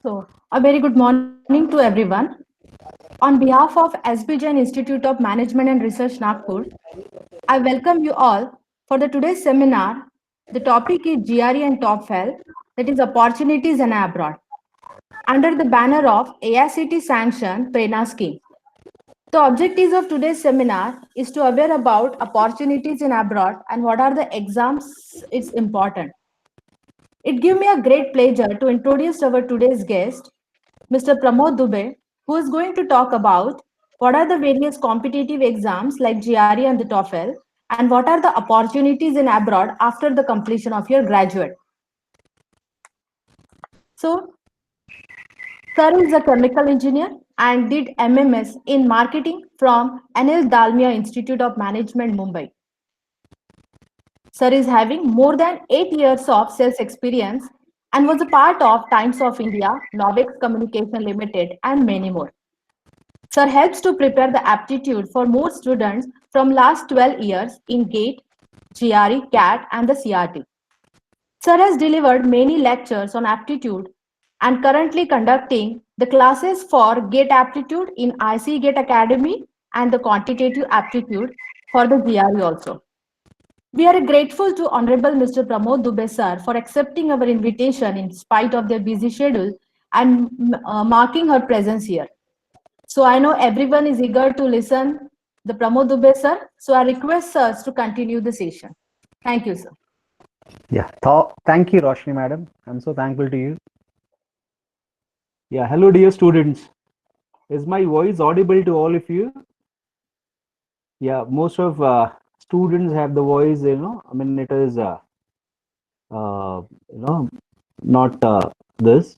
So, a very good morning to everyone. On behalf of SB Jain Institute of Management and Research Nagpur, I welcome you all for the today's seminar. The topic is GRE and TOEFL, that is opportunities in abroad, under the banner of AICT sanction Prerna scheme. The objectives of today's seminar is to aware about opportunities in abroad and what are the exams it's important. It gives me a great pleasure to introduce our today's guest, Mr. Pramod Dubey, who is going to talk about what are the various competitive exams like GRE and the TOEFL, and what are the opportunities in abroad after the completion of your graduate. So, Sir is a chemical engineer and did MMS in marketing from Anil Dalmia Institute of Management, Mumbai. Sir is having more than 8 years of sales experience and was a part of Times of India, Novex Communication Limited, and many more. Sir helps to prepare the aptitude for more students from last 12 years in GATE, GRE, CAT, and the CRT. Sir has delivered many lectures on aptitude and currently conducting the classes for GATE aptitude in IC GATE Academy and the quantitative aptitude for the GRE also. We are grateful to Honorable Mr. Pramod Dubey sir for accepting our invitation in spite of their busy schedule and marking her presence here. So I know everyone is eager to listen the Pramod Dubey sir. So I request sirs to continue the session. Thank you, sir. Yeah, thank you, Roshni madam. I'm so thankful to you. Yeah, hello, dear students. Is my voice audible to all of you? Yeah, most of students have the voice, I mean, it is, not this.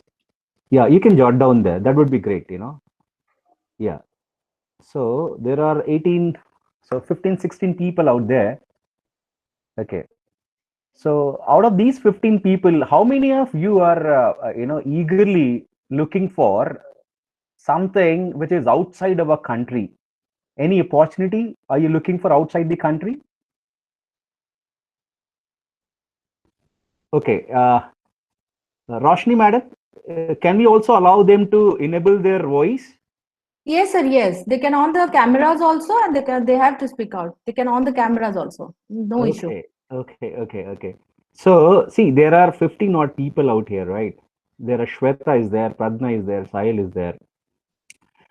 Yeah, you can jot down there. That would be great. Yeah. So there are 18, so 15, 16 people out there. Okay. So out of these 15 people, how many of you are, eagerly looking for something which is outside our country? Any opportunity? Are you looking for outside the country? Okay. Roshni madam, can we also allow them to enable their voice? Yes, sir. Yes, they can on the cameras also, and they have to speak out. They can on the cameras also. No issue. Okay. So see, there are 15 odd people out here, right? There are Shweta is there, Pradna is there, Sahil is there.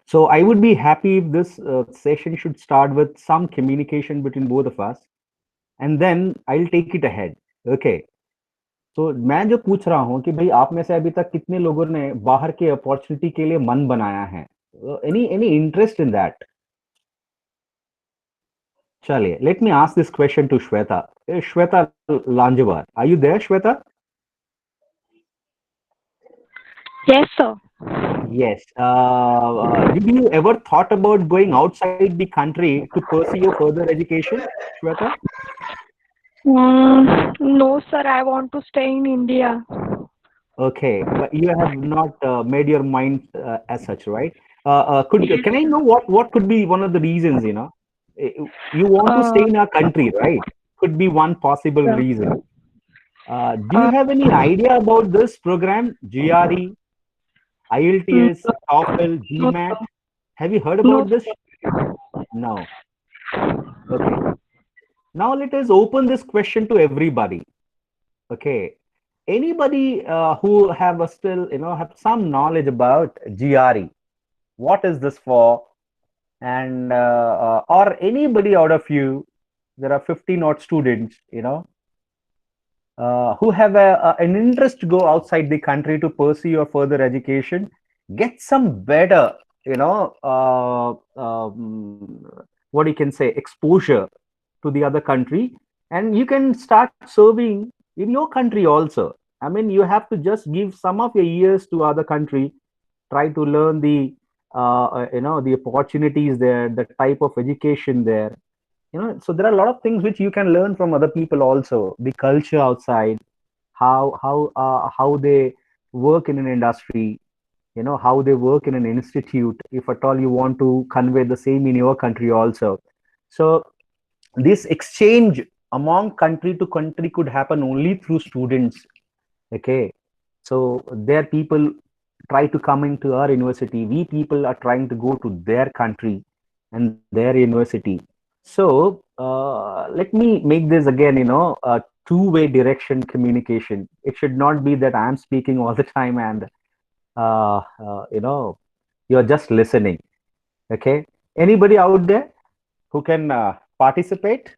So I would be happy if this session should start with some communication between both of us, and then I'll take it ahead. Okay. तो मैं जो पूछ रहा हूँ कि भाई आप में से अभी तक कितने लोगों ने बाहर के अपॉर्चुनिटी के लिए मन बनाया है? Any interest in that? चलिए, let me ask this question to Shweta. Shweta Lanjewar, are you there, Shweta? Yes, sir. Yes. Did you ever thought about going outside the country to pursue your further education, Shweta? No, sir. I want to stay in India. Okay, but you have not made your mind as such, right? Can I know what could be one of the reasons? You want to stay in our country, right? Could be one possible Yeah. reason. Do you have any idea about this program, GRE, Mm, IELTS, TOEFL, no, GMAT? sir. Have you heard No, about this? sir. No. Okay. Now let us open this question to everybody. Okay. Anybody who have still, have some knowledge about GRE? What is this for? And or anybody out of you, there are 15 odd students, who have an interest to go outside the country to pursue your further education, get some better, what you can say, exposure to the other country, and you can start serving in your country also. I mean, you have to just give some of your years to other country, try to learn the opportunities there, the type of education there. So there are a lot of things which you can learn from other people also, the culture outside, how they work in an industry, how they work in an institute, if at all you want to convey the same in your country also. So this exchange among country to country could happen only through students. Okay, so there are people try to come into our university. We people are trying to go to their country and their university. So let me make this again, a two-way direction communication. It should not be that I'm speaking all the time and you're just listening. Okay. Anybody out there who can participate?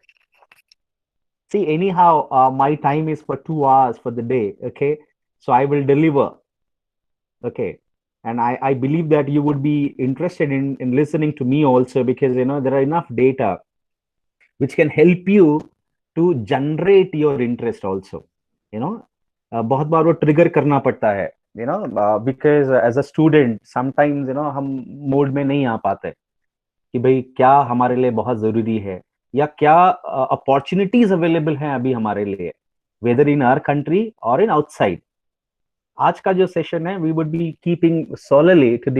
See, anyhow, my time is for 2 hours for the day. Okay. So I will deliver. Okay. And I believe that you would be interested in listening to me also, because, there are enough data which can help you to generate your interest also. बहुत बार वो trigger करना पड़ता है, because as a student sometimes, हम mode में नहीं आ पाते कि भाई क्या हमारे लिए बहुत जरूरी है, या क्या अपॉर्चुनिटीज अवेलेबल हैं अभी हमारे लिए, वेदर इन आवर कंट्री और इन आउटसाइड. आज का जो सेशन है, we would be keeping solely to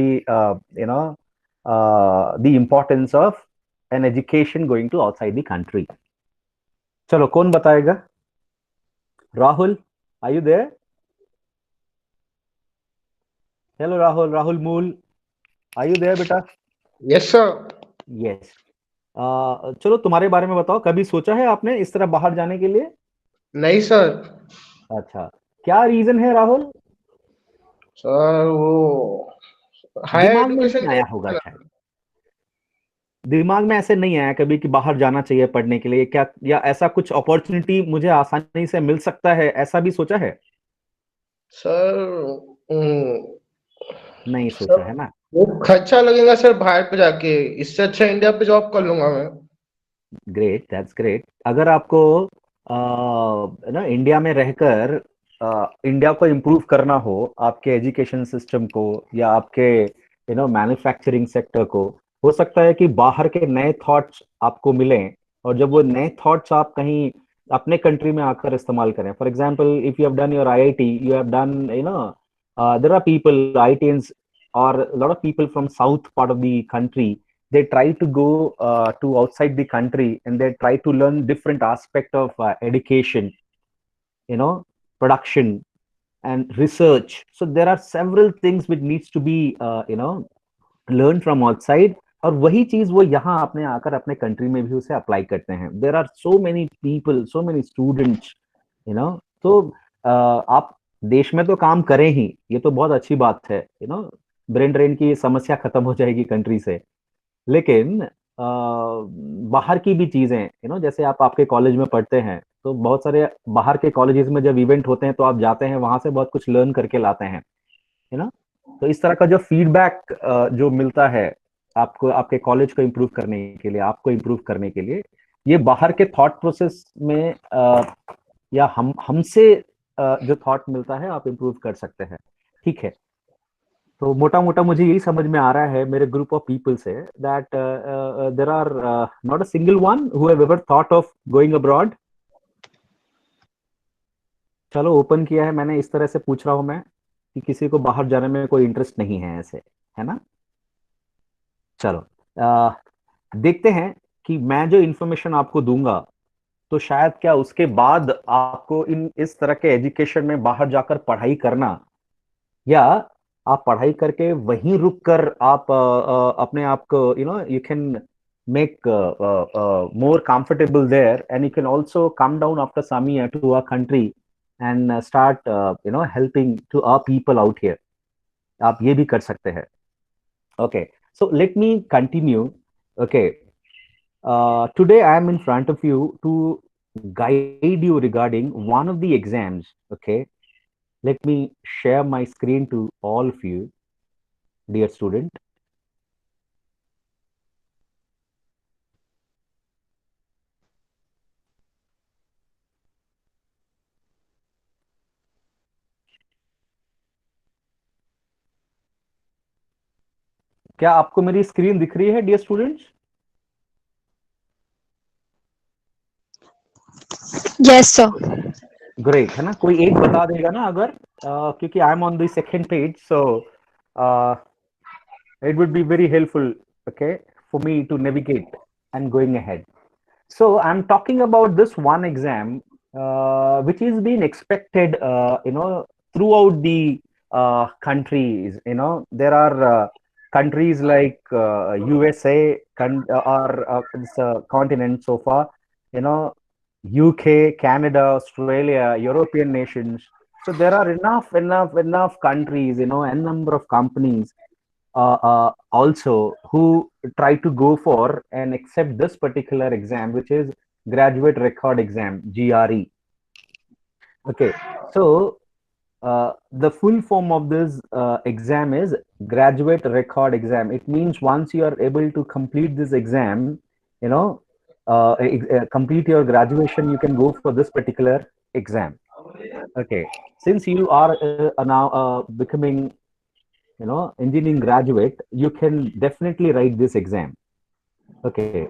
the importance of an education going to outside the country. चलो, कौन बताएगा? Rahul, are you there? Hello Rahul, Rahul Mool, are you there बेटा? Yes sir. यस. चलो, तुम्हारे बारे में बताओ, कभी सोचा है आपने इस तरह बाहर जाने के लिए? नहीं सर. अच्छा, क्या रीजन है राहुल? सर वो हायर दिमाग में नहीं एजुकेशन आया होगा शायद, दिमाग में ऐसे नहीं आया कभी कि बाहर जाना चाहिए पढ़ने के लिए, क्या, या ऐसा कुछ अपॉर्चुनिटी मुझे आसानी से मिल सकता है, ऐसा भी सोचा है? सर नहीं सोचा है ना? वो खर्चा लगेगा सर बाहर पे जाके, इससे अच्छा इंडिया पे जॉब कर लूंगा मैं. Great, that's great. अगर आपको इंडिया में रहकर इंडिया को इम्प्रूव करना हो, आपके एजुकेशन सिस्टम को या आपके मैन्युफैक्चरिंग सेक्टर को, हो सकता है कि बाहर के नए थॉट्स आपको मिलें, और जब वो नए थॉट्स आप कहीं अपने कंट्री में आकर इस्तेमाल करें. For example, if you have done your IIT, you have done, there are people, IITians or a lot of people from south part of the country, they try to go to outside the country, and they try to learn different aspect of education, production and research. So there are several things which needs to be learned from outside, और वही चीज वो यहाँ अपने आकर अपने country में भी उसे अप्लाई करते हैं. There are so many people, so many students, तो आप देश में तो काम करें ही, ये तो बहुत अच्छी बात है. ब्रेन ड्रेन की समस्या खत्म हो जाएगी कंट्री से. लेकिन बाहर की भी चीजें, जैसे आप आपके कॉलेज में पढ़ते हैं, तो बहुत सारे बाहर के कॉलेजेस में जब इवेंट होते हैं तो आप जाते हैं, वहां से बहुत कुछ लर्न करके लाते हैं, तो इस तरह का जो फीडबैक जो मिलता है आपको, आपके कॉलेज को इम्प्रूव करने के लिए, आपको इम्प्रूव करने के लिए, ये बाहर के थॉट प्रोसेस में या हमसे जो थॉट मिलता है, आप इम्प्रूव कर सकते हैं. ठीक है, तो मोटा मोटा मुझे यही समझ में आ रहा है मेरे ग्रुप ऑफ पीपल से, that there are not a single one who have ever thought of going abroad. चलो, ओपन किया है मैंने, इस तरह से पूछ रहा हूं मैं कि किसी को बाहर जाने में कोई इंटरेस्ट नहीं है, ऐसे है ना? चलो, देखते हैं कि मैं जो इंफॉर्मेशन आपको दूंगा, तो शायद क्या उसके बाद आपको इस तरह के एजुकेशन में बाहर जाकर पढ़ाई करना, या आप पढ़ाई करके वहीं रुक कर आप अपने आप को you can make more comfortable there, and you can also come down after some year to our country and start helping to our people out here. आप ये भी कर सकते हैं. Okay, so let me continue. Okay, today I am in front of you to guide you regarding one of the exams. Okay, let me share my screen to all of you, dear student. क्या आपको मेरी screen दिख रही है, dear students? Yes sir. Great, है ना? कोई एक बता देगा ना अगर, क्योंकि I am on the second page, so it would be very helpful, okay, for me to navigate and going ahead. So I'm talking about this one exam which is being expected throughout the countries. There are countries like USA or this continent so far. UK, Canada, Australia, European nations. So there are enough countries, and number of companies also who try to go for and accept this particular exam, which is Graduate Record Exam, GRE. Okay, so the full form of this exam is Graduate Record Exam. It means once you are able to complete this exam, complete your graduation, you can go for this particular exam. Okay, since you are now becoming, engineering graduate, you can definitely write this exam. Okay,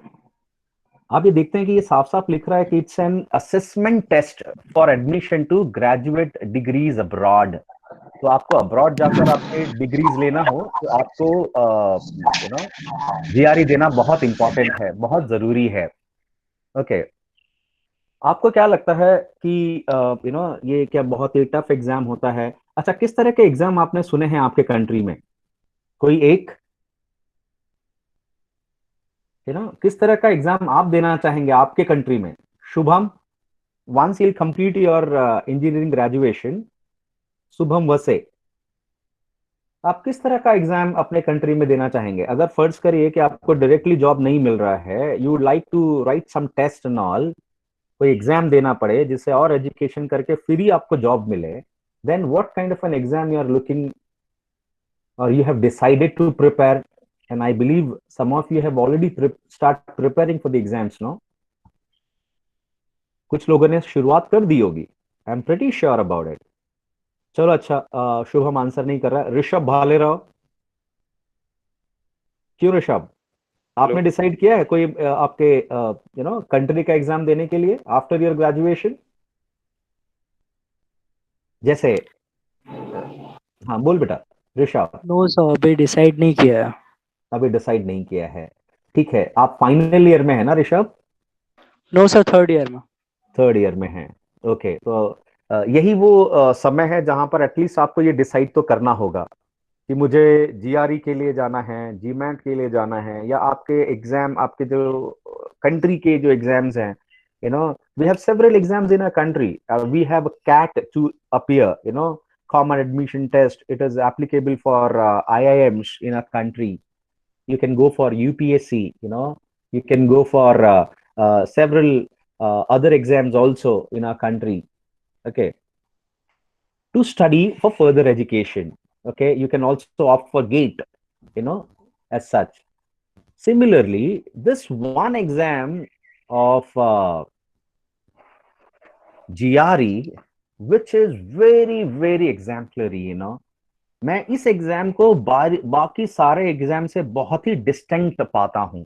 आप ये देखते हैं कि ये साफ साफ लिख रहा है कि it's an assessment test for admission to graduate degrees abroad. तो आपको अब्रॉड जाकर आपके डिग्रीज लेना हो तो आपको जीआरई देना बहुत इंपॉर्टेंट है, बहुत जरूरी है. ओके, आपको क्या लगता है कि ये क्या बहुत ही टफ एग्जाम होता है? अच्छा, किस तरह के एग्जाम आपने सुने हैं आपके कंट्री में? कोई एक किस तरह का एग्जाम आप देना चाहेंगे आपके कंट्री में? Shubham, once you'll complete your engineering graduation, Shubham वसे, आप किस तरह का एग्जाम अपने कंट्री में देना चाहेंगे? अगर फर्ज करिए कि आपको डायरेक्टली जॉब नहीं मिल रहा है, you would like to write some test and all, कोई एग्जाम देना पड़े जिससे और एजुकेशन करके फिर ही आपको जॉब मिले, then what kind of an exam you are looking or you have decided to prepare? And I believe some of you have already start preparing for the exams, no? कुछ लोगों ने शुरुआत कर दी होगी. I am pretty sure about it. चलो अच्छा, Shubham answer नहीं कर रहा. ऋषभ भालेराव, क्यों ऋषभ, आपने डिसाइड किया है कोई आपके कंट्री का एग्जाम देने के लिए आफ्टर योर ग्रेजुएशन? जैसे हाँ, बोल बेटा ऋषभ. नो सर, अभी डिसाइड नहीं किया है. अभी डिसाइड नहीं किया है, ठीक है. आप फाइनल ईयर में है ना Rishabh? No sir, third year में. थर्ड ईयर में है. ओके, तो यही वो समय है जहां पर एटलीस्ट आपको ये डिसाइड तो करना होगा कि मुझे जीआरई के लिए जाना है, जीमैट के लिए जाना है, या आपके एग्जाम, आपके जो कंट्री के जो एग्जाम्स हैं, we have several exams in a country. We have CAT to appear, common admission test. It is applicable for IIMs in a country. You can go for UPSC, you can go for several other exams also in our country. Okay, to study for further education. Okay, you can also opt for GATE, as such. Similarly, this one exam of GRE, which is very very exemplary, मैं इस exam को बाकी सारे exam से बहुत ही distinct पाता हूं.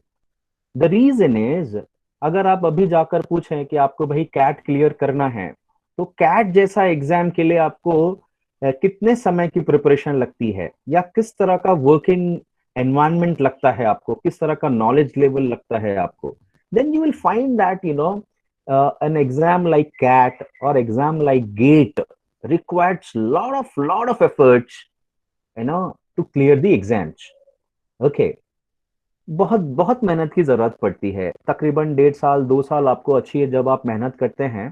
The reason is, अगर आप अभी जाकर पूछें कि आपको भाई कैट क्लियर करना है, तो कैट जैसा एग्जाम के लिए आपको कितने समय की प्रिपरेशन लगती है, या किस तरह का वर्किंग एनवायरनमेंट लगता है आपको, किस तरह का नॉलेज लेवल लगता है आपको, then you will find that an exam like CAT or exam like GATE requires lot of efforts, to clear the exams. Okay, बहुत मेहनत की जरूरत पड़ती है. तकरीबन 1.5 साल 2 साल आपको अच्छी है, जब आप मेहनत करते हैं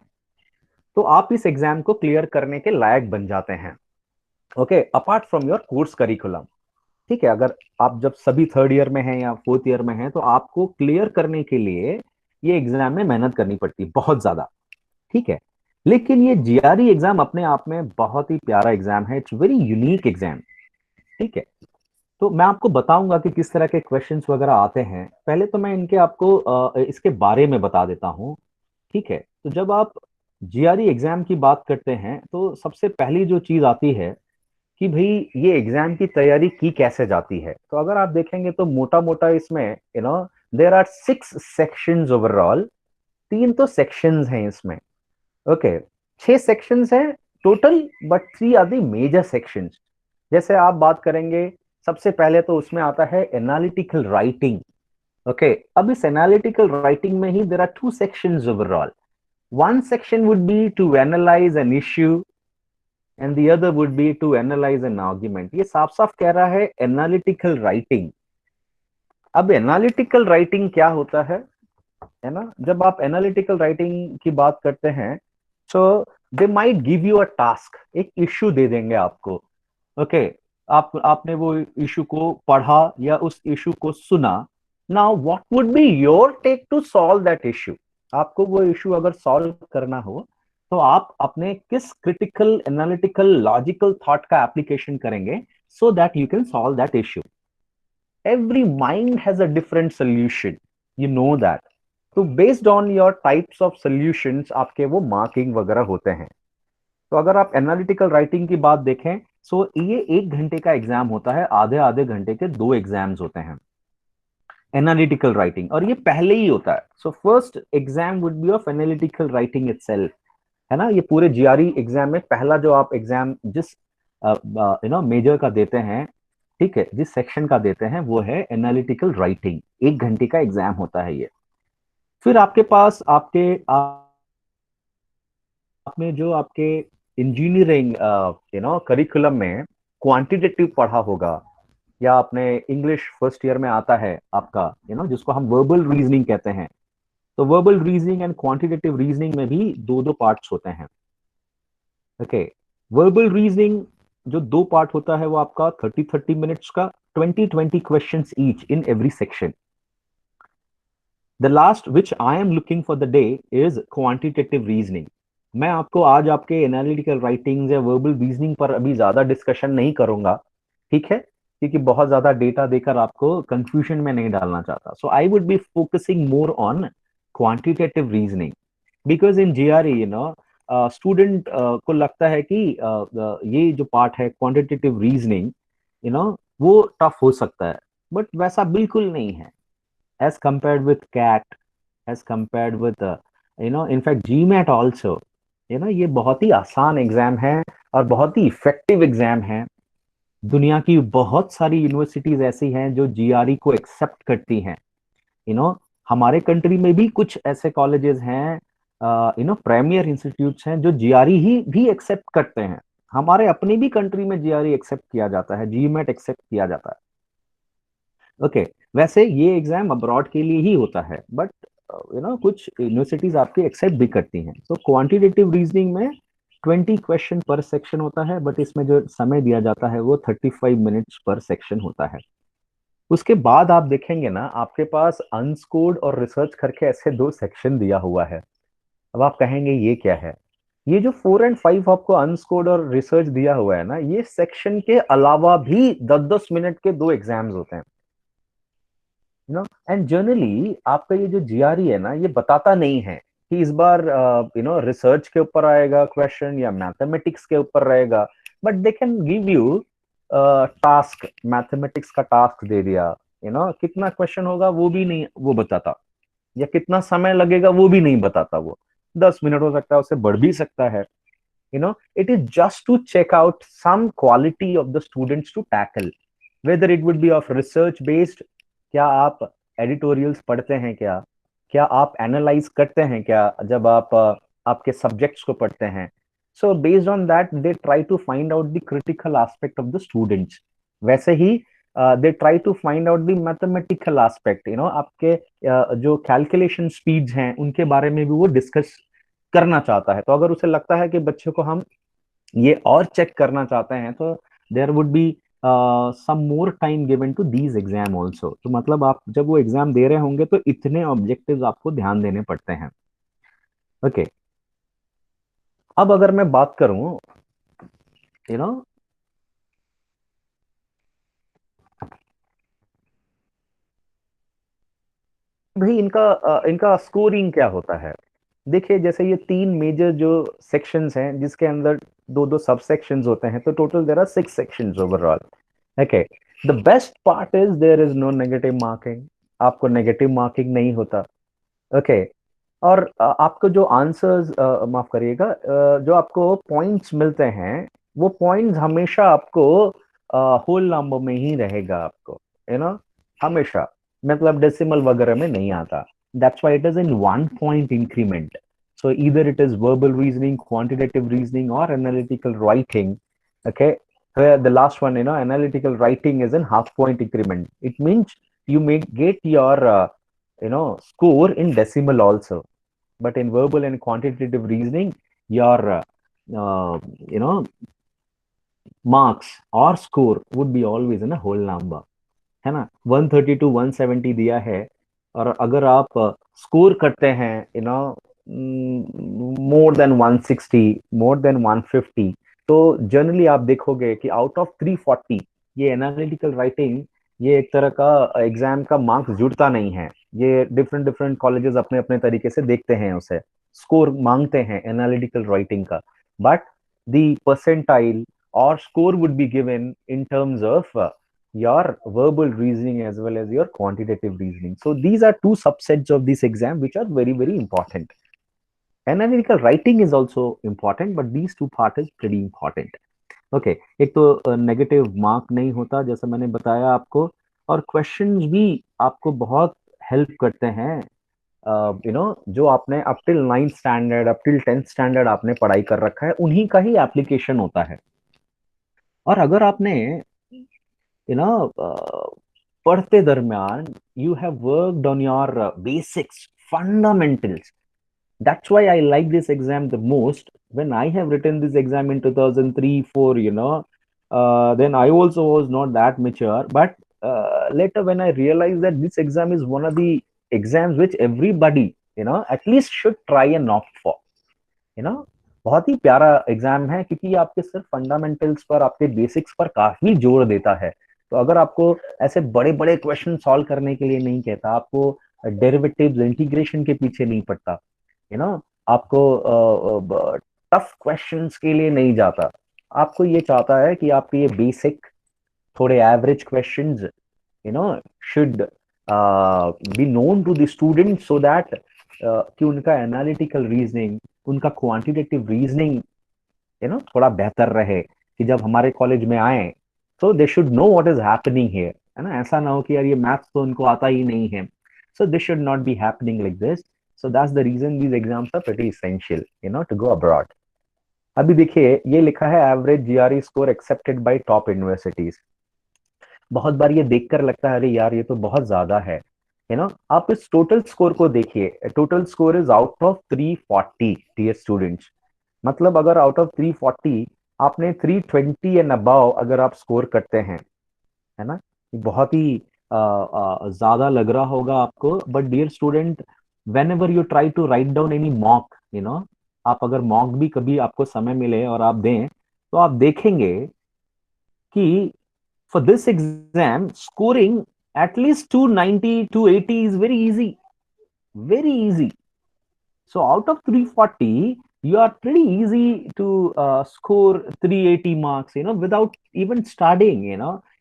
तो आप इस एग्जाम को क्लियर करने के लायक बन जाते हैं. Okay, apart from your course curriculum. ठीक है, अगर आप जब सभी थर्ड ईयर में हैं या फोर्थ ईयर में हैं, तो आपको क्लियर करने के लिए ये एग्जाम में मेहनत करनी पड़ती है बहुत ज्यादा. ठीक है, लेकिन ये जीआरई एग्जाम अपने आप में बहुत ही प्यारा एग्जाम है. It's very unique exam. ठीक है, तो मैं आपको बताऊंगा कि किस तरह के क्वेश्चंस वगैरह आते हैं. पहले तो मैं इनके आपको इसके बारे में बता देता हूं. ठीक है, तो जब आप जीआरई एग्जाम की बात करते हैं तो सबसे पहली जो चीज आती है कि भाई ये एग्जाम की तैयारी की कैसे जाती है. तो अगर आप देखेंगे तो मोटा मोटा इसमें देयर आर 6 सेक्शंस ओवरऑल. 3 तो सेक्शंस हैं इसमें. ओके, 6 सेक्शंस हैं total, but 3 are the major sections. जैसे आप बात करेंगे, सबसे पहले तो उसमें आता है एनालिटिकल राइटिंग. ओके, अब इस एनालिटिकल राइटिंग में ही there are 2 sections overall. One section would be to analyze an issue, and the other would be to analyze an argument. ये साफ साफ कह रहा है एनालिटिकल राइटिंग. अब एनालिटिकल राइटिंग क्या होता है ना? जब आप एनालिटिकल राइटिंग की बात करते हैं, so they might give you a task, एक इश्यू दे देंगे आपको. ओके, आपने वो इशू को पढ़ा या उस इशू को सुना. Now what would be your take to solve that issue? आपको वो इशू अगर सॉल्व करना हो तो आप अपने किस क्रिटिकल एनालिटिकल लॉजिकल थॉट का एप्लीकेशन करेंगे so that you can solve that issue. Every mind has a different solution, you know that. तो based on your types of solutions आपके वो मार्किंग वगैरह होते हैं. तो अगर आप एनालिटिकल राइटिंग की बात देखें, सो ये 1 घंटे का एग्जाम होता है, आधे आधे घंटे के 2 एग्जाम्स होते हैं एनालिटिकल राइटिंग, और ये पहले ही होता है. So first exam would be of analytical writing itself, है ना? ये पूरे जीआरई एग्जाम में पहला जो आप एग्जाम जिस मेजर का देते हैं, ठीक है, जिस सेक्शन का देते हैं वो है एनालिटिकल राइटिंग. 1 घंटे का एग्जाम होता है ये. फिर आपके पास आपने जो आपके इंजीनियरिंग करिकुलम में क्वांटिटेटिव पढ़ा होगा, या आपने इंग्लिश फर्स्ट ईयर में आता है आपका, जिसको हम वर्बल रीजनिंग कहते हैं. तो verbal reasoning and quantitative reasoning में भी 2-2 पार्ट्स होते हैं. ओके, वर्बल रीजनिंग जो 2 पार्ट होता है वो आपका 30-30 मिनट्स का, 20-20 questions each in every section. The last which I am looking for the day is quantitative reasoning. मैं आपको आज आपके एनालिटिकल राइटिंग या वर्बल रीजनिंग पर अभी ज्यादा डिस्कशन नहीं करूंगा, ठीक है, क्योंकि बहुत ज्यादा डेटा देकर आपको कंफ्यूजन में नहीं डालना चाहता. So I would be focusing more on quantitative reasoning, because in GRE student को लगता है कि ये जो पार्ट है क्वांटिटेटिव रीजनिंग, वो टफ हो सकता है, बट वैसा बिल्कुल नहीं है. As compared with CAT, as compared with in fact GMAT also, ये बहुत ही आसान एग्जाम है और बहुत ही इफेक्टिव एग्जाम है. दुनिया की बहुत सारी यूनिवर्सिटीज ऐसी हैं जो जीआरई को एक्सेप्ट करती हैं. हमारे कंट्री में भी कुछ ऐसे कॉलेजेस हैं, प्रीमियर इंस्टीट्यूट्स हैं जो जीआरई ही भी एक्सेप्ट करते हैं. हमारे अपनी भी कंट्री में जीआरई एक्सेप्ट किया जाता है, जीमैट एक्सेप्ट किया जाता है. ओके, वैसे ये एग्जाम अब्रॉड के लिए ही होता है, बट कुछ यूनिवर्सिटीज आपके एक्सेप्ट भी करती हैं. तो क्वांटिटेटिव रीजनिंग में 20 क्वेश्चन पर सेक्शन होता है, बट इसमें जो समय दिया जाता है वो 35 मिनट्स पर सेक्शन होता है. उसके बाद आप देखेंगे ना, आपके पास अनस्कोर्ड और रिसर्च करके ऐसे 2 सेक्शन दिया हुआ है. अब आप कहेंगे ये क्या है? ये जो 4 और 5 आपको अनस्कोर्ड और रिसर्च दिया हुआ है ना, ये सेक्शन के अलावा भी 10-10 मिनट के 2 एग्जाम्स होते हैं. एंड जनरली आपका ये जो जीआरई है ना, ये बताता नहीं है कि इस बार रिसर्च के ऊपर आएगा क्वेश्चन या मैथमेटिक्स के ऊपर रहेगा, but they can give you task, mathematics का टास्क दे दिया, कितना क्वेश्चन होगा वो भी नहीं वो बताता, या कितना समय लगेगा वो भी नहीं बताता. वो 10 मिनट हो सकता है, उससे बढ़ भी सकता है. It is just to check out some quality of the students to tackle, whether it would be of research based, क्या आप एडिटोरियल्स पढ़ते हैं, क्या आप एनालाइज करते हैं, क्या जब आप आपके सब्जेक्ट्स को पढ़ते हैं. So based on that they try to find out the critical aspect of the students. वैसे ही they try to find out the mathematical aspect, आपके जो कैलकुलेशन स्पीड्स हैं उनके बारे में भी वो डिस्कस करना चाहता है. तो अगर उसे लगता है कि बच्चे को हम ये और चेक करना चाहते हैं, तो there would be some more time given to these exam also. तो मतलब आप जब वो एग्जाम दे रहे होंगे तो इतने ऑब्जेक्टिव्स आपको ध्यान देने पड़ते हैं. ओके, अब अगर मैं बात करूं, भाई इनका स्कोरिंग क्या होता है. देखिए, जैसे ये 3 मेजर जो सेक्शंस हैं जिसके अंदर 2-2 सब सेक्शंस होते हैं, तो total there are 6 sections overall. Okay, the best part is there is no negative marking. आपको नेगेटिव मार्किंग नहीं होता. ओके, और आपको जो आंसर्स, माफ करिएगा, जो आपको पॉइंट्स मिलते हैं वो पॉइंट्स हमेशा आपको होल नंबर में ही रहेगा आपको, हमेशा, मतलब डेसिमल वगैरह में नहीं आता. That's why it is in 1 point increment. So either it is verbal reasoning, quantitative reasoning, or analytical writing. Okay, where the last one, analytical writing is in half point increment. It means you may get your score in decimal also, but in verbal and quantitative reasoning, your uh, you know marks or score would be always in a whole number, है ना. 130 to 170 दिया है, और अगर आप score करते हैं more than 160, more than 150, तो जनरली आप देखोगे कि आउट ऑफ 340 ये एनालिटिकल राइटिंग, ये एक तरह का एग्जाम का मार्क्स जुड़ता नहीं है. ये डिफरेंट डिफरेंट कॉलेजेस अपने अपने तरीके से देखते हैं, उसे स्कोर मांगते हैं एनालिटिकल राइटिंग का. But the percentile or score would be given in terms of your verbal reasoning as well as your quantitative reasoning. So these are two subsets of this exam which are very, very important. Analytical writing is also important, but these two part is pretty important. Okay, एक तो negative mark नहीं होता जैसा मैंने बताया आपको, और questions भी आपको बहुत हेल्प करते हैं. जो आपने up till 9th standard, up till 10th standard आपने पढ़ाई कर रखा है, उन्हीं का ही एप्लीकेशन होता है. और अगर आपने पढ़ते दरमियान you have worked on your basics, fundamentals. That's why I like this exam the most. When I have written this exam in 2003, 4, then I also was not that mature. But later when I realized that this exam is one of the exams which everybody, at least should try and opt for. बहुत ही प्यारा exam है, क्योंकि ये आपके सिर्फ fundamentals पर, आपके basics पर काफी जोर देता है. तो अगर आपको ऐसे बड़े बड़े क्वेश्चन सॉल्व करने के लिए नहीं कहता, आपको डेरिवेटिव्स, इंटीग्रेशन के पीछे नहीं पड़ता, आपको टफ क्वेश्चंस के लिए नहीं जाता, आपको ये चाहता है कि आपके ये बेसिक थोड़े average questions should be known to the student, so that कि उनका एनालिटिकल रीजनिंग, उनका क्वांटिटेटिव रीजनिंग थोड़ा बेहतर रहे, कि जब हमारे कॉलेज में आए तो they should know what is happening here, है ना. ऐसा ना हो कि यार ये मैथ्स तो उनको आता ही नहीं है. So this should not be happening like this. So that's the reason these exams are pretty essential to go abroad. अभी देखिए ये लिखा है average GRE score accepted by top universities. बहुत बार ये देखकर लगता है अरे यार ये तो बहुत ज्यादा है. आप इस टोटल स्कोर को देखिए. Total score is out of 340 dear students. मतलब अगर आउट ऑफ 340 आपने 320 एंड अबव अगर आप स्कोर करते हैं, है ना, बहुत ही ज्यादा लग रहा होगा आपको. But dear student, whenever you try to write down any mock, आप अगर मॉक भी कभी आपको समय मिले और आप दें, तो आप देखेंगे कि for this exam scoring at least 290, 280 is very easy. Very easy. So out of 340, you are pretty easy to score 380 marks, without even studying,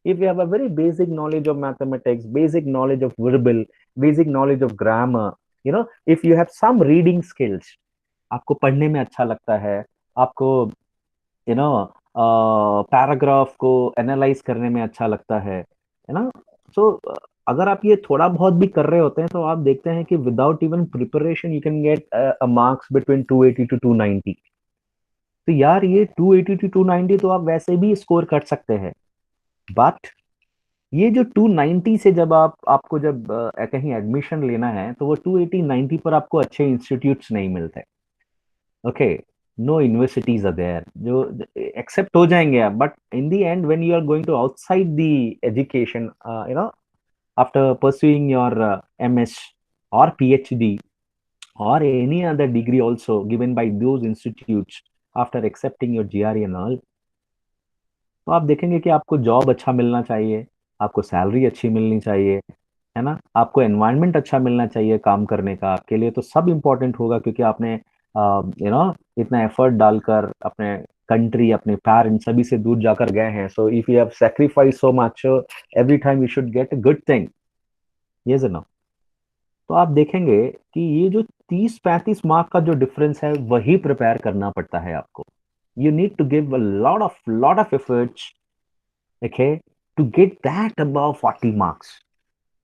If you have a very basic knowledge of mathematics, basic knowledge of verbal, basic knowledge of grammar, if you have some reading skills, आपको पढ़ने में अच्छा लगता है, आपको, paragraph को analyse करने में अच्छा लगता है ना. तो अगर आप ये थोड़ा बहुत भी कर रहे होते हैं, तो आप देखते हैं कि without even preparation you can get a marks between 280 to 290. तो यार ये 280 to 290 तो आप वैसे भी स्कोर कर सकते हैं. बट ये जो 290 से जब आपको जब कहीं एडमिशन लेना है, तो वो 280, 90 पर आपको अच्छे इंस्टीट्यूट्स नहीं मिलते. Okay, no universities are there जो एक्सेप्ट हो जाएंगे, but in the end when you are going to outside the education, after pursuing your MS or PhD or any other degree also given by those institutes after accepting your GRE and all, तो आप देखेंगे कि आपको job अच्छा मिलना चाहिए, आपको salary अच्छी मिलनी चाहिए, है ना, आपको एनवायरनमेंट अच्छा मिलना चाहिए काम करने का. आपके लिए तो सब इम्पोर्टेंट होगा, क्योंकि आपने इतना एफर्ट डालकर अपने कंट्री, अपने पेरेंट्स सभी से दूर जाकर गए हैं. So if you have sacrifice so much, every time you should get a good thing. ये ना, तो आप देखेंगे कि ये जो 30-35 मार्क का जो डिफरेंस है, वही प्रिपेयर करना पड़ता है आपको. You need to give a lot of efforts, okay, to get that above 40 marks.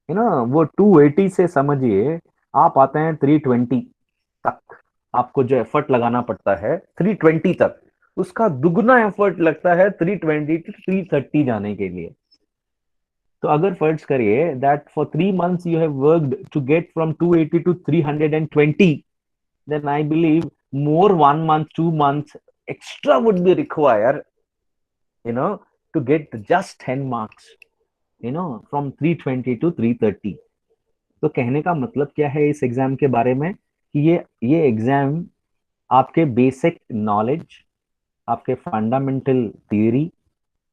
वो 280 से समझिए आप आते हैं 320 तक. आपको जो एफर्ट लगाना पड़ता है 320 तक, उसका दुगना एफर्ट लगता है 320 to 330 जाने के लिए। तो अगर फर्ज करिए that for 3 months you have worked to get from 280 to 320, then I believe more 1 month, 2 months extra would be required, to get just 10 marks, from 320 to 330. तो कहने का मतलब क्या है इस एग्जाम के बारे में कि ये एग्जाम आपके बेसिक नॉलेज, आपके फंडामेंटल थियरी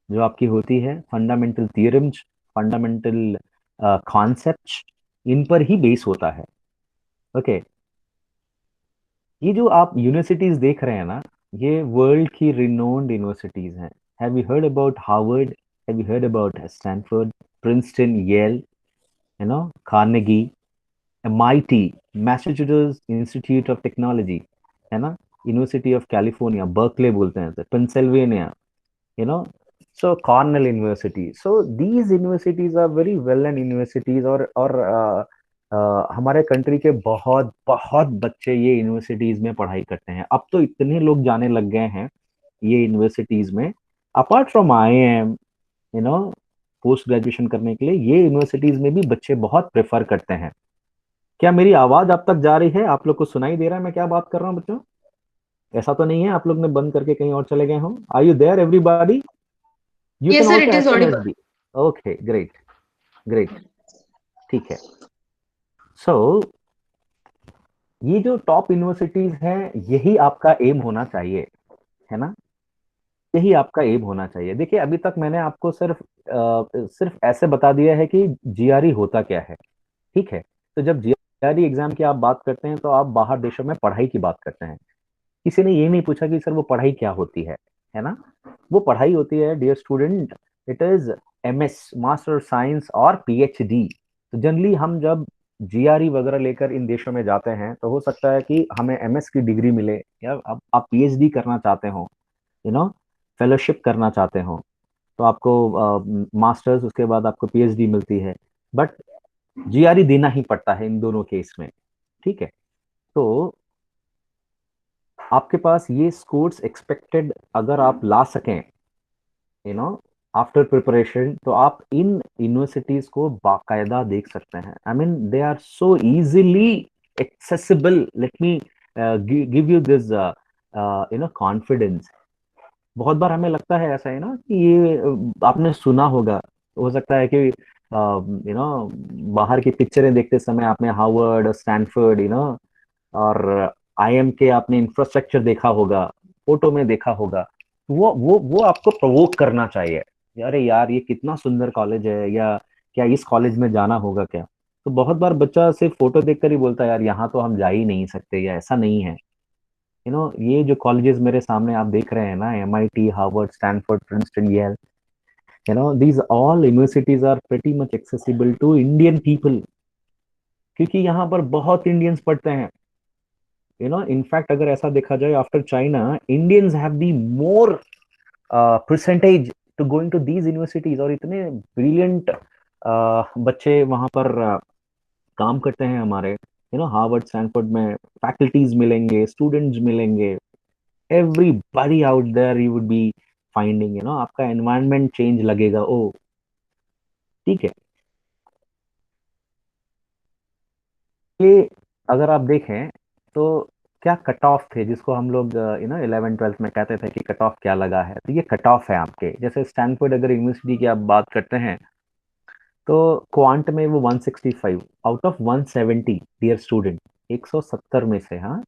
जो आपकी होती है, फंडामेंटल थियरम्स, फंडामेंटल कॉन्सेप्ट्स, इन पर ही बेस होता है। ओके, ये जो आप यूनिवर्सिटीज देख रहे हैं ना, ये वर्ल्ड की रिनोन्ड यूनिवर्सिटीज हैं। Have you heard about Harvard? Have you heard about Stanford, Princeton, Yale, Carnegie, MIT, Massachusetts Institute of Technology, है ना, यूनिवर्सिटी ऑफ कैलिफोर्निया, बर्कले बोलते हैं, Pennsylvania, so Cornell University. So these universities are very well known universities, और हमारे country के बहुत बहुत बच्चे ये यूनिवर्सिटीज में पढ़ाई करते हैं। अब तो इतने लोग जाने लग गए हैं ये यूनिवर्सिटीज में, apart from IIM, post graduation करने के लिए ये यूनिवर्सिटीज में भी बच्चे बहुत प्रेफर करते हैं। क्या मेरी आवाज आप तक जा रही है? आप लोग को सुनाई दे रहा है मैं क्या बात कर रहा हूँ बच्चों? ऐसा तो नहीं है आप लोग ने बंद करके कहीं और चले गए हो? Are you there everybody? You Yes, can sir, also it is SMS audible. me. Okay, great, ठीक है। So ये जो टॉप यूनिवर्सिटीज हैं, यही आपका एम होना चाहिए, है ना, यही आपका एम होना चाहिए। देखिए, अभी तक मैंने आपको सिर्फ ऐसे बता दिया है कि GRE होता क्या है, ठीक है। तो जब GRE एग्जाम की आप बात करते हैं तो आप बाहर देशों में पढ़ाई की बात करते हैं। किसी ने ये नहीं पूछा कि सर वो पढ़ाई क्या होती है ना। वो पढ़ाई होती है dear student, it is MS, master science और PhD। तो जनरली हम जब GRE वगैरह लेकर इन देशों में जाते हैं तो हो सकता है कि हमें MS की डिग्री मिले, या आप PhD करना चाहते हो, फेलोशिप करना चाहते हो, तो आपको मास्टर्स, उसके बाद आपको PhD मिलती है। बट GRE देना ही पड़ता है इन दोनों केस में, ठीक है। तो आपके पास ये स्कोर्स एक्सपेक्टेड अगर आप ला सकें, आफ्टर प्रिपरेशन, तो आप इन यूनिवर्सिटीज को बाकायदा देख सकते हैं। I mean they are so easily accessible. Let me give you this confidence. बहुत बार हमें लगता है ऐसा है ना कि ये आपने सुना होगा, हो सकता है कि बाहर की पिक्चरें देखते समय आपने हार्वर्ड, स्टैनफोर्ड, और IIM के आपने इंफ्रास्ट्रक्चर देखा होगा, फोटो में देखा होगा। वो आपको प्रोवोक करना चाहिए, अरे यार ये कितना सुंदर कॉलेज है, या क्या इस कॉलेज में जाना होगा क्या। तो बहुत बार बच्चा सिर्फ फोटो देखकर ही बोलता है यार यहाँ तो हम जा ही नहीं सकते, या ऐसा नहीं है। ये जो कॉलेजेस मेरे सामने आप देख रहे हैं ना, MIT, Harvard, Stanford, Princeton, Yale, these all universities are pretty much accessible to Indian people, क्योंकि यहाँ पर बहुत इंडियंस पढ़ते हैं। इनफैक्ट अगर ऐसा देखा जाए, after China, Indians have the more percentage to going to these universities, और इतने ब्रिलियंट बच्चे वहां पर काम करते हैं हमारे। हार्वर्ड, स्टैनफोर्ड में फैकल्टीज मिलेंगे, स्टूडेंट्स मिलेंगे, everybody out there you would be finding, आपका एनवायरनमेंट चेंज लगेगा। ओ ठीक है, ये अगर आप देखें तो क्या कट ऑफ थे जिसको हम लोग 11th-12th में कहते थे कि कट ऑफ क्या लगा है, तो ये कट ऑफ है आपके। जैसे स्टैनफोर्ड अगर यूनिवर्सिटी की आप बात करते हैं तो क्वांट में वो 165 आउट ऑफ 170 डियर स्टूडेंट, 170 में से, हाँ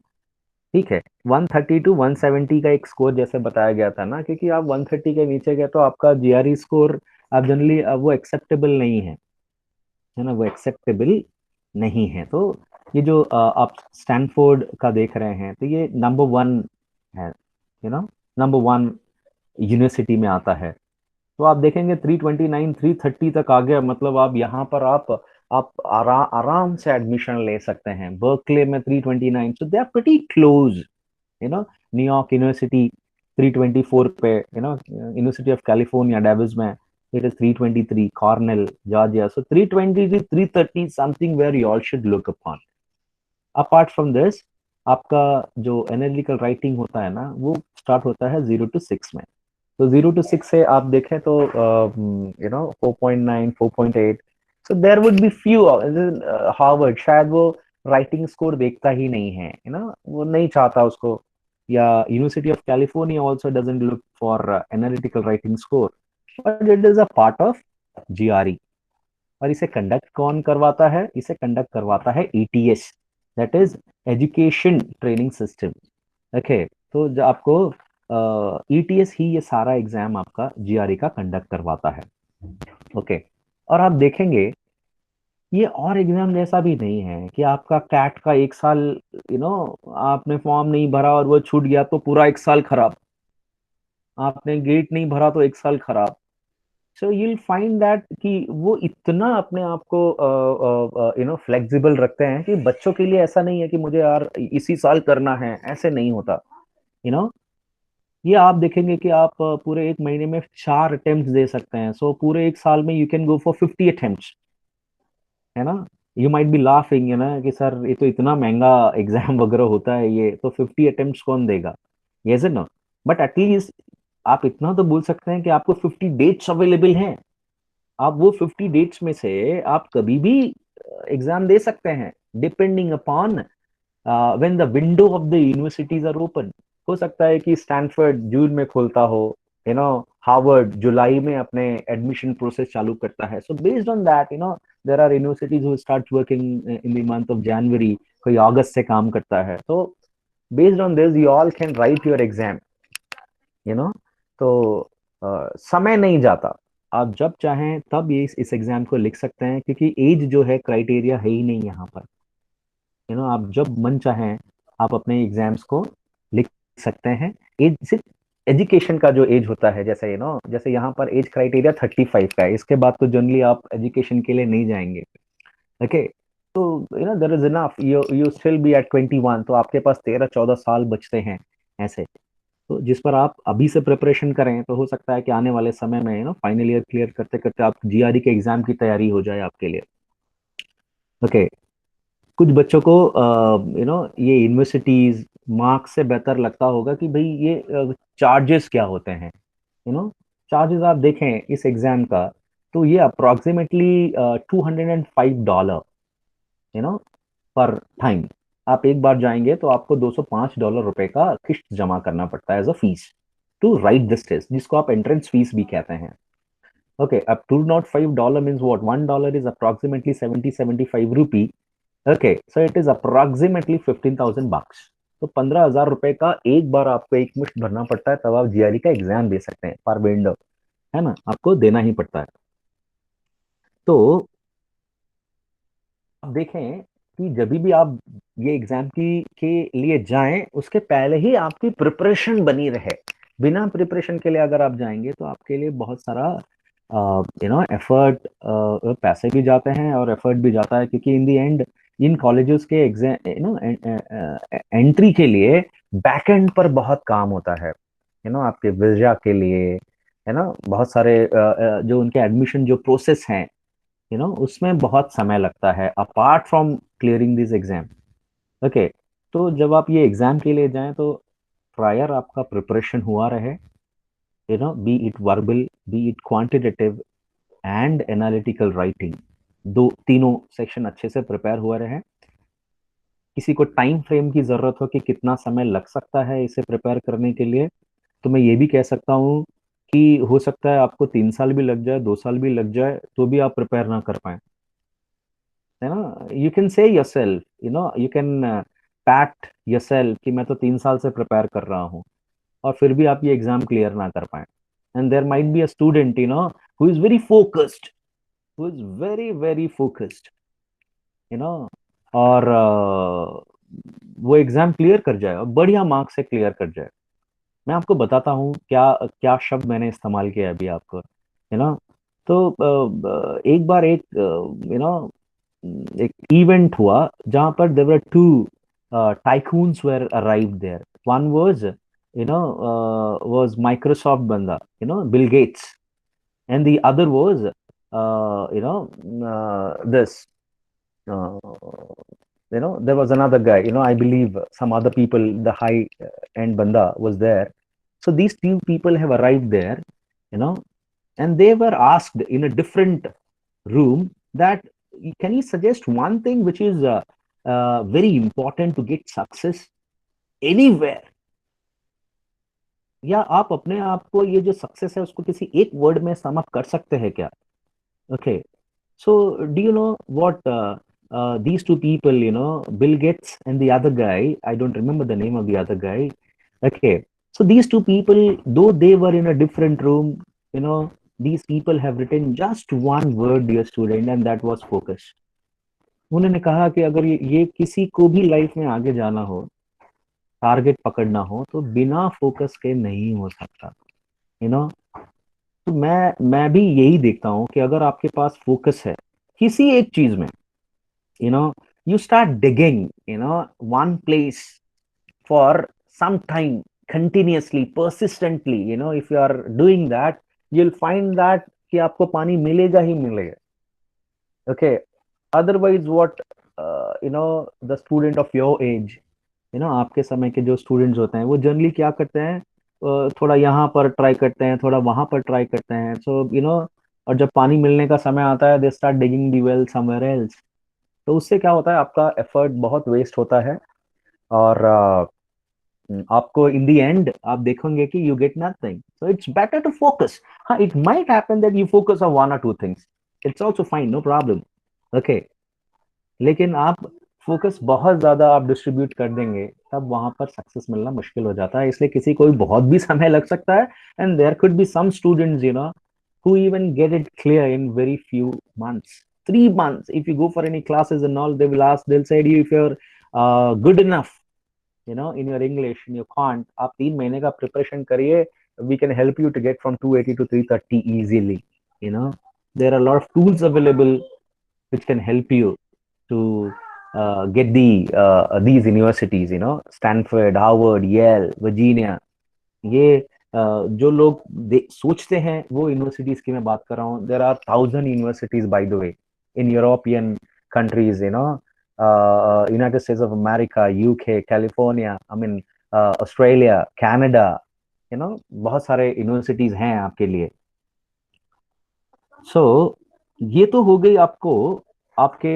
ठीक है। 130 to 170 का एक स्कोर जैसे बताया गया था ना, क्योंकि आप 130 के नीचे गए तो आपका GRE स्कोर आप जनरली वो एक्सेप्टेबल नहीं है ना, वो एक्सेप्टेबल नहीं है। तो ये जो आप स्टैनफोर्ड का देख रहे हैं, तो ये नंबर 1 है, नंबर 1 यूनिवर्सिटी में आता है। तो आप देखेंगे 329, 330 तक आ गया, मतलब आप यहाँ पर आप आराम से एडमिशन ले सकते हैं। बर्कले में 329, so they are pretty close. New York University 324 पे, यूनिवर्सिटी ऑफ कैलिफोर्निया डेविस में it is 323, Cornell, Georgia. So 320 to 330 something where you all should look upon. Apart from this, आपका जो एनालिटिकल राइटिंग होता है ना, वो स्टार्ट होता है 0 to 6 में। तो 0 to 6 से आप देखें तो 4.9, 4.8, so there would be few. Harvard शायद वो राइटिंग स्कोर देखता ही नहीं है, वो नहीं चाहता उसको, या university of California also doesn't look for analytical writing score, but it is a part of GRE. और इसे कंडक्ट कौन करवाता है? इसे कंडक्ट करवाता है ETS, that is education training system. Okay, तो जो आपको ईटीएस ही ये सारा एग्जाम आपका जीआरई का कंडक्ट करवाता है। ओके, और आप देखेंगे ये और एग्जाम जैसा भी नहीं है कि आपका कैट का 1 साल, आपने फॉर्म नहीं भरा और वो छूट गया तो पूरा 1 साल खराब, आपने गेट नहीं भरा तो 1 साल खराब। So you will find that कि वो इतना अपने आप को फ्लेक्सिबल रखते हैं कि बच्चों के लिए ऐसा नहीं है कि मुझे यार इसी साल करना है, ऐसे नहीं होता। यू नो ये आप देखेंगे कि आप पूरे 1 महीने में 4 अटेम्प्ट दे सकते हैं, सो पूरे 1 साल में you can go for 50 attempt, है ना। यू माइट बी लाफिंग, है ना, कि सर ये तो इतना महंगा एग्जाम वगैरह होता है, ये तो 50 अटेम्प्ट कौन देगा, ये से ना। बट एटलीस्ट आप इतना तो बोल सकते हैं कि आपको 50 डेट्स अवेलेबल हैं। आप वो 50 डेट्स में से आप कभी भी एग्जाम दे सकते हैं, depending upon when the window of the universities are open. हो सकता है कि स्टैनफोर्ड जून में खोलता हो, हार्वर्ड जुलाई में अपने एडमिशन प्रोसेस चालू करता है। So based on that, there are universities who start working in the month of January, कोई अगस्त से काम करता है। तो based on this you all can write your exam, you know तो समय नहीं जाता, आप जब चाहें तब ये इस एग्जाम को लिख सकते हैं, क्योंकि एज जो है क्राइटेरिया है ही नहीं यहाँ पर। आप जब मन चाहें आप अपने एग्जाम्स को लिख सकते हैं। एज सिर्फ एजुकेशन का जो एज होता है, जैसे जैसे यहाँ पर एज क्राइटेरिया 35 का है, इसके बाद तो जनरली आप एजुकेशन के लिए नहीं जाएंगे। ओके, तो there is enough, you still be at 21, तो आपके पास 13-14 साल बचते हैं ऐसे। तो जिस पर आप अभी से प्रिपरेशन करें तो हो सकता है कि आने वाले समय में फाइनल ईयर क्लियर करते करते आप जीआरई के एग्जाम की तैयारी हो जाए आपके लिए। ओके, कुछ बच्चों को ये यूनिवर्सिटीज मार्क्स से बेहतर लगता होगा कि भाई ये चार्जेस क्या होते हैं। चार्जेस आप देखें इस एग्जाम का, तो ये अप्रोक्सीमेटली $205, पर टाइम। आप एक बार जाएंगे तो आपको $205 का किस्त जमा करना पड़ता है as a fees to write this test, जिसको आप एंट्रेंस फीस भी कहते हैं। ओके, अब $205 means what, $1 is approximately 70-75 rupee. Okay, so it is approximately 15,000 bucks। तो 15,000 रुपए का एक बार आपको एक मुश्त भरना पड़ता है, तब आप जीआरई का एग्जाम दे सकते हैं पर विंडो, है ना, आपको देना ही पड़ता है। तो आप देखें कि जब भी आप ये एग्जाम की के लिए जाएं, उसके पहले ही आपकी प्रिपरेशन बनी रहे। बिना प्रिपरेशन के लिए अगर आप जाएंगे तो आपके लिए बहुत सारा एफर्ट, पैसे भी जाते हैं और एफर्ट भी जाता है, क्योंकि इन द एंड इन कॉलेजेस के एग्जाम एंट्री के लिए बैक एंड पर बहुत काम होता है, आपके वीजा के लिए, है ना, बहुत सारे जो उनके एडमिशन जो प्रोसेस हैं, उसमें बहुत समय लगता है apart from clearing this exam. Okay, तो जब आप ये एग्जाम के लिए जाएं तो प्रायर आपका प्रिपरेशन हुआ रहे, B it verbal, B it quantitative and analytical writing, दो तीनों सेक्शन अच्छे से प्रिपेयर हुआ रहे। किसी को टाइम फ्रेम की जरूरत हो कि कितना समय लग सकता है इसे प्रिपेयर करने के लिए, तो मैं ये भी कह सकता हूँ कि हो सकता है आपको 3 साल भी लग जाए, 2 साल भी लग जाए, तो भी आप प्रिपेयर ना कर पाए, है ना। You can say yourself, you can PAT yourself कि मैं तो 3 साल से प्रिपेयर कर रहा हूँ, और फिर भी आप ये एग्जाम क्लियर ना कर पाए। And there might be a student who is very focused, who is very very focused, you know और वो एग्जाम क्लियर कर जाए और बढ़िया मार्क्स से क्लियर कर जाए। मैं आपको बताता हूँ क्या क्या शब्द मैंने इस्तेमाल किया अभी आपको, तो एक बार एक एक इवेंट हुआ जहां पर there were two tycoons were arrived there. One was, was Microsoft banda, Bill Gates, and the other was, this, there was another guy, I believe some other people, the high end banda was there. So these two people have arrived there, and they were asked in a different room that, can you suggest one thing which is very important to get success anywhere? या आप अपने आप को ये जो success है उसको किसी एक वर्ड में सम अप कर सकते हैं क्या? Okay, so do you know what these two people, Bill Gates and the other guy, I don't remember the name of the other guy. Okay, so these two people, though they were in a different room, these people have written just one word, dear student, and that was focus. उन्होंने कहा कि अगर ये किसी को भी life में आगे जाना हो, टारगेट पकड़ना हो, तो बिना फोकस के नहीं हो सकता, तो मैं भी यही देखता हूं कि अगर आपके पास फोकस है किसी एक चीज में, you start digging, one place for some time, continuously, persistently, if you are doing that, you'll find that कि आपको पानी मिलेगा ही मिलेगा. Okay, otherwise what, the student of your age, आपके समय के जो स्टूडेंट्स होते हैं वो जनरली क्या करते हैं, थोड़ा यहाँ पर ट्राई करते हैं, थोड़ा वहां पर ट्राई करते हैं. सो और जब पानी मिलने का समय आता है, they start digging the well somewhere else. तो उससे क्या होता है, आपका एफर्ट बहुत वेस्ट होता है, और आपको इन द एंड आप देखेंगे कि you get nothing. So it's better to focus. हाँ, it might happen that you focus on one or two things, it's also fine, no problem. Okay, लेकिन आप फोकस बहुत ज्यादा आप डिस्ट्रीब्यूट कर देंगे, तब वहां पर सक्सेस मिलना मुश्किल हो जाता है. इसलिए किसी को भी बहुत भी समय लग सकता है, and there could be some students who even get it clear in very few months, 3 months. If you go for any classes and all, they'll say to you, if you're good enough, in your English, and you can't, आप 3 महीने का preparation करिए, we can help you to get from 280 to 330 easily. There are a lot of tools available which can help you to get these universities, Stanford, Harvard, Yale, Virginia. ये जो लोग सोचते हैं वो यूनिवर्सिटीज की मैं बात कर रहा हूँ. There are 1000 universities by the way in European countries, United States of America, UK, California, I mean Australia, Canada, बहुत सारे यूनिवर्सिटीज हैं आपके लिए. सो ये तो हो गई आपको आपके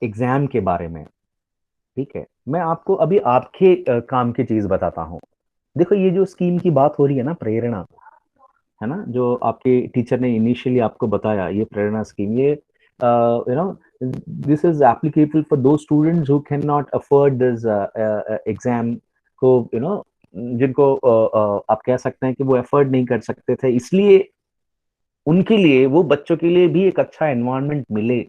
एग्जाम के बारे में. ठीक है, मैं आपको अभी आपके काम की चीज बताता हूँ. देखो, ये जो स्कीम की बात हो रही है ना, प्रेरणा, है ना, जो आपके टीचर ने इनिशियली आपको बताया, ये प्रेरणा स्कीम, ये दिस इज एप्लीकेबल फॉर दो students who can not afford this exam को, जिनको आप कह सकते हैं कि वो अफोर्ड नहीं कर सकते थे, इसलिए उनके लिए, वो बच्चों के लिए भी एक अच्छा एनवायरनमेंट मिले,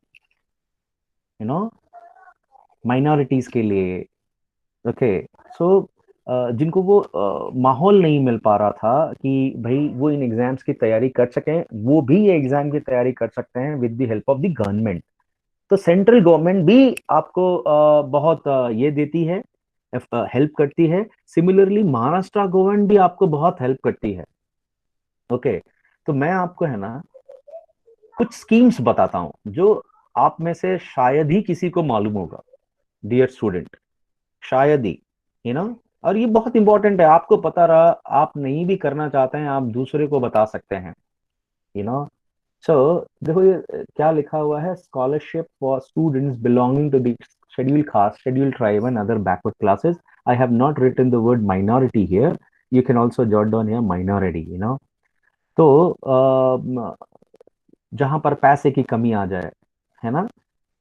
माइनॉरिटीज के लिए. ओके, सो जिनको वो माहौल नहीं मिल पा रहा था कि भाई वो इन एग्जाम्स की तैयारी कर सकें, वो भी ये एग्जाम की तैयारी कर सकते हैं with the help of the government. तो सेंट्रल गवर्नमेंट भी आपको बहुत ये देती है, हेल्प करती है. सिमिलरली महाराष्ट्र गवर्नमेंट भी आपको बहुत हेल्प करती है. ओके, तो मैं आपको, है ना, कुछ स्कीम्स बताता हूं जो आप में से शायद ही किसी को मालूम होगा, डियर स्टूडेंट, शायद ही, और ये बहुत इंपॉर्टेंट है. आपको पता रहा, आप नहीं भी करना चाहते हैं, आप दूसरे को बता सकते हैं, सो देखो ये क्या लिखा हुआ है, scholarship for students belonging to the scheduled caste, scheduled tribe and other backward classes. I have not written the word minority here, you can also jot down here minority. तो जहां पर पैसे की कमी आ जाए, है ना,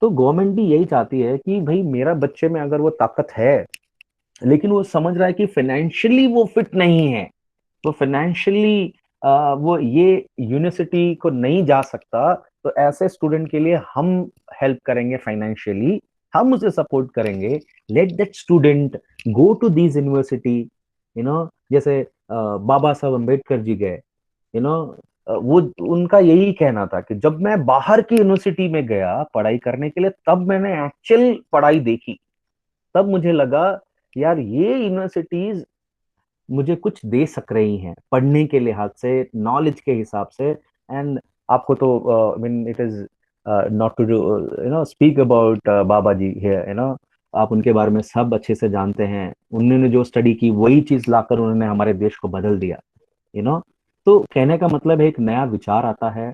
तो गवर्नमेंट भी यही चाहती है कि भाई मेरा बच्चे में अगर वो ताकत है, लेकिन वो समझ रहा है कि फाइनेंशियली वो फिट नहीं है, तो फाइनेंशियली वो ये यूनिवर्सिटी को नहीं जा सकता, तो ऐसे स्टूडेंट के लिए हम हेल्प करेंगे फाइनेंशियली, हम उसे सपोर्ट करेंगे. Let that student go to these university. जैसे बाबा साहब अम्बेडकर जी गए, वो उनका यही कहना था कि जब मैं बाहर की यूनिवर्सिटी में गया पढ़ाई करने के लिए, तब मैंने एक्चुअल पढ़ाई देखी, तब मुझे लगा यार ये यूनिवर्सिटीज मुझे कुछ दे सक रही हैं पढ़ने के लिहाज से, नॉलेज के हिसाब से. एंड आपको तो mean it is not to speak about Baba ji here, आप उनके बारे में सब अच्छे से जानते हैं। उन्होंने जो स्टडी की वही चीज लाकर उन्होंने हमारे देश को बदल दिया। तो कहने का मतलब है एक नया विचार आता है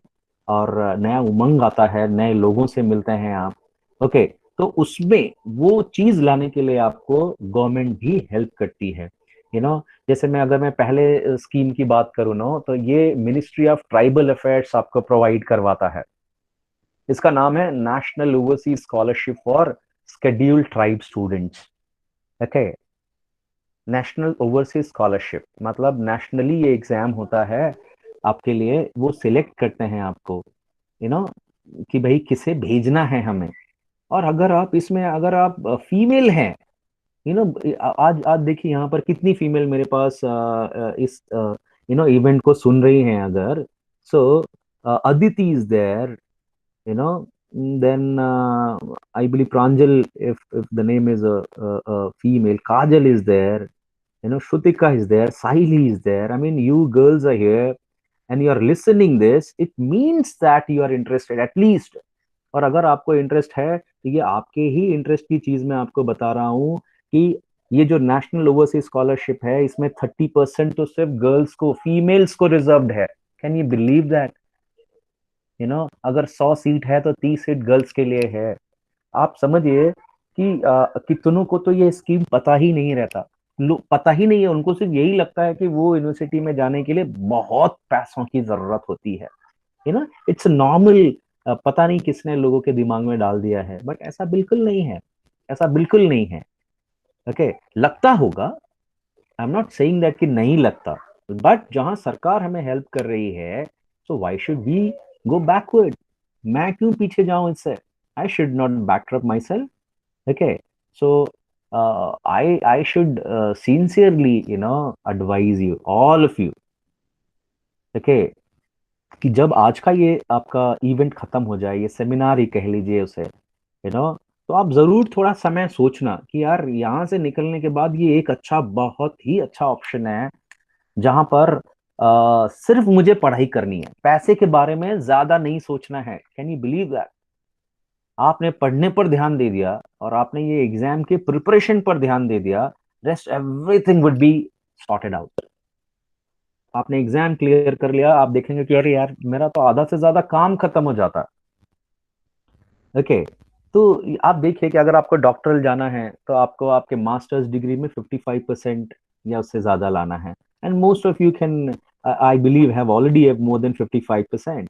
और नया उमंग आता है, नए लोगों से मिलते हैं आप। ओके, तो उसमें वो चीज लाने के लिए आपको गवर्नमेंट भी हेल्प करती है। जैसे अगर मैं पहले स्कीम की बात करूँ ना, तो ये मिनिस्ट्री ऑफ ट्राइबल अफेयर्स आपको प्रोवाइड करवाता है। इसका नाम है national overseas scholarship for scheduled tribe students. Okay, national overseas scholarship मतलब नेशनली ये एग्जाम होता है आपके लिए। वो सिलेक्ट करते हैं आपको, यू नो कि भाई किसे भेजना है हमें। और अगर आप फीमेल हैं, आज आज देखिए यहाँ पर कितनी फीमेल मेरे पास इस इवेंट को सुन रही हैं। अगर so Aditi is there, you know then I believe Pranjal, if the name is a female, Kajal is there, Shrutika is there, Saili is there. I mean, you girls are here and you are listening this, it means that you are interested at least। और अगर आपको interest है तो ये आपके ही interest की चीज मैं आपको बता रहा हूँ कि ये जो नेशनल ओवरसीज स्कॉलरशिप है, इसमें 30% तो सिर्फ गर्ल्स को, फीमेल्स को रिजर्व्ड है। Can you believe that? अगर 100 सीट है तो 30 सीट गर्ल्स के लिए है। आप समझिए कि कितनों को तो ये स्कीम पता ही नहीं रहता। पता ही नहीं है उनको, सिर्फ यही लगता है कि वो यूनिवर्सिटी में जाने के लिए बहुत पैसों की जरूरत होती है। It's normal. पता नहीं किसने लोगों के दिमाग में डाल दिया है, बट ऐसा बिल्कुल नहीं है। ऐसा बिल्कुल नहीं है। ओके, लगता होगा, I am not saying that कि नहीं लगता, बट जहां सरकार हमें हेल्प कर रही है, so why should we go backward? मैं क्यों पीछे जाऊं इससे? I should not backtrack myself. Okay, so I should sincerely advise you, all of you, okay, कि जब आज का ये आपका इवेंट खत्म हो जाए, ये सेमिनार ही कह लीजिए उसे, तो आप जरूर थोड़ा समय सोचना कि यार यहाँ से निकलने के बाद ये एक बहुत ही अच्छा ऑप्शन है जहां पर सिर्फ मुझे पढ़ाई करनी है, पैसे के बारे में ज्यादा नहीं सोचना है। Can you believe that? आपने पढ़ने पर ध्यान दे दिया और आपने ये एग्जाम के प्रिपरेशन पर ध्यान दे दिया, rest everything would be sorted out. आपने एग्जाम क्लियर कर लिया, आप देखेंगे कि अरे यार मेरा तो आधा से ज्यादा काम खत्म हो जाता है। ओके, तो आप देखिए कि अगर आपको डॉक्टरल जाना है तो आपको आपके मास्टर्स डिग्री में 55% या उससे ज्यादा लाना है। And most of you can, I believe, have already have more than 55%,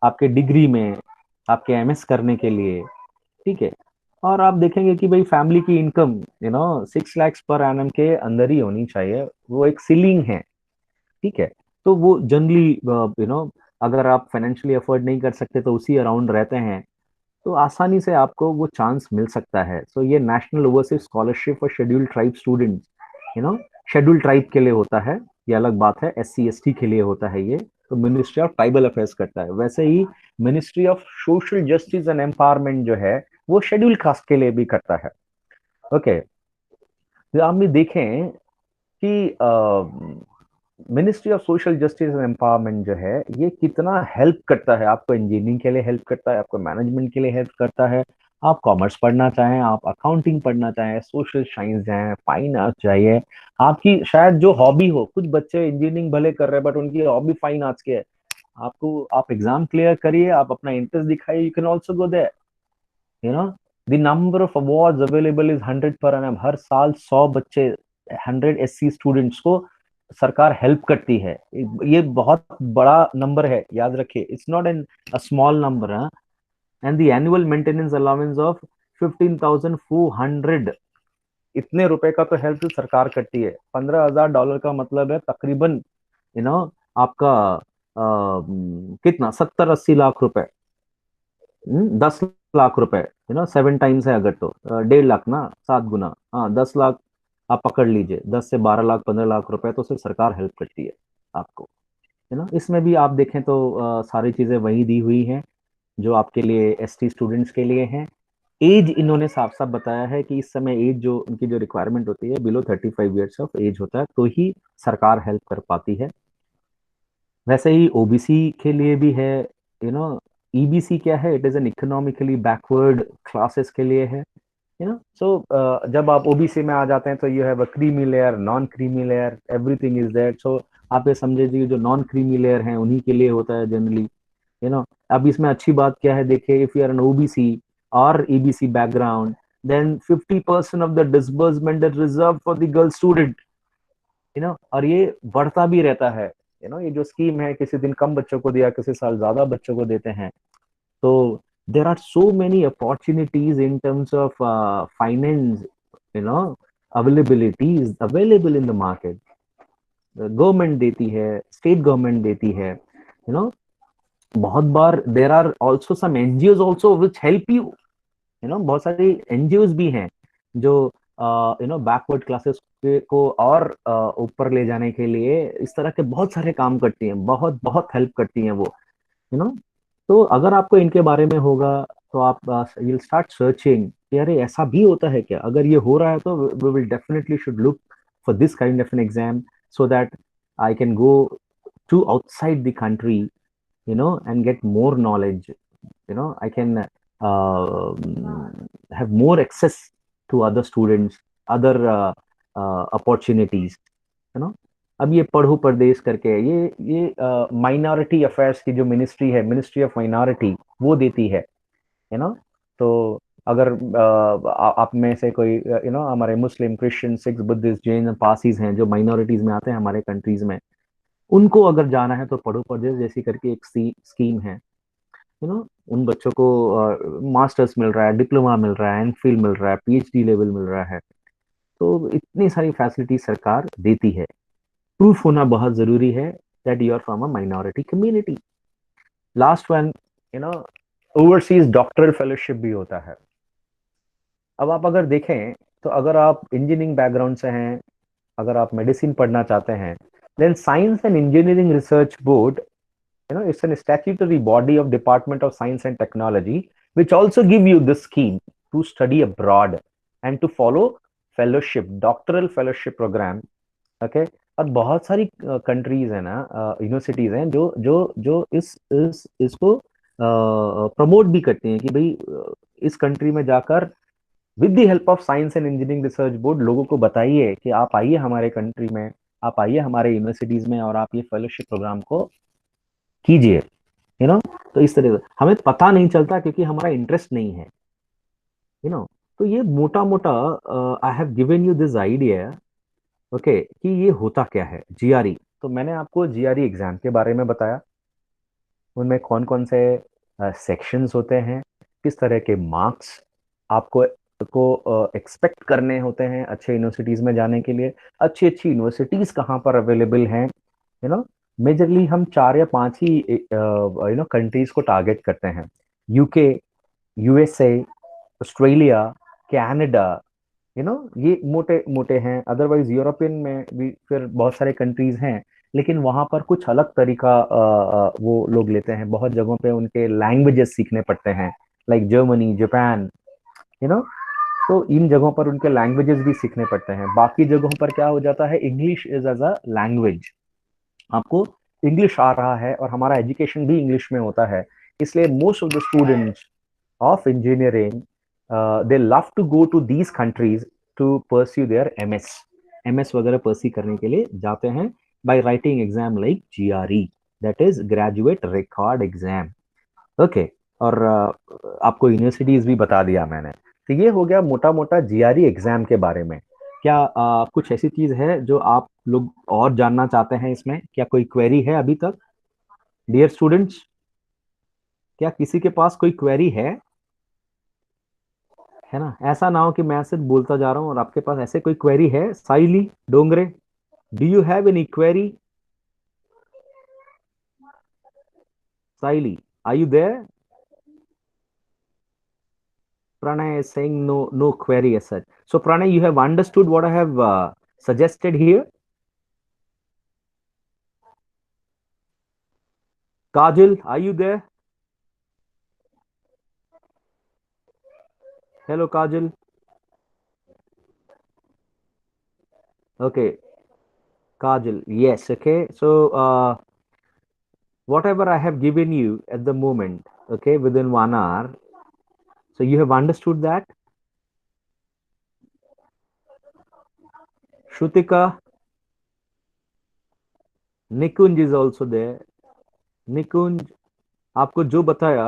आपके डिग्री में, आपके एमएस करने के लिए। ठीक है, और आप देखेंगे कि भाई फैमिली की इनकम 6 लाख पर एनम के अंदर ही होनी चाहिए, वो एक सीलिंग है। ठीक है, तो वो जनरली अगर आप फाइनेंशियली अफोर्ड नहीं कर सकते तो उसी अराउंड रहते हैं, तो आसानी से आपको वो चांस मिल सकता है। सो ये national overseas scholarship for scheduled tribe students, scheduled tribe के लिए होता है, ये अलग बात है। SC ST के लिए होता है ये, तो मिनिस्ट्री ऑफ ट्राइबल अफेयर्स करता है। वैसे ही ministry of social justice and empowerment जो है वो शेड्यूल्ड कास्ट के लिए भी करता है। ओके, तो आप भी देखें कि ministry of social justice and empowerment जो है ये कितना हेल्प करता है। आपको इंजीनियरिंग के लिए हेल्प करता है, आपको मैनेजमेंट के लिए हेल्प करता है। आप कॉमर्स पढ़ना चाहें, आप अकाउंटिंग पढ़ना चाहें, सोशल साइंस जाएं, फाइन आर्ट्स चाहिए, आपकी शायद जो हॉबी हो, कुछ बच्चे इंजीनियरिंग भले कर रहे हैं बट उनकी हॉबी फाइन आर्ट्स की है, आप एग्जाम क्लियर करिए, आप अपना इंटरेस्ट दिखाइए, you can also go there. The number of awards available is 100 per annum. हर साल 100 बच्चे, 100 SC स्टूडेंट्स को सरकार हेल्प करती है। ये बहुत बड़ा नंबर है, याद रखिए, it's not an a small number. And the annual maintenance allowance of 15,400, इतने रुपए का तो हेल्प सरकार करती है। $15,000 का मतलब है तकरीबन आपका कितना, 70-80 लाख रुपए, 10 लाख रुपए, 7 टाइम्स है अगर तो 1.5 लाख ना, 7 गुना, हाँ 10 लाख आप पकड़ लीजिए। 10 से 12 लाख, 15 लाख रुपए तो सिर्फ सरकार हेल्प करती है आपको। इसमें भी आप देखें तो सारी चीजें वही दी हुई हैं जो आपके लिए ST स्टूडेंट्स के लिए हैं। एज इन्होंने साफ साफ बताया है कि इस समय एज जो उनकी जो रिक्वायरमेंट होती है बिलो 35 ईयर्स ऑफ एज होता है, तो ही सरकार हेल्प कर पाती है। वैसे ही OBC के लिए भी है, ईबीसी क्या है? It is an economically backward classes के लिए है, सो जब आप ओबीसी में आ जाते हैं तो you have a creamy layer, non creamy layer, everything is there. So आप ये समझे जी, जो नॉन क्रीमी लेयर है उन्हीं के लिए होता है जनरली, अब इसमें अच्छी बात क्या है, देखिए, if you are an OBC or EBC background, then 50% of the disbursement is reserve for the girl student, और ये बढ़ता भी रहता है। ये जो स्कीम है, किसी दिन कम बच्चों को दिया, किसी साल ज्यादा बच्चों को देते हैं। तो there are so many opportunities in terms of finance, availabilities available in the market. Government देती है, स्टेट गवर्नमेंट देती है, बहुत बार there are also some NGOs also which help you, बहुत सारी एनजीओज भी हैं जो बैकवर्ड क्लासेस को और ऊपर ले जाने के लिए इस तरह के बहुत सारे काम करती हैं, बहुत बहुत हेल्प करती हैं वो, यू नो तो अगर आपको इनके बारे में होगा तो आप विल स्टार्ट सर्चिंग कि अरे ऐसा भी होता है क्या। अगर ये हो रहा है तो we will definitely should look for this kind of an exam, so that I can go to outside the country, and get more knowledge. I can have more access to other students, other opportunities. अब ये पढ़ो परदेश करके ये minority affairs की जो ministry है, ministry of minority, वो देती है, तो अगर आप में से कोई हमारे Muslim, Christian, Sikh, Buddhist, Jain, Parsis हैं जो माइनॉरिटीज में आते हैं हमारे कंट्रीज में, उनको अगर जाना है तो पढ़ो परदेश जैसी करके एक स्कीम है, उन बच्चों को मास्टर्स मिल रहा है, डिप्लोमा मिल रहा है, एमफिल मिल रहा है, पीएचडी लेवल मिल रहा है। तो इतनी सारी फैसिलिटी सरकार देती है। प्रूफ होना बहुत जरूरी है that you are from a minority community. Last one, overseas doctoral fellowship भी होता है। अब आप अगर देखें तो अगर आप इंजीनियरिंग बैकग्राउंड से हैं, अगर आप मेडिसिन पढ़ना चाहते हैं, then science and engineering research board, it's an statutory body of Department of Science and Technology, which also give you this scheme to study abroad and to follow fellowship, doctoral fellowship program. Okay, और बहुत सारी countries है ना, universities हैं जो जो जो इसको प्रमोट भी करते हैं कि भाई इस कंट्री में जाकर with the help of science and engineering research board लोगों को बताइए कि आप आइए हमारे कंट्री में, आप आइए हमारे यूनिवर्सिटीज में और आप ये फेलोशिप प्रोग्राम को कीजिए, तो इस तरह से हमें पता नहीं चलता क्योंकि हमारा इंटरेस्ट नहीं है, तो ये मोटा मोटा I have given you this idea, okay, कि ये होता क्या है जीआरई। तो मैंने आपको जीआरई एग्जाम के बारे में बताया, उनमें कौन कौन से सेक्शंस होते हैं, किस तरह के मार्क्स आपको एक्सपेक्ट करने होते हैं अच्छे यूनिवर्सिटीज में जाने के लिए, अच्छी अच्छी यूनिवर्सिटीज कहाँ पर अवेलेबल हैं, मेजरली हम 4 या 5 ही कंट्रीज को टारगेट करते हैं, यूके, यूएसए, ऑस्ट्रेलिया, कनाडा, ये मोटे मोटे हैं। अदरवाइज यूरोपियन में भी फिर बहुत सारे कंट्रीज हैं, लेकिन वहां पर कुछ अलग तरीका वो लोग लेते हैं। बहुत जगहों पे उनके लैंग्वेजेस सीखने पड़ते हैं, लाइक जर्मनी, जापान, तो इन जगहों पर उनके लैंग्वेजेस भी सीखने पड़ते हैं। बाकी जगहों पर क्या हो जाता है, English is as a language, आपको इंग्लिश आ रहा है और हमारा एजुकेशन भी इंग्लिश में होता है, इसलिए most of the students of engineering they love to go to these countries to pursue their MS वगैरह परस्यू करने के लिए जाते हैं by writing exam like GRE, that is graduate record exam. Okay, और आपको यूनिवर्सिटीज भी बता दिया मैंने। तो ये हो गया मोटा मोटा जीआरई एग्जाम के बारे में। क्या कुछ ऐसी चीज है जो आप लोग और जानना चाहते हैं इसमें? क्या कोई क्वेरी है अभी तक डियर स्टूडेंट्स? क्या किसी के पास कोई क्वेरी है ना? ऐसा ना हो कि मैं सिर्फ बोलता जा रहा हूं और आपके पास ऐसे कोई क्वेरी है। Saili Dongre, do you have any query? Saili, are you there? Pranay is saying no query as such. So Pranay, you have understood what I have suggested here? Kajal, are you there? Hello, Kajal. Okay, Kajal, yes, okay. So whatever I have given you at the moment, okay, within 1 hour. So you have understood that? Shrutika, Nikunj is also there. निकुंज, आपको जो बताया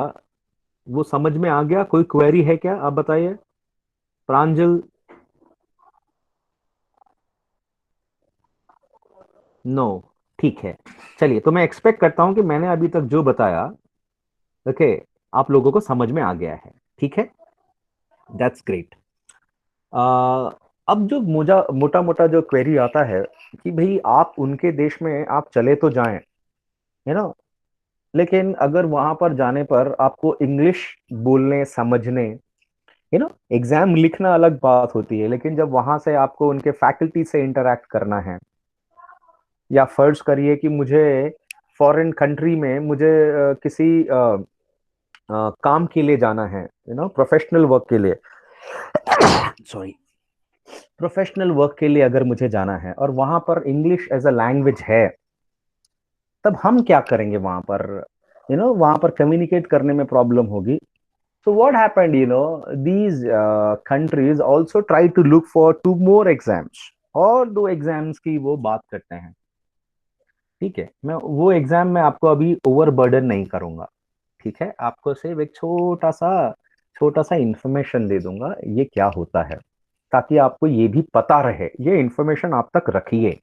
वो समझ में आ गया? कोई query है क्या? आप बताइए। प्रांजल, नो, ठीक है। चलिए, तो मैं एक्सपेक्ट करता हूं कि मैंने अभी तक जो बताया, ओके, आप लोगों को समझ में आ गया है। ठीक है, दैट्स ग्रेट। अब जो मोटा मोटा जो क्वेरी आता है कि भाई आप उनके देश में आप चले तो जाएं, है ना, लेकिन अगर वहां पर जाने पर आपको इंग्लिश बोलने समझने, एग्जाम लिखना अलग बात होती है, लेकिन जब वहां से आपको उनके फैकल्टी से इंटरेक्ट करना है, या फर्ज करिए कि मुझे फॉरेन कंट्री में मुझे किसी काम के लिए जाना है, प्रोफेशनल वर्क के लिए, सॉरी, प्रोफेशनल वर्क के लिए अगर मुझे जाना है और वहां पर इंग्लिश एज अ लैंग्वेज है, तब हम क्या करेंगे वहां पर? वहां पर कम्युनिकेट करने में प्रॉब्लम होगी। So what happened, these countries also try to look for 2 more exams, और 2 एग्जाम्स की वो बात करते हैं। ठीक है, मैं वो एग्जाम में आपको अभी ओवरबर्डन नहीं करूंगा। ठीक है, आपको सिर्फ एक छोटा सा इंफॉर्मेशन दे दूंगा ये क्या होता है, ताकि आपको ये भी पता रहे, ये इंफॉर्मेशन आप तक रखिए।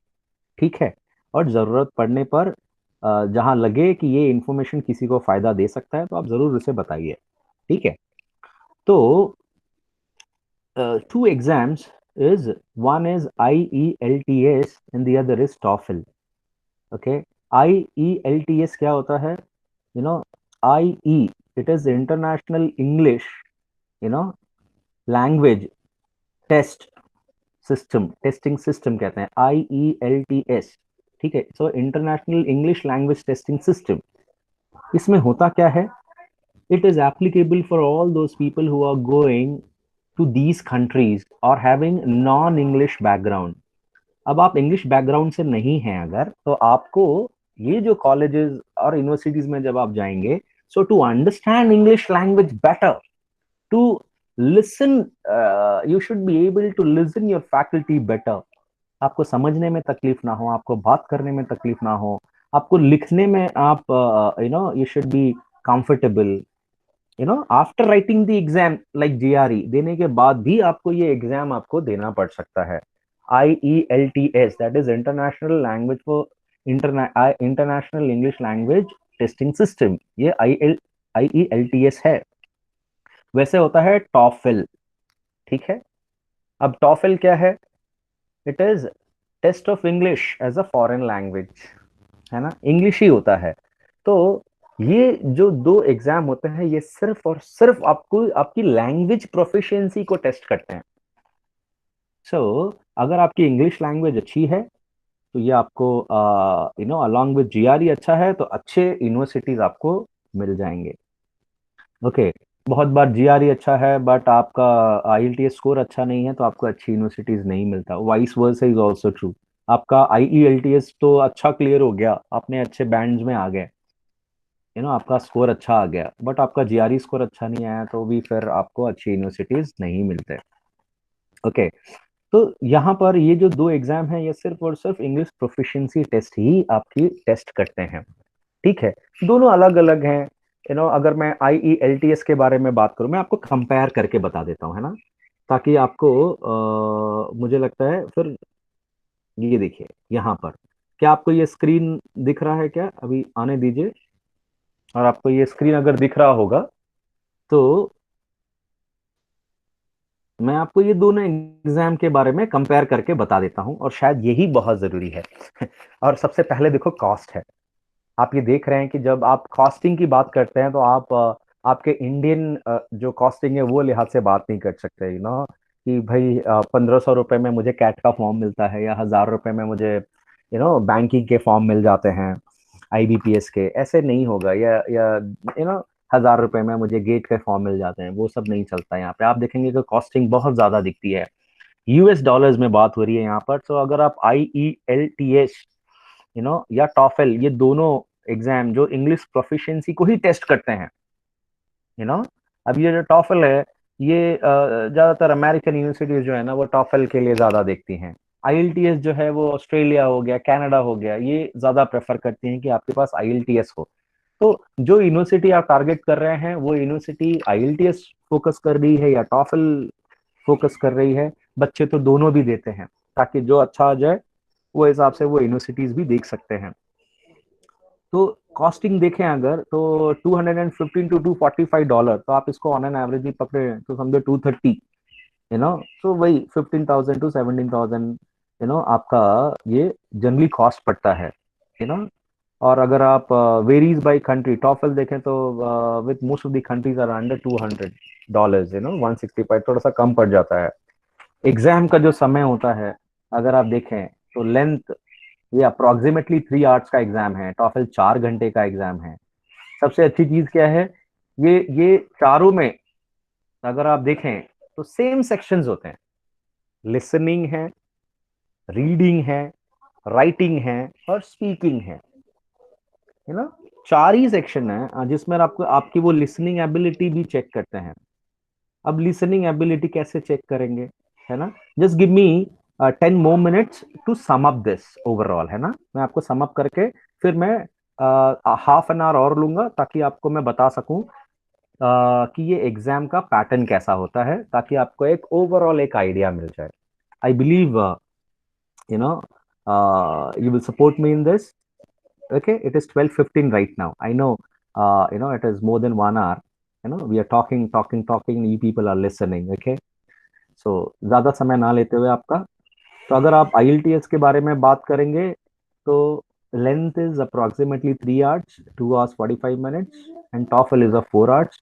ठीक है, और जरूरत पड़ने पर जहां लगे कि ये इंफॉर्मेशन किसी को फायदा दे सकता है, तो आप जरूर उसे बताइए। ठीक है, तो 2 exams is, one is IELTS and the other is TOEFL. Okay, IELTS क्या होता है? IE, it is International English, you know language test system, testing system कहते हैं IELTS। ठीक है, so international English language testing system. इसमें होता क्या है? It is applicable for all those people who are going to these countries or having non-English background. अब आप इंग्लिश बैकग्राउंड से नहीं हैं अगर, तो आपको ये जो कॉलेजेस और यूनिवर्सिटीज में जब आप जाएंगे, so to understand English language better, to listen, you should be able to listen your faculty better. आपको समझने में तकलीफ ना हो, आपको बात करने में तकलीफ ना हो, आपको लिखने में आप you should be comfortable. After writing the exam like GRE देने के बाद भी आपको ये एग्जाम आपको देना पड़ सकता है। IELTS, that is international language for international English language testing system, ये IELTS है। वैसे होता है TOEFL। ठीक है, अब TOEFL क्या है? It is test of English as a foreign language, है ना, इंग्लिश ही होता है। तो ये जो 2 एग्जाम होते हैं, ये सिर्फ और सिर्फ आपको आपकी लैंग्वेज प्रोफिशिएंसी को टेस्ट करते हैं। सो अगर आपकी इंग्लिश लैंग्वेज अच्छी है, तो ये आपको अलॉन्ग विद GRE अच्छा है, तो अच्छे यूनिवर्सिटीज आपको मिल जाएंगे। ओके, बहुत बार GRE अच्छा है बट आपका IELTS स्कोर अच्छा नहीं है, तो आपको अच्छी यूनिवर्सिटीज नहीं मिलता। Vice versa is also true. आपका IELTS तो अच्छा क्लियर हो गया, आपने अच्छे बैंड्स में आ गए, आपका स्कोर अच्छा आ गया, बट आपका GRE स्कोर अच्छा नहीं आया, तो भी फिर आपको अच्छी यूनिवर्सिटीज नहीं मिलते। ओके, तो यहाँ पर ये जो 2 एग्जाम हैं, ये सिर्फ और सिर्फ इंग्लिश प्रोफिशिएंसी टेस्ट ही आपकी टेस्ट करते हैं। ठीक है, दोनों अलग अलग हैं। अगर मैं IELTS के बारे में बात करूं, मैं आपको कंपेयर करके बता देता हूं, है ना, ताकि आपको मुझे लगता है फिर, ये देखिए यहाँ पर, क्या आपको ये स्क्रीन दिख रहा है? क्या अभी आने दीजिए, और आपको ये स्क्रीन अगर दिख रहा होगा, तो मैं आपको ये दोनों एग्जाम के बारे में कंपेयर करके बता देता हूं, और शायद यही बहुत जरूरी है। और सबसे पहले देखो, कॉस्ट है। आप ये देख रहे हैं कि जब आप कॉस्टिंग की बात करते हैं, तो आप आपके इंडियन जो कॉस्टिंग है वो लिहाज से बात नहीं कर सकते, कि भाई 1500 रुपए में मुझे कैट का फॉर्म मिलता है, या 1000 रुपए में मुझे बैंकिंग के फॉर्म मिल जाते हैं, IBPS के। ऐसे नहीं होगा, या 1000 रुपए में मुझे गेट के फॉर्म मिल जाते हैं, वो सब नहीं चलता। यहाँ पे आप देखेंगे कि कॉस्टिंग बहुत ज्यादा दिखती है। US डॉलर्स में बात हो रही है यहाँ पर। तो अगर आप IELTS या TOEFL, ये दोनों एग्जाम जो इंग्लिश प्रोफिशिएंसी को ही टेस्ट करते हैं, यू नो। अब ये जो टॉफल है, ये ज्यादातर अमेरिकन यूनिवर्सिटीज जो है ना वो टॉफल के लिए ज्यादा देखती हैं। आईएलटीएस जो है वो ऑस्ट्रेलिया हो गया, कनाडा हो गया, ये ज्यादा प्रेफर करती हैं कि आपके पास आईएलटीएस हो। तो जो यूनिवर्सिटी आप टारगेट कर रहे हैं वो यूनिवर्सिटी आईएलटीएस फोकस कर रही है या टॉफल फोकस कर रही है, बच्चे तो दोनों भी देते हैं, ताकि जो अच्छा आ जाए वो हिसाब से वो यूनिवर्सिटीज भी देख सकते हैं। तो कॉस्टिंग देखें अगर तो 215 टू $245, तो आप इसको ऑन एन एवरेज भी पकड़े तो समझो 230, यू नो। तो वही 15,000 to 17,000, यू नो, आपका ये जनरली कॉस्ट पड़ता है, यू नो। और अगर आप वेरीज बाय कंट्री, टॉफल देखें तो with most of the countries are under $200, you know, 165 थोड़ा सा कम पड़ जाता है। एग्जाम का जो समय होता है अगर आप देखें तो लेंथ, ये अप्रोक्सीमेटली 3 आवर्स का एग्जाम है, टॉफल 4 घंटे का एग्जाम है। सबसे अच्छी चीज क्या है, ये चारों में अगर आप देखें तो सेम सेक्शंस होते हैं, लिसनिंग है, रीडिंग है, राइटिंग है और स्पीकिंग है, यू नो। 4 ही सेक्शन है जिसमें आपको आपकी वो लिसनिंग एबिलिटी भी चेक करते हैं। अब लिसनिंग एबिलिटी कैसे चेक करेंगे, है ना। Just give me 10 more minutes to sum up this overall, है ना। मैं आपको सम अप करके फिर मैं हाफ एन आवर और लूंगा ताकि आपको मैं बता सकूं कि ये एग्जाम का पैटर्न कैसा होता है, ताकि आपको एक ओवरऑल एक आइडिया मिल जाए। I believe you know you will support me in this. Okay, it is 12:15 right now. I know, it is more than 1 hour. We are talking, you people are listening. Okay, so ज्यादा समय ना लेते हुए आपका, तो अगर आप IELTS के बारे में बात करेंगे तो length is approximately 3 hours, 2 hours 45 minutes, and TOEFL is 4 hours.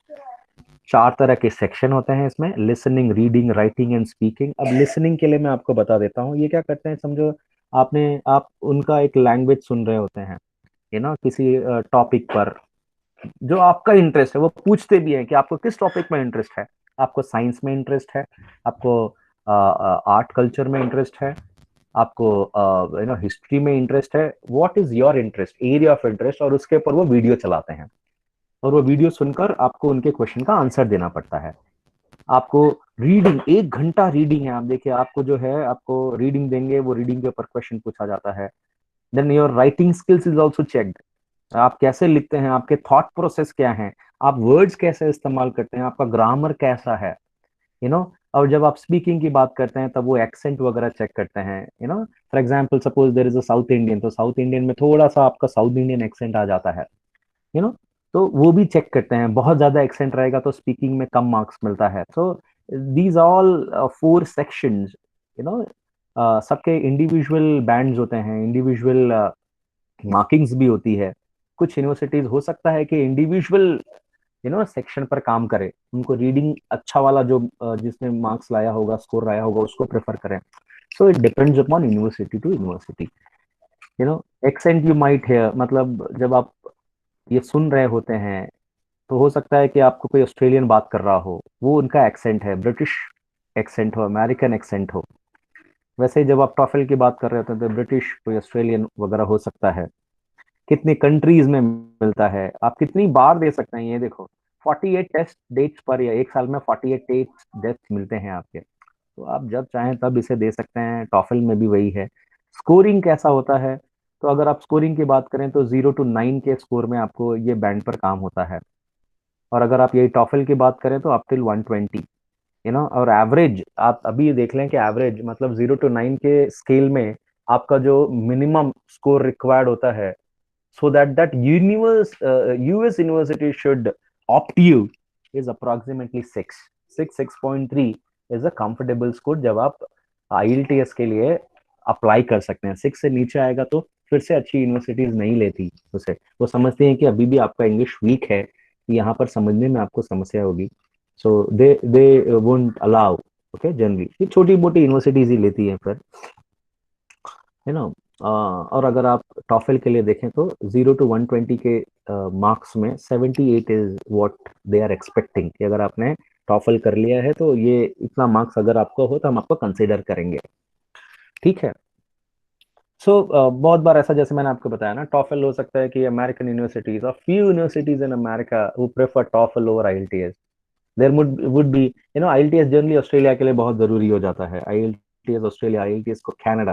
4 तरह के सेक्शन होते हैं इसमें, listening, reading, writing and speaking. अब लिसनिंग के लिए मैं आपको बता देता हूँ, ये क्या करते हैं, समझो आप उनका एक लैंग्वेज सुन रहे होते हैं, किसी टॉपिक पर जो आपका इंटरेस्ट है, वो पूछते भी हैं कि आपको किस टॉपिक में इंटरेस्ट है। आपको साइंस में इंटरेस्ट है, आपको आर्ट कल्चर में इंटरेस्ट है, आपको हिस्ट्री में इंटरेस्ट है, what is your interest, area of interest, और उसके ऊपर वो वीडियो चलाते हैं और वो वीडियो सुनकर आपको उनके क्वेश्चन का आंसर देना पड़ता है। आपको रीडिंग, 1 घंटा रीडिंग है, आप देखिए, आपको जो है आपको रीडिंग देंगे, वो रीडिंग के ऊपर क्वेश्चन पूछा जाता है। Then your writing skills is also checked, आप कैसे लिखते हैं, आपके थॉट प्रोसेस क्या है, आप वर्ड्स कैसे इस्तेमाल करते हैं, आपका ग्रामर कैसा है, और जब आप स्पीकिंग की बात करते हैं तब वो एक्सेंट वगैरह चेक करते हैं, for example suppose there is a South Indian, तो साउथ इंडियन में थोड़ा सा आपका साउथ इंडियन एक्सेंट आ जाता है, यू नो तो वो भी चेक करते हैं। बहुत ज्यादा एक्सेंट रहेगा तो स्पीकिंग में कम मार्क्स मिलता है। So these all 4 sections, you know सबके इंडिविजुअल बैंड्स होते हैं, इंडिविजुअल मार्किंग्स भी होती है। कुछ यूनिवर्सिटीज हो सकता है कि इंडिविजुअल सेक्शन पर काम करे, उनको रीडिंग अच्छा वाला जो जिसने मार्क्स लाया होगा, स्कोर लाया होगा, उसको प्रेफर करें। So it depends upon university to university. Accent you might hear, मतलब जब आप ये सुन रहे होते हैं तो हो सकता है कि आपको कोई ऑस्ट्रेलियन बात कर रहा हो, वो उनका एक्सेंट है, ब्रिटिश एक्सेंट हो, अमेरिकन एक्सेंट हो। वैसे ही जब आप टॉफल की बात कर रहे होते हैं तो ब्रिटिश, कोई ऑस्ट्रेलियन वगैरह हो सकता है। कितनी कंट्रीज में मिलता है, आप कितनी बार दे सकते हैं, ये देखो 48 टेस्ट डेट्स पर, या एक साल में 48 टेस्ट डेट्स मिलते हैं आपके, तो आप जब चाहें तब इसे दे सकते हैं। टॉफल में भी वही है। स्कोरिंग कैसा होता है, तो अगर आप स्कोरिंग की बात करें तो 0 to 9 के स्कोर में आपको ये बैंड पर काम होता है, और अगर आप यही टॉफल की बात करें तो अप टिल 120, और एवरेज आप अभी देख लें कि एवरेज मतलब 0 to 9 के स्केल में आपका जो मिनिमम स्कोर रिक्वायर्ड होता है, so that US university should opt you, is approximately 6.3 is a comfortable score जब आप IELTS के लिए अप्लाई कर सकते हैं। 6 से नीचे आएगा तो फिर से अच्छी यूनिवर्सिटीज नहीं लेती उसे, वो समझते हैं कि अभी भी आपका इंग्लिश वीक है, यहाँ पर समझने में आपको समस्या होगी, so they won't allow. Okay, generally ये छोटी मोटी यूनिवर्सिटीज ही लेती हैं फिर, है ना। और अगर आप टॉफल के लिए देखें तो 0 to 120 के मार्क्स में 78 is what they are expecting, कि अगर आपने टॉफल कर लिया है तो ये इतना मार्क्स अगर आपको हो तो हम आपको कंसिडर करेंगे, ठीक है। बहुत बार ऐसा, जैसे मैंने आपको बताया ना, टॉफल हो सकता है कि अमेरिकन यूनिवर्सिटीज और few universities in America who prefer TOEFL over IELTS. There would be, IELTS generally Australia के लिए बहुत जरूरी हो जाता है, IELTS ऑस्ट्रेलिया, IELTS को कनाडा।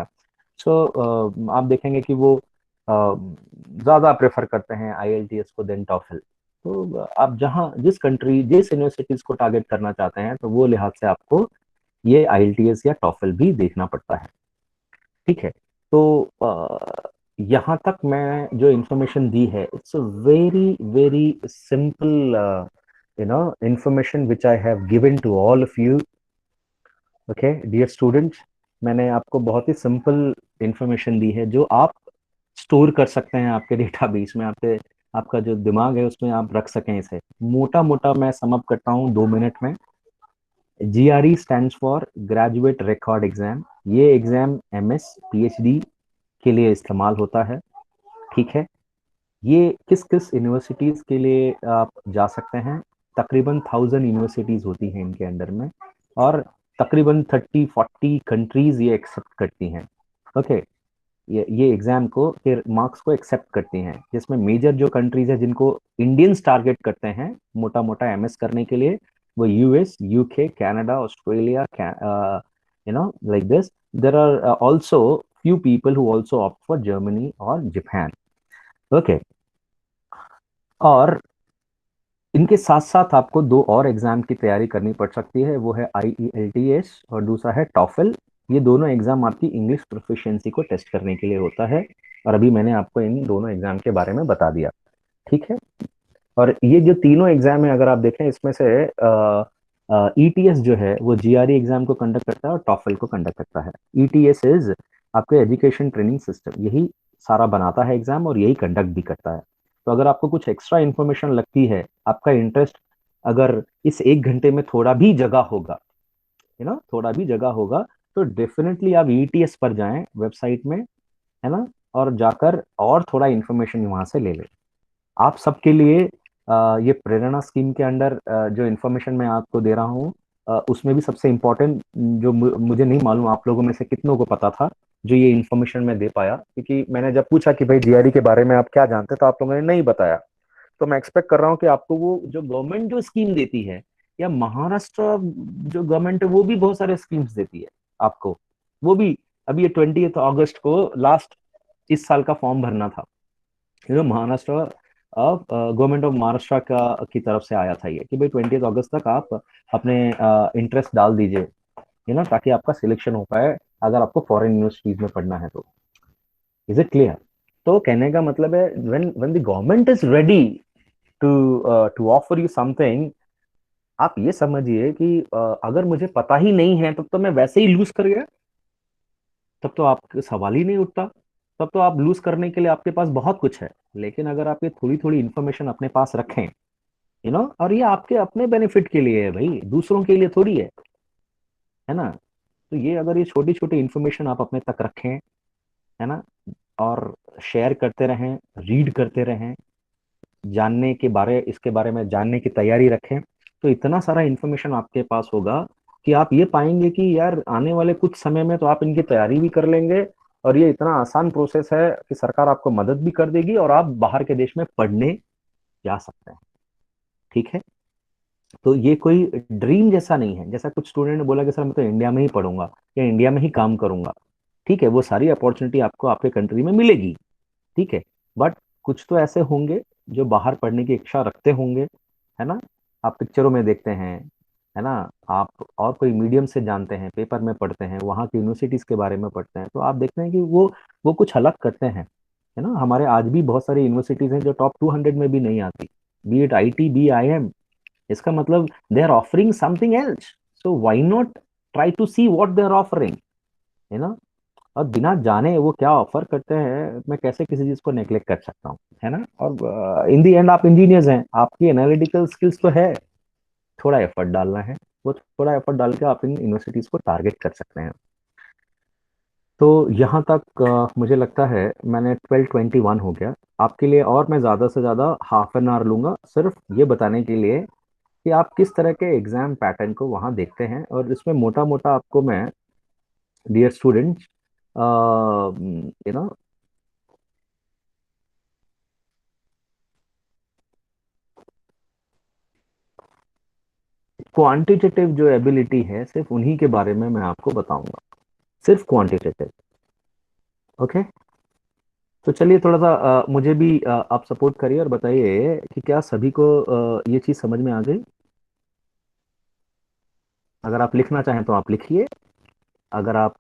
आप देखेंगे कि वो ज्यादा प्रेफर करते हैं IELTS को देन टॉफल। तो आप जहाँ जिस कंट्री जिस यूनिवर्सिटीज को टारगेट करना चाहते हैं, तो वो लिहाज से आपको ये IELTS या टॉफल भी देखना पड़ता है। ठीक है। तो यहाँ तक मैं जो इंफॉर्मेशन दी है, it's a very very simple information which I have given to all of you. Okay, dear students, मैंने आपको बहुत ही सिंपल इंफॉर्मेशन दी है जो आप स्टोर कर सकते हैं आपके डेटाबेस में, आपका जो दिमाग है उसमें आप रख सकें इसे। मोटा मोटा मैं सम अप करता हूँ 2 मिनट में। GRE stands for graduate record exam. ये एग्जाम MS PhD के लिए इस्तेमाल होता है। ठीक है। ये किस किस यूनिवर्सिटीज के लिए आप जा सकते हैं? तकरीबन 1000 यूनिवर्सिटीज होती हैं इनके अंडर में, और तकरीबन 30-40 कंट्रीज ये एक्सेप्ट करती हैं। ओके, ये एग्जाम को के मार्क्स को एक्सेप्ट करती हैं, जिसमें मेजर जो कंट्रीज है जिनको इंडियंस टारगेट करते हैं मोटा मोटा MS करने के लिए, वो US, UK, Canada, Australia, like this. There are also few people who also opt for Germany और जापान। ओके, और इनके साथ साथ आपको 2 और एग्जाम की तैयारी करनी पड़ सकती है, वो है IELTS और दूसरा है टॉफल। ये दोनों एग्जाम आपकी इंग्लिश प्रोफिशिएंसी को टेस्ट करने के लिए होता है, और अभी मैंने आपको इन दोनों एग्जाम के बारे में बता दिया। ठीक है। और ये जो तीनों एग्जाम है, अगर आप देखें, इसमें से ETS जो है वो GRE एग्जाम को कंडक्ट करता है और टॉफल को कंडक्ट करता है। ETS इज आपके एजुकेशन ट्रेनिंग सिस्टम, यही सारा बनाता है एग्जाम और यही कंडक्ट भी करता है। तो अगर आपको कुछ एक्स्ट्रा इन्फॉर्मेशन लगती है, आपका इंटरेस्ट अगर इस 1 घंटे में थोड़ा भी जगह होगा, थोड़ा भी जगह होगा, तो डेफिनेटली आप ETS पर जाएं वेबसाइट में, है ना, और जाकर और थोड़ा इन्फॉर्मेशन वहां से ले लें। आप सबके लिए ये प्रेरणा स्कीम के अंडर जो इन्फॉर्मेशन मैं आपको दे रहा हूँ, उसमें भी सबसे इम्पोर्टेंट, जो मुझे नहीं मालूम आप लोगों में से कितनों को पता था जो ये इन्फॉर्मेशन मैं दे पाया, क्योंकि मैंने जब पूछा कि भाई GRE के बारे में आप क्या जानते, तो आप लोगों ने नहीं बताया। तो मैं एक्सपेक्ट कर रहा हूँ कि आपको वो जो गवर्नमेंट जो स्कीम देती है, या महाराष्ट्र जो गवर्नमेंट है वो भी बहुत सारे स्कीम्स देती है आपको, वो भी अभी ये 20 अगस्त को लास्ट इस साल का फॉर्म भरना था। महाराष्ट्र गवर्नमेंट ऑफ महाराष्ट्र का की तरफ से आया था ये कि भाई 20 अगस्त तक आप अपने इंटरेस्ट डाल दीजिए, ताकि आपका सिलेक्शन हो पाए अगर आपको फॉरेन यूनिवर्सिटीज में पढ़ना है तो। Is it clear? तो कहने का मतलब है, when the government is ready to offer you something, आप ये समझिए कि अगर मुझे पता ही नहीं है तब तो मैं वैसे ही लूज कर गया, तब तो आपका सवाल ही नहीं उठता, तब तो आप लूज करने के लिए आपके पास बहुत कुछ है। लेकिन अगर आप ये थोड़ी थोड़ी इन्फॉर्मेशन अपने पास रखें, और ये आपके अपने बेनिफिट के लिए है भाई, दूसरों के लिए थोड़ी है ना। तो ये अगर ये छोटी छोटी इन्फॉर्मेशन आप अपने तक रखें, है ना, और शेयर करते रहें, रीड करते रहें, इसके बारे में जानने की तैयारी रखें, तो इतना सारा इन्फॉर्मेशन आपके पास होगा कि आप ये पाएंगे कि यार आने वाले कुछ समय में तो आप इनकी तैयारी भी कर लेंगे, और ये इतना आसान प्रोसेस है कि सरकार आपको मदद भी कर देगी और आप बाहर के देश में पढ़ने जा सकते हैं। ठीक है। तो ये कोई ड्रीम जैसा नहीं है, जैसा कुछ स्टूडेंट ने बोला कि सर मैं तो इंडिया में ही पढ़ूंगा या इंडिया में ही काम करूंगा। ठीक है, वो सारी अपॉर्चुनिटी आपको आपके कंट्री में मिलेगी। ठीक है, बट कुछ तो ऐसे होंगे जो बाहर पढ़ने की इच्छा रखते होंगे, है ना। आप पिक्चरों में देखते हैं, है ना, आप और कोई मीडियम से जानते हैं, पेपर में पढ़ते हैं, वहाँ की यूनिवर्सिटीज के बारे में पढ़ते हैं, तो आप देखते हैं कि वो कुछ अलग करते हैं, है ना। हमारे आज भी बहुत सारी यूनिवर्सिटीज हैं जो टॉप 200 में भी नहीं आती, बी इट IT, BIM। इसका मतलब they are offering something else, so why not try to see what they are offering, है ना। और बिना जाने वो क्या ऑफर करते हैं, मैं कैसे किसी चीज को नेग्लेक्ट कर सकता हूँ, है ना। और इन दी एंड आप इंजीनियर्स हैं, आपकी एनालिटिकल स्किल्स तो है, थोड़ा एफर्ट डालना है, वो थोड़ा एफर्ट डाल के आप इन यूनिवर्सिटीज को टारगेट कर सकते हैं। तो यहाँ तक मुझे लगता है मैंने 12:21 हो गया आपके लिए, और मैं ज़्यादा से ज़्यादा हाफ एन आवर लूँगा सिर्फ ये बताने के लिए कि आप किस तरह के एग्जाम पैटर्न को वहाँ देखते हैं। और इसमें मोटा मोटा आपको मैं, dear students, you know quantitative जो एबिलिटी है सिर्फ उन्हीं के बारे में मैं आपको बताऊंगा, सिर्फ क्वांटिटेटिव। ओके, तो चलिए थोड़ा सा मुझे भी आप सपोर्ट करिए और बताइए कि क्या सभी को ये चीज समझ में आ गई। अगर आप लिखना चाहें तो आप लिखिए, अगर आप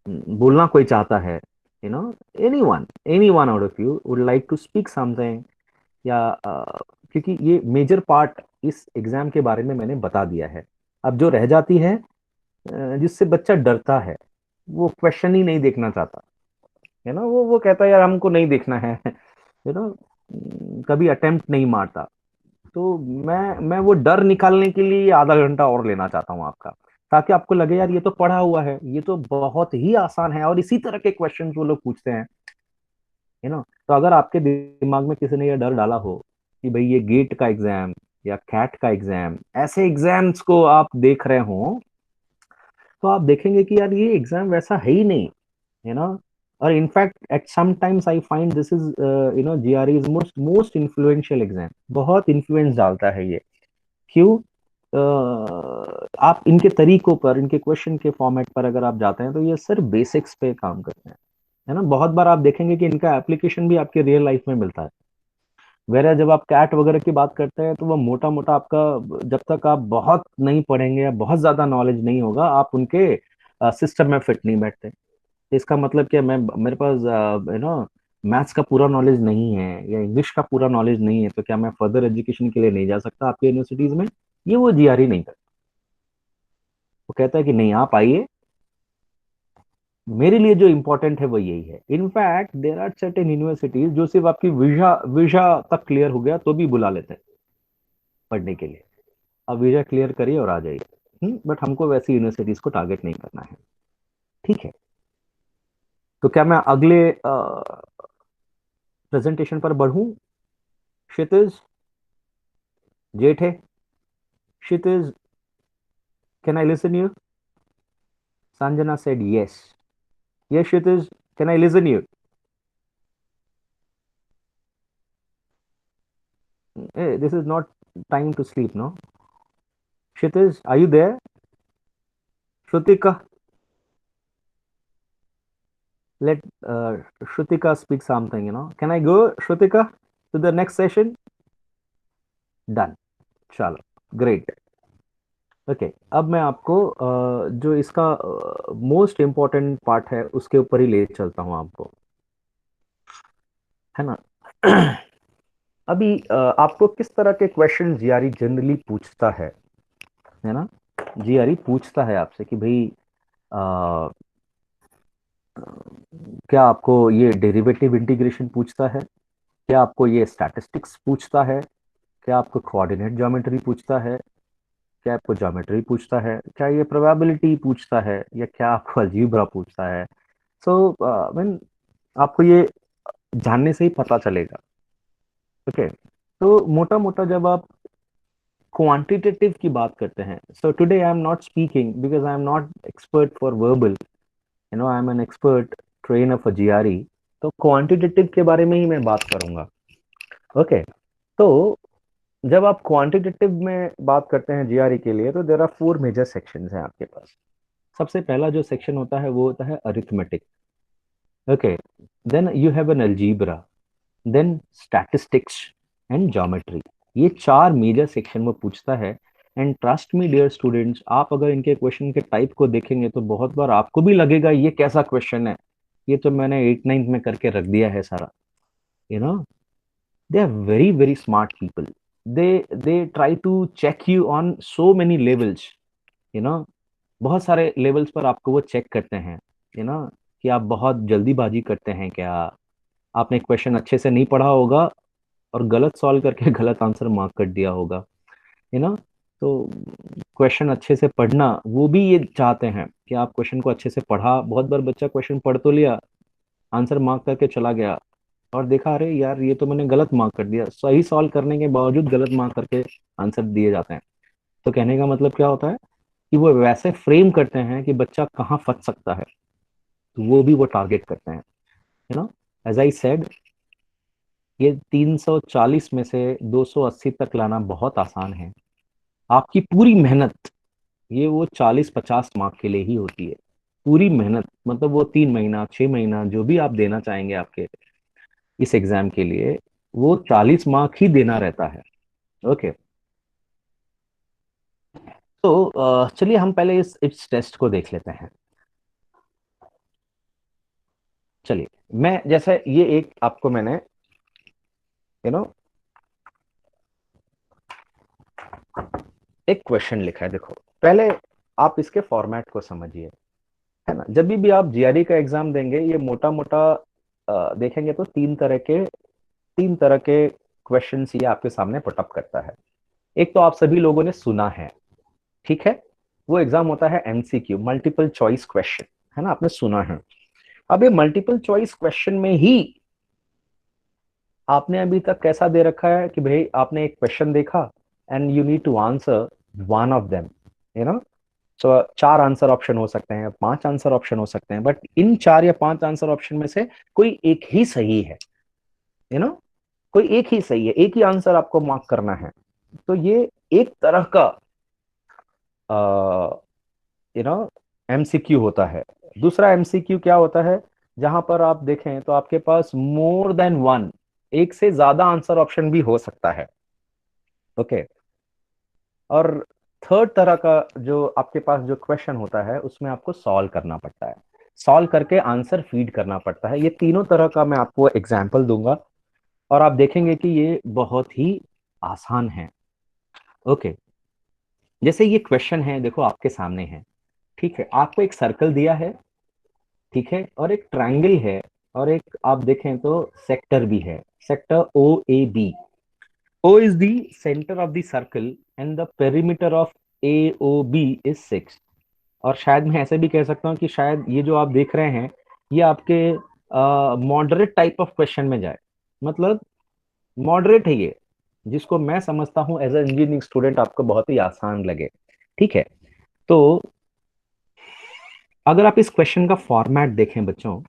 बोलना कोई चाहता है, you know anyone out of you would like to speak something, या क्योंकि ये मेजर पार्ट इस एग्जाम के बारे में मैंने बता दिया है। अब जो रह जाती है, जिससे बच्चा डरता है, वो क्वेश्चन ही नहीं देखना चाहता है ना, वो कहता है यार हमको नहीं देखना है, यू नो कभी अटेम्प्ट नहीं मारता। तो मैं वो डर निकालने के लिए आधा घंटा और लेना चाहता हूँ आपका, ताकि आपको लगे यार ये तो पढ़ा हुआ है, ये तो बहुत ही आसान है, और इसी तरह के क्वेश्चन वो लोग पूछते हैं, है ना। तो अगर आपके दिमाग में किसी ने ये डर डाला हो कि भाई ये गेट का एग्जाम या कैट का एग्जाम, ऐसे एग्जाम्स को आप देख रहे हो, तो आप देखेंगे कि यार ये एग्जाम वैसा है ही नहीं, है ना। और in fact at some times I find this is GRE is most most influential exam, बहुत इन्फ्लुएंस डालता है ये। क्यों? आप इनके तरीकों पर, इनके क्वेश्चन के फॉर्मेट पर अगर आप जाते हैं तो ये सिर्फ बेसिक्स पे काम करते हैं, है ना। बहुत बार आप देखेंगे कि इनका एप्लीकेशन भी आपके रियल लाइफ में मिलता है। वेरा जब आप कैट वगैरह की बात करते हैं तो वो मोटा मोटा आपका, जब तक आप बहुत नहीं पढ़ेंगे या बहुत ज्यादा नॉलेज नहीं होगा, आप उनके सिस्टम में फिट नहीं बैठते। इसका मतलब क्या, मैं मेरे पास मैथ्स का पूरा नॉलेज नहीं है या इंग्लिश का पूरा नॉलेज नहीं है, तो क्या मैं फर्दर एजुकेशन के लिए नहीं जा सकता आपकी यूनिवर्सिटीज में? ये वो जीआरई नहीं करता। वो कहता है कि नहीं, आप आइए, मेरे लिए जो इंपॉर्टेंट है वो यही है। In fact there are certain universities जो सिर्फ आपकी वीजा वीजा तक क्लियर हो गया तो भी बुला लेते हैं पढ़ने के लिए। अब वीजा क्लियर करिए और आ जाइए। बट हमको वैसी यूनिवर्सिटीज को टारगेट नहीं करना है, ठीक है। तो क्या मैं अगले प्रेजेंटेशन पर बढ़ूं? क्षितिज, जेठे, क्षितिज, can I listen you? Sanjana said yes. Yes, Kshitiz, can I listen you? Hey, this is not time to sleep, no? Kshitiz, are you there? Shrutika, let Shrutika speak something, Can I go, Shrutika, to the next session? Done. चलो, great. Okay, अब मैं आपको जो इसका most important part है उसके ऊपर ही ले चलता हूँ आपको, है ना। अभी आपको किस तरह के क्वेश्चन जीआरई जनरली पूछता है ना। जीआरई पूछता है आपसे कि भाई क्या आपको ये डेरिवेटिव इंटीग्रेशन पूछता है, क्या आपको ये स्टैटिस्टिक्स पूछता है, क्या आपको कोऑर्डिनेट ज्योमेट्री पूछता है, क्या आपको ज्योमेट्री पूछता है, क्या ये प्रोबेबिलिटी पूछता है, या क्या आपको अलजेब्रा पूछता है। सो मीन आपको ये जानने से ही पता चलेगा। ओके, तो मोटा मोटा जब आप क्वांटिटेटिव की बात करते हैं, so today I am not speaking because I am not expert for verbal, I am an expert trainer for GRE. तो क्वांटिटेटिव के बारे में ही मैं बात करूंगा। ओके, तो जब आप क्वांटिटेटिव में बात करते हैं जीआरई के लिए, तो देर आर 4 मेजर सेक्शंस हैं आपके पास। सबसे पहला जो सेक्शन होता है वो होता है arithmetic. Okay, then you have an algebra, then statistics and geometry. ये 4 मेजर सेक्शन वो पूछता है। And trust me dear students, आप अगर इनके क्वेश्चन के टाइप को देखेंगे तो बहुत बार आपको भी लगेगा ये कैसा क्वेश्चन है, ये तो मैंने 8th 9th में करके रख दिया है सारा। You know, they are very very smart people. They try to check you on so many levels, you know बहुत सारे लेवल्स पर आपको वो चेक करते हैं, कि आप बहुत जल्दीबाजी करते हैं क्या, आपने क्वेश्चन अच्छे से नहीं पढ़ा होगा और गलत सॉल्व करके गलत आंसर मार्क कर दिया होगा, है ना। तो क्वेश्चन अच्छे से पढ़ना, वो भी ये चाहते हैं कि आप क्वेश्चन को अच्छे से पढ़ा। बहुत बार बच्चा क्वेश्चन पढ़ तो लिया, आंसर मार्क करके चला गया और देखा अरे यार ये तो मैंने गलत मार्क कर दिया, सही सॉल्व करने के बावजूद गलत मार्क करके आंसर दिए जाते हैं। तो कहने का मतलब क्या होता है कि वो वैसे फ्रेम करते हैं कि बच्चा कहाँ फंस सकता है। तो वो भी वो टारगेट करते हैं, एज आई सेड, ये 340 में से 280 तक लाना बहुत आसान है। आपकी पूरी मेहनत ये वो 40-50 मार्क के लिए ही होती है। पूरी मेहनत मतलब वो 3 महीना 6 महीना जो भी आप देना चाहेंगे आपके इस एग्जाम के लिए, वो 40 मार्क ही देना रहता है। ओके, तो चलिए हम पहले इस टेस्ट को देख लेते हैं। चलिए, मैं जैसे ये एक आपको मैंने यू नो एक क्वेश्चन लिखा है। देखो, पहले आप इसके फॉर्मेट को समझिए, है ना। जब भी आप जीआरई का एग्जाम देंगे, ये मोटा मोटा देखेंगे तो तीन तरह के क्वेश्चंस ये आपके सामने पुटअप करता है। एक तो आप सभी लोगों ने सुना है, ठीक है, वो एग्जाम होता है एमसीक्यू, मल्टीपल चॉइस क्वेश्चन, है ना, आपने सुना है। अब ये मल्टीपल चॉइस क्वेश्चन में ही आपने अभी तक कैसा दे रखा है कि भाई आपने एक क्वेश्चन देखा and you need to answer one of them, you know. So 4 answer option हो सकते हैं, 5 आंसर ऑप्शन हो सकते हैं, बट इन 4 या 5 आंसर ऑप्शन में से कोई एक ही सही है, कोई एक ही सही है, एक ही आंसर आपको मार्क करना है। तो ये एक तरह का एमसीक्यू होता है। दूसरा एमसीक्यू क्या होता है, जहां पर आप देखें तो आपके पास मोर देन वन, एक से ज्यादा आंसर ऑप्शन भी हो सकता है। ओके, और थर्ड तरह का जो आपके पास जो क्वेश्चन होता है, उसमें आपको सॉल्व करना पड़ता है, सॉल्व करके आंसर फीड करना पड़ता है। ये तीनों तरह का मैं आपको एग्जाम्पल दूंगा और आप देखेंगे कि ये बहुत ही आसान है। ओके, जैसे ये क्वेश्चन है, देखो आपके सामने है, ठीक है, आपको एक सर्कल दिया है, ठीक है, और एक ट्रायंगल है, और एक आप देखें तो सेक्टर भी है, sector O A B. O is the center of the circle and the perimeter of AOB is 6। और शायद मैं ऐसे भी कह सकता हूँ कि शायद ये जो आप देख रहे हैं, ये आपके मॉडरेट टाइप ऑफ क्वेश्चन में जाए, मतलब मॉडरेट है ये, जिसको मैं समझता हूँ एज ए इंजीनियरिंग स्टूडेंट आपको बहुत ही आसान लगे, ठीक है। तो अगर आप इस क्वेश्चन का फॉर्मेट देखें बच्चों,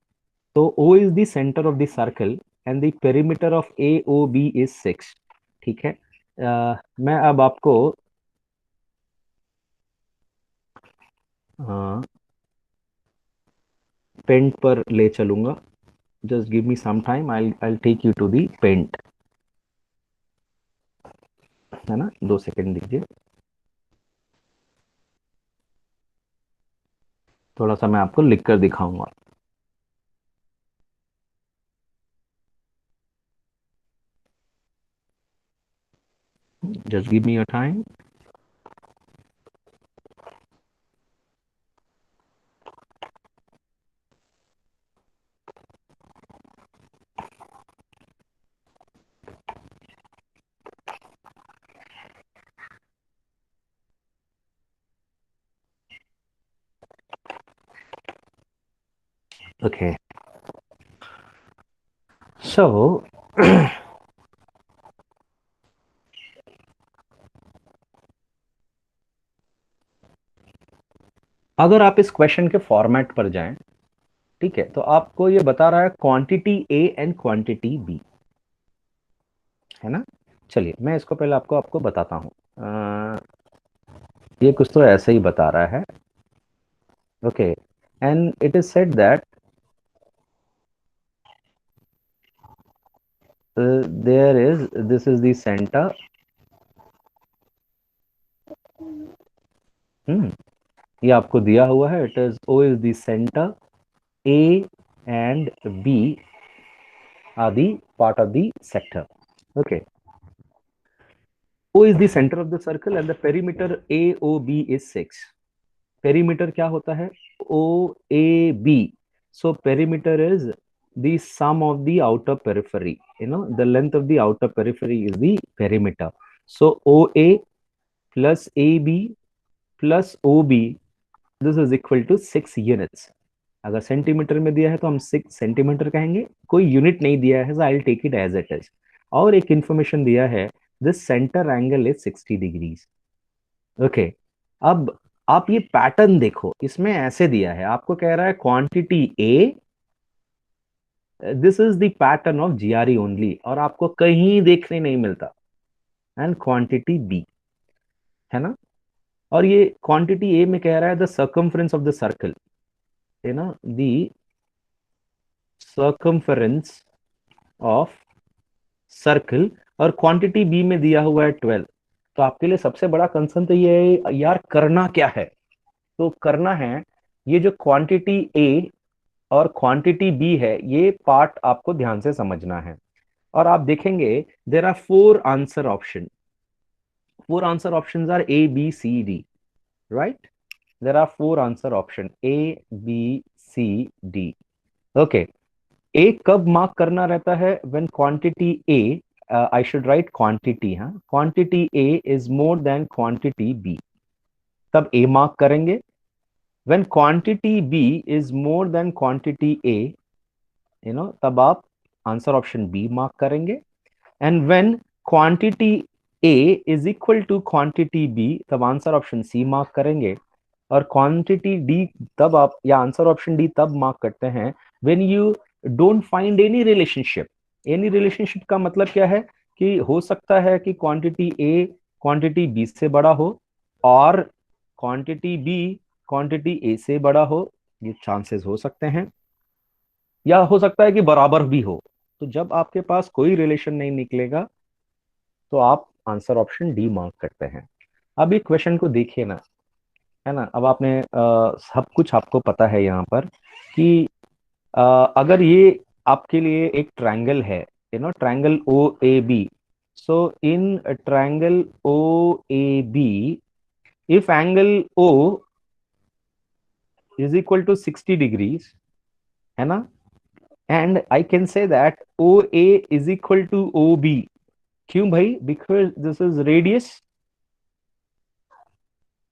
तो O is the centre of the circle and the perimeter of AOB is 6, ठीक है। मैं अब आपको पेंट पर ले चलूंगा। Just give me some time, I take you to the point, है ना, 2 सेकंड दीजिए। थोड़ा सा मैं आपको लिख कर दिखाऊंगा। Just give me a time. Okay, so अगर आप इस क्वेश्चन के फॉर्मेट पर जाएं, ठीक है, तो आपको ये बता रहा है quantity A and quantity B, है ना। चलिए मैं इसको पहले आपको बताता हूँ। ये कुछ तो ऐसे ही बता रहा है। Okay, and it is said that there is this is the center, ये आपको दिया हुआ है, it is O is the center, A and B are the part of the sector. Okay, O is the center of the circle and the perimeter AOB is 6। perimeter क्या होता है, OAB, so perimeter is the sum of the outer periphery, the length of the outer periphery is the perimeter, so OA plus AB plus OB, this is equal to 6 units। अगर centimetre में दिया है तो हम 6 centimetre कहेंगे, कोई unit नहीं दिया है, I will take it as it is. और एक इंफॉर्मेशन दिया है, this center angle is 60 degrees. Okay, अब आप ये पैटर्न देखो, इसमें ऐसे दिया है, आपको कह रहा है quantity A, this is the pattern of GRE only, और आपको कहीं देखने नहीं मिलता, एंड क्वांटिटी बी, है ना। और ये क्वांटिटी ए में कह रहा है the circumference of the circle, है ना, द सर्कमफ्रेंस ऑफ सर्कल, और क्वांटिटी बी में दिया हुआ है 12। तो आपके लिए सबसे बड़ा कंसर्न तो ये है यार, करना क्या है। तो करना है, ये जो क्वांटिटी ए और क्वांटिटी बी है, ये पार्ट आपको ध्यान से समझना है। और आप देखेंगे there are 4 answer option, 4 answer options are A B C D, right. There are 4 answer option A B C D. Okay, A कब मार्क करना रहता है, when quantity A, I should write quantity, हाँ, quantity A is more than quantity B, तब A mark करेंगे। When quantity B is more than quantity A, you know, तब आप answer option B mark करेंगे। And when quantity A is equal to quantity B, तब answer option C mark करेंगे। और quantity D तब आप, या आंसर ऑप्शन डी तब मार्क करते हैं when you don't find any relationship. Any relationship का मतलब क्या है कि हो सकता है कि क्वांटिटी ए क्वांटिटी बी से बड़ा हो, और क्वांटिटी बी क्वांटिटी ए से बड़ा हो, ये चांसेस हो सकते हैं। या हो सकता है कि बराबर भी हो। तो जब आपके पास कोई रिलेशन नहीं निकलेगा, तो आप आंसर ऑप्शन डी मार्क करते हैं। अब ये क्वेश्चन को देखिए ना, है ना। अब आपने सब कुछ आपको पता है यहाँ पर कि अगर ये आपके लिए एक ट्रायंगल है, you know, triangle O A B, so in triangle O A B, if angle O is equal to 60 degrees, है ना, and I can say that O A is equal to O B. क्यों भाई? Because this is radius,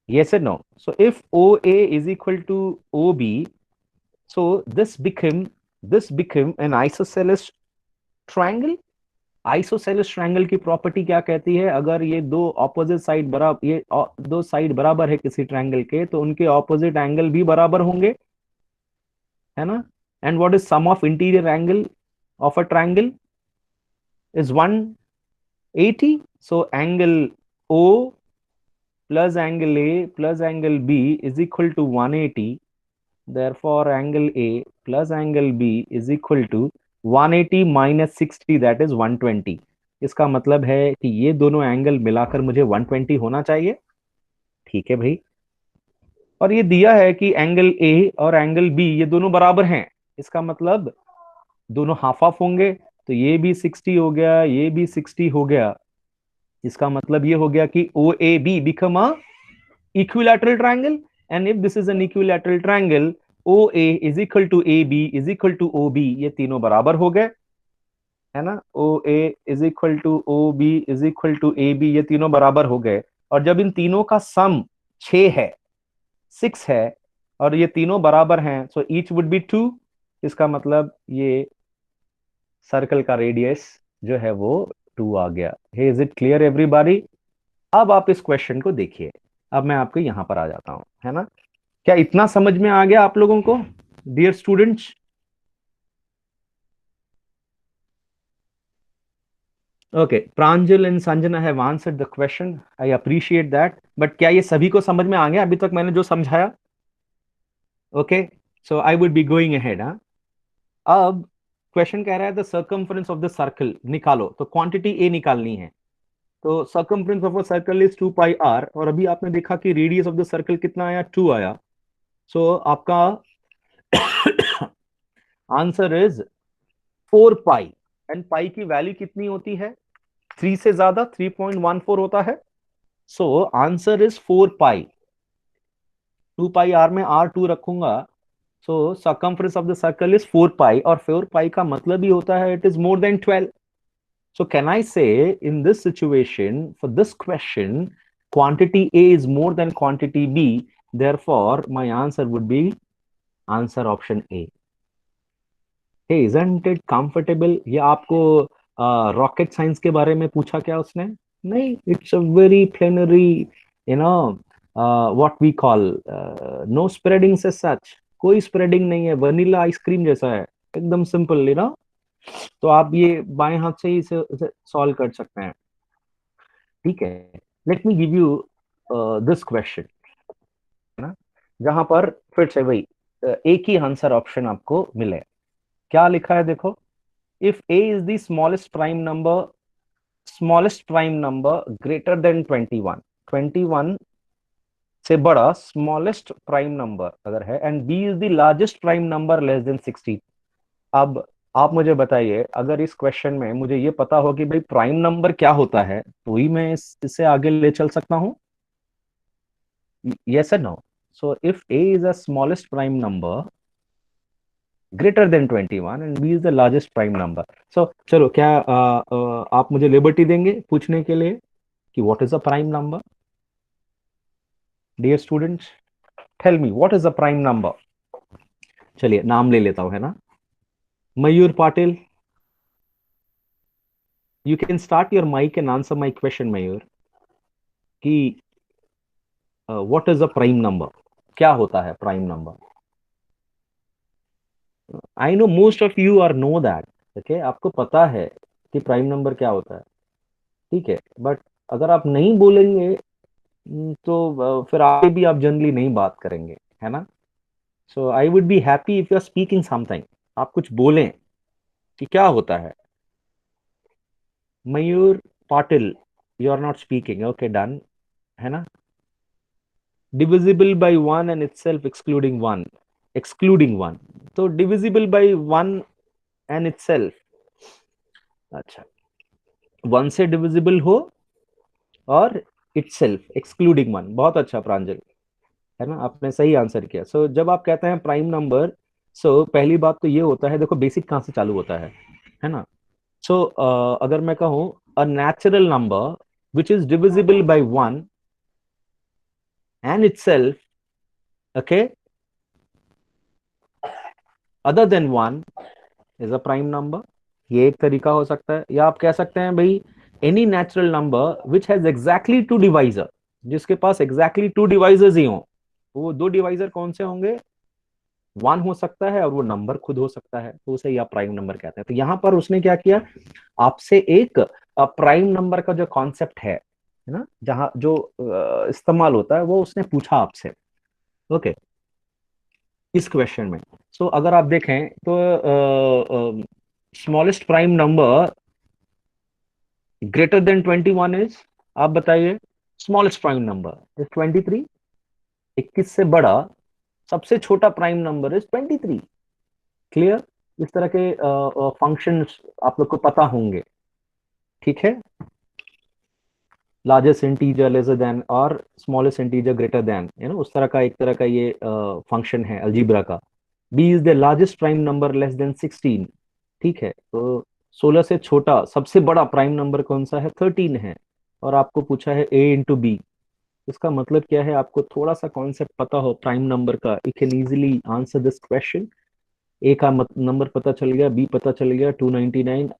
yes or no? So if OA is equal to OB, so this became an isosceles triangle. Isosceles triangle की property क्या कहती है? अगर ये दो opposite side बराबर, ये दो साइड बराबर है किसी ट्रायंगल के, तो उनके ऑपोजिट एंगल भी बराबर होंगे, है ना। And what is sum of interior angle of a triangle is 180. So angle O plus angle A plus angle B is equal to 180. Therefore, angle A plus angle B is equal to 180 minus 60, that is 120. इसका मतलब है कि ये दोनों angle मिलाकर मुझे 120 होना चाहिए। ठीक है भाई। और ये दिया है कि एंगल A और एंगल B ये दोनों बराबर हैं, इसका मतलब दोनों हाफ हाफ होंगे। तो ये भी 60 हो गया, ये भी 60 हो गया। इसका मतलब ये हो गया कि OAB become a equilateral triangle, and if this is an equilateral triangle, OA is equal to AB is equal to OB, ये तीनों बराबर हो गए, है ना। OA is equal to OB is equal to AB, ये तीनों बराबर हो गए। और जब इन तीनों का सम 6 है, 6 है, और ये तीनों बराबर हैं, so each would be 2, इसका मतलब ये सर्कल का रेडियस जो है वो 2 आ गया। हे, इज इट क्लियर एवरीबॉडी? अब आप इस क्वेश्चन को देखिए। अब मैं आपको यहां पर आ जाता हूं, है ना। क्या इतना समझ में आ गया आप लोगों को, dear students? Okay, Pranjal and Sanjana have answered the question, I appreciate that. But क्या ये सभी को समझ में आ गया अभी तक मैंने जो समझाया? Okay, so I would be going ahead. अब क्वेश्चन कह रहा है the circumference of the circle निकालो, तो क्वांटिटी ए निकालनी है। तो circumference of a circle is 2 pi r, और अभी आपने देखा कि रेडियस ऑफ द सर्कल कितना आया? 2 आया। सो आपका answer is 4 pi, and pi की वैल्यू कितनी होती है? 3 से ज्यादा 3.14 होता है। So answer is 4 pi. 2 pi r में R2 रखूंगा, so circumference of the circle is 4 pi, और 4 पाई का मतलब ही होता है it is more than 12. So can I say in this situation, for this question, quantity A is more than quantity B, therefore my answer would be answer option A. Hey, isn't it comfortable? ये आपको rocket science के बारे में पूछा क्या उसने? नहीं, it's a very plenary, you know, what we call no spreading से सच, कोई स्प्रेडिंग नहीं है, वनीला आइसक्रीम जैसा है, एकदम सिंपल, यू नो। तो आप ये बाएं हाथ से ही इसे सॉल्व कर सकते हैं, ठीक है। Late me give you this question, है ना, जहां पर फिर से वही एक ही आंसर ऑप्शन आपको मिले। क्या लिखा है देखो, if a is the smallest prime number greater than 21, 21 से बड़ा स्मॉलेस्ट प्राइम नंबर अगर है, and b is the largest prime number less than 16। अब आप मुझे बताइए, अगर इस क्वेश्चन में मुझे ये पता हो कि भाई प्राइम नंबर क्या होता है, तो ही मैं इससे आगे ले चल सकता हूं, yes or no? So if a is a smallest prime number greater than 21 and b is the largest prime number, so चलो क्या आप मुझे लिबर्टी देंगे पूछने के लिए कि what is a prime number? Dear students, tell me what is a prime number? चलिए नाम ले लेता हूं, है ना, मयूर Patil, you can start your mic and answer my question, मयूर, कि what is a prime number, क्या होता है prime number? I know most of you are know that, okay, आपको पता है कि प्राइम नंबर क्या होता है, ठीक है, बट अगर आप नहीं बोलेंगे तो फिर आगे भी आप जनरली नहीं बात करेंगे, है ना। So I would be happy if you are speaking something, आप कुछ बोलें कि क्या होता है। Mayur Patil, you are not speaking, okay done, है ना। Divisible by one and itself excluding one, तो divisible by one and itself, अच्छा, वन से डिविजिबल हो और इटसेल्फ एक्सक्लूडिंग वन, बहुत अच्छा प्रांजल, है ना, आपने सही आंसर किया। सो जब आप कहते हैं प्राइम नंबर, सो पहली बात तो ये होता है, देखो बेसिक कहाँ से चालू होता है ना। सो अगर मैं कहूं a natural number which is divisible by one and itself, okay, other than one is a prime number, ये एक तरीका हो सकता है। या आप कह सकते हैं भाई any natural number which has exactly two divisor, जिसके पास एग्जैक्टली टू डिवाइजर्स ही हों, वो दो डिवाइजर कौन से होंगे, वन हो सकता है और वो नंबर खुद हो सकता है, तो उसे या प्राइम नंबर कहते हैं। तो यहां पर उसने क्या किया, आपसे एक प्राइम नंबर का जो कॉन्सेप्ट है ना, जहां जो इस्तेमाल होता है, वो उसने पूछा आपसे, ओके, इस क्वेश्चन में। सो अगर आप देखें तो smallest prime number greater than 21 is, आप बताइए, स्मॉलेस्ट प्राइम नंबर इज 23, 21 से बड़ा सबसे छोटा प्राइम नंबर इज 23। क्लियर, इस तरह के फंक्शंस आप लोग को पता होंगे, ठीक है। लार्जेस्ट इंटीजर लेसर देन और स्मॉलेस्ट इंटीजर ग्रेटर देन, उस तरह का एक तरह का ये फंक्शन है अलजीब्रा का। B is the largest prime number less than 16, ठीक है, तो 16 से छोटा सबसे बड़ा प्राइम नंबर कौन सा है, 13 है। और आपको पूछा है ए इंटू बी, इसका मतलब क्या है, आपको थोड़ा सा कॉन्सेप्ट पता हो प्राइम नंबर का, you can easily answer this question. A का नंबर पता चल गया, बी पता चल गया, 299।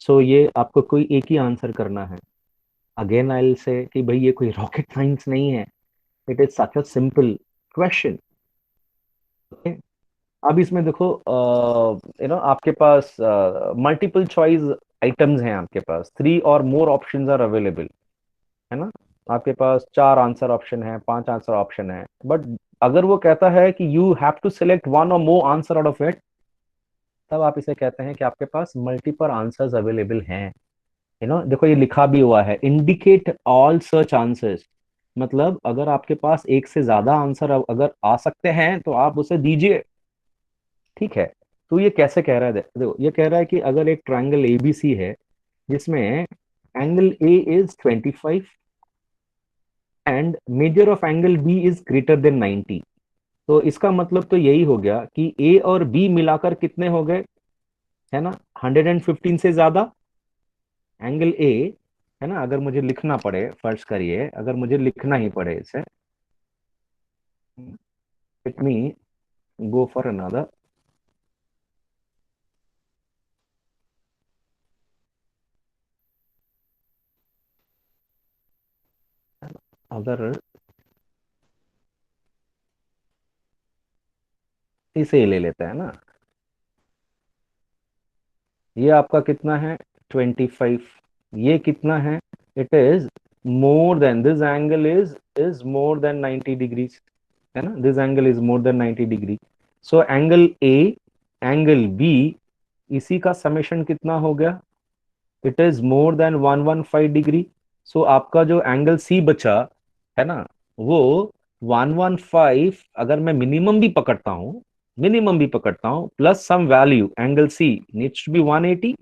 सो ये आपको कोई एक ही आंसर करना है। अगेन आई विल से कि भाई ये कोई रॉकेट साइंस नहीं है, it is such a simple question, okay. अब इसमें देखो आपके पास मल्टीपल चॉइस आइटम्स हैं, आपके पास 3 और मोर ऑप्शंस आर अवेलेबल, है ना। आपके पास 4 आंसर ऑप्शन है, 5 आंसर ऑप्शन है, बट अगर वो कहता है कि you have to select one or more answer out of it, तब आप इसे कहते हैं कि आपके पास मल्टीपल आंसर्स अवेलेबल हैं। देखो ये लिखा भी हुआ है, इंडिकेट ऑल सर्च आंसर्स, मतलब अगर आपके पास एक से ज्यादा आंसर अगर आ सकते हैं तो आप उसे दीजिए, ठीक है। तो ये कैसे कह रहा है, देखो ये कह रहा है कि अगर एक ट्रायंगल एबीसी है जिसमें angle A is 25 and measure of angle B is greater than 90, तो इसका मतलब तो यही हो गया कि ए और बी मिलाकर कितने हो गए, है ना, 115 से ज्यादा एंगल ए, है ना। अगर मुझे लिखना पड़े, फर्ज करिए अगर मुझे लिखना ही पड़े इसे, let me go for another, अगर इसे ही ले लेते हैं ना। ये आपका कितना है 25, ये कितना है, it is more than, this angle is more than 90 degrees, है ना, this angle is more than 90 degree. So angle A, angle B, इसी का समेशन कितना हो गया, it is more than 115 degree. सो आपका जो एंगल सी बचा है ना, वो 115, अगर मैं मिनिमम भी पकड़ता हूं, मिनिमम भी पकड़ता हूं plus some value, angle C needs to be 180,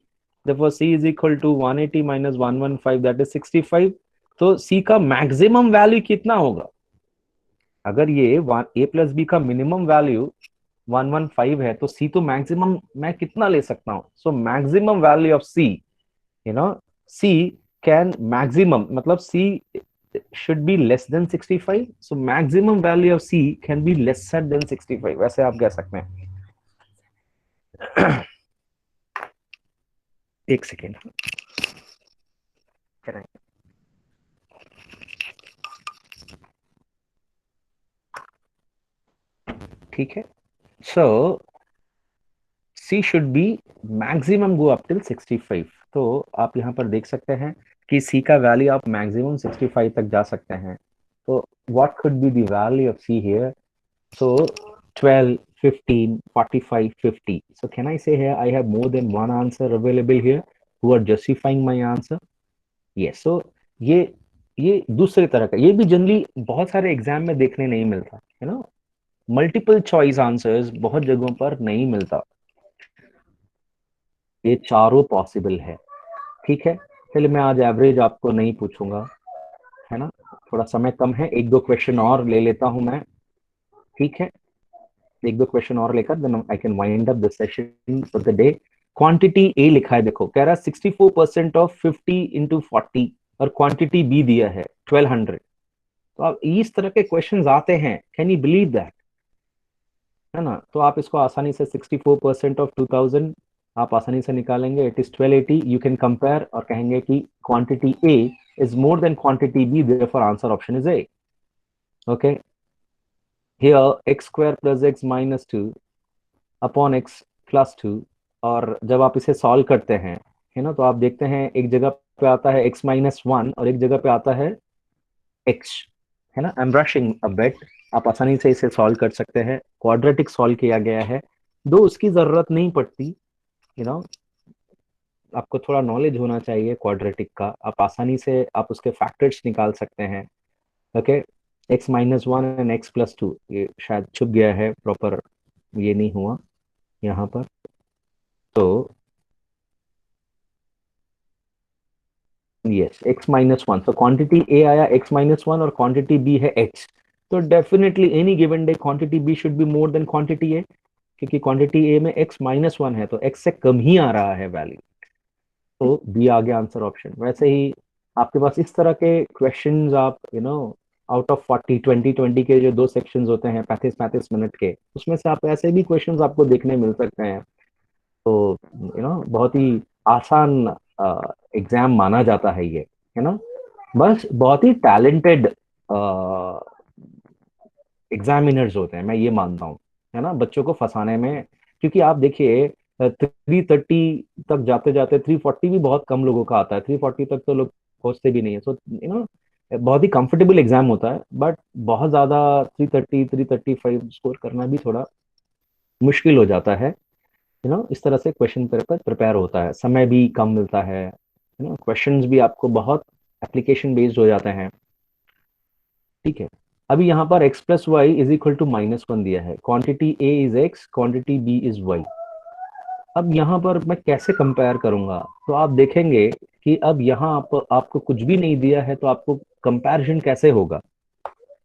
therefore c is equal to 180 minus 115, that is 65। तो c का मैक्सिमम वैल्यू कितना होगा, अगर ये a प्लस बी का मिनिमम वैल्यू 115 है, तो c तो मैक्सिमम मैं कितना ले सकता हूं, so maximum value of c, you know, c can maximum, मतलब c should be less than 65, so maximum value of c can be lesser than 65, वैसे आप कह सकते हैं। एक सेकेंड, ठीक है। सो c should be maximum go up till 65, तो आप यहाँ पर देख सकते हैं कि c का वैल्यू आप मैक्सिमम 65 तक जा सकते हैं। तो what could be the value of c here? So 12, 15, 45, 50. So can I say here I have more than one answer available here who are justifying my answer? Yes. So ये दूसरे तरह का, ये भी जनरली बहुत सारे एग्जाम में देखने नहीं मिलता, है ना, मल्टीपल चॉइस आंसर्स बहुत जगहों पर नहीं मिलता, ये चारों पॉसिबल है। ठीक है, चलिए मैं आज एवरेज आपको नहीं पूछूंगा, है ना, थोड़ा समय कम है, एक दो क्वेश्चन और ले लेता हूं मैं। ठीक है, एक दो क्वेश्चन और लेकर then I can wind up the session for the day. Quantity A लिखा है, देखो कह रहा है 64% ऑफ 50 इंटू 40, और क्वांटिटी बी दिया है 1200। तो अब इस तरह के क्वेश्चंस आते हैं, कैन यू बिलीव दैट, है ना। तो आप इसको आसानी से 64% ऑफ 2000 आप आसानी से निकालेंगे, it is 1280। You can compare और कहेंगे कि quantity A is more than quantity B, therefore answer option is A. Okay, here x square plus x minus 2 upon x plus 2, और जब आप इसे सॉल्व करते हैं, है ना, तो आप देखते हैं एक जगह पे आता है x minus 1 और एक जगह पे आता है x, है ना, I am rushing a bit, आप आसानी से इसे सॉल्व कर सकते हैं, क्वाड्रेटिक सॉल्व किया गया है, दो उसकी जरूरत नहीं पड़ती, यू नो, आपको थोड़ा नॉलेज होना चाहिए क्वाड्रेटिक का, आप आसानी से आप उसके फैक्टर्स निकाल सकते हैं। Okay, x minus 1 and x plus 2, ये शायद छुप गया है, प्रॉपर ये नहीं हुआ यहाँ पर, तो यस x माइनस 1, तो क्वांटिटी a आया x माइनस 1 और क्वांटिटी b है x, तो definitely any given day quantity b should be more than quantity a, क्योंकि क्वांटिटी a में x माइनस 1 है, तो x से कम ही आ रहा है वैल्यू, तो b आ गया आंसर ऑप्शन। वैसे ही आपके पास इस तरह के क्वेश्चंस, आप यू नो आउट ऑफ 40 20 20 के जो दो सेक्शंस होते हैं 35 मिनट के, उसमें से आप ऐसे भी क्वेश्चंस आपको देखने मिल सकते हैं, तो यू नो बहुत ही आसान एग्जाम माना जाता है ये, है ना, बस बहुत ही टैलेंटेड एग्जामिनर्स होते हैं, मैं ये मानता हूँ, है ना, बच्चों को फंसाने में, क्योंकि आप देखिए 330 तक जाते जाते 340 भी बहुत कम लोगों का आता है, 340 तक तो लोग पहुंचते भी नहीं है, सो यू नो बहुत ही कंफर्टेबल एग्जाम होता है, बट बहुत ज्यादा 330 335 स्कोर करना भी थोड़ा मुश्किल हो जाता है, यू नो, इस तरह से क्वेश्चन पेपर प्रिपेयर होता है, समय भी कम मिलता है, यू नो, क्वेश्चंस भी आपको बहुत एप्लीकेशन बेस्ड हो जाते हैं। ठीक है, अभी यहाँ पर x plus y is equal to minus 1 दिया है, quantity a is x, quantity b is y। अब यहाँ पर मैं कैसे कंपेयर करूंगा, तो आप देखेंगे कि अब यहाँ आपको कुछ भी नहीं दिया है, तो आपको कंपैरिजन कैसे होगा,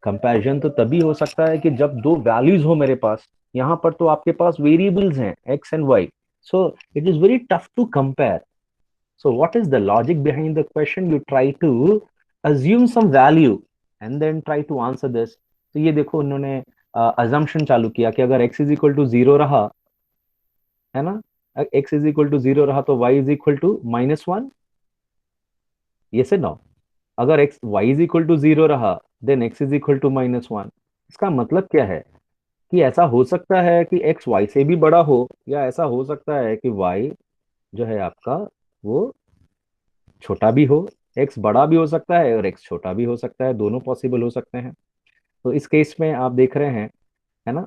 कंपैरिजन तो तभी हो सकता है कि जब दो वैल्यूज हो मेरे पास, यहाँ पर तो आपके पास वेरिएबल्स हैं x and y, so it is very tough to compare. So what is the logic behind the question? You try to assume some value and then try to answer this. तो ये देखो उन्होंने assumption चालू किया कि अगर x is equal to 0 रहा, है ना, x is equal to 0 रहा तो y is equal to minus 1, yes or no? अगर y is equal to 0 रहा then x is equal to minus 1, इसका मतलब क्या है, कि ऐसा हो सकता है कि x y से भी बड़ा हो, या ऐसा हो सकता है कि y जो है आपका वो छोटा भी हो, x बड़ा भी हो सकता है और x छोटा भी हो सकता है, दोनों पॉसिबल हो सकते हैं। तो इस केस में आप देख रहे हैं, है ना,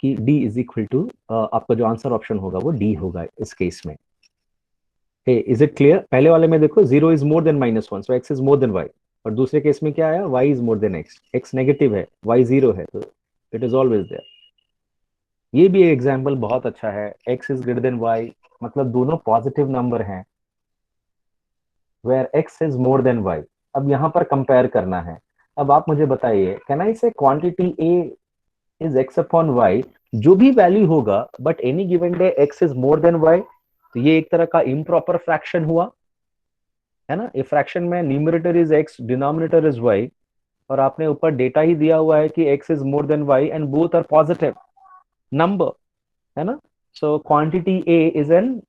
कि d इज इक्वल टू, आपका जो आंसर ऑप्शन होगा वो d होगा इस केस में। Is it clear? पहले वाले में देखो 0 is more then -1, so x is more than y, और दूसरे केस में क्या आया, y is more then x, x negative है, y 0 है, तो इट इज ऑलवेज देयर। ये भी एग्जाम्पल बहुत अच्छा है, x is greater than y, मतलब दोनों पॉजिटिव नंबर हैं, where x is more than y। अब यहाँ पर कंपेयर करना है। अब आप मुझे बताइए, कैन आई से quantity a is x upon y, जो भी वैल्यू होगा but any given day x is more than y, तो ये एक तरह का इम्प्रॉपर फ्रैक्शन हुआ, है ना। ये फ्रैक्शन में numerator is x, denominator is y, और आपने ऊपर डेटा ही दिया हुआ है कि x is more than y and both are positive number, है ना। So quantity a is an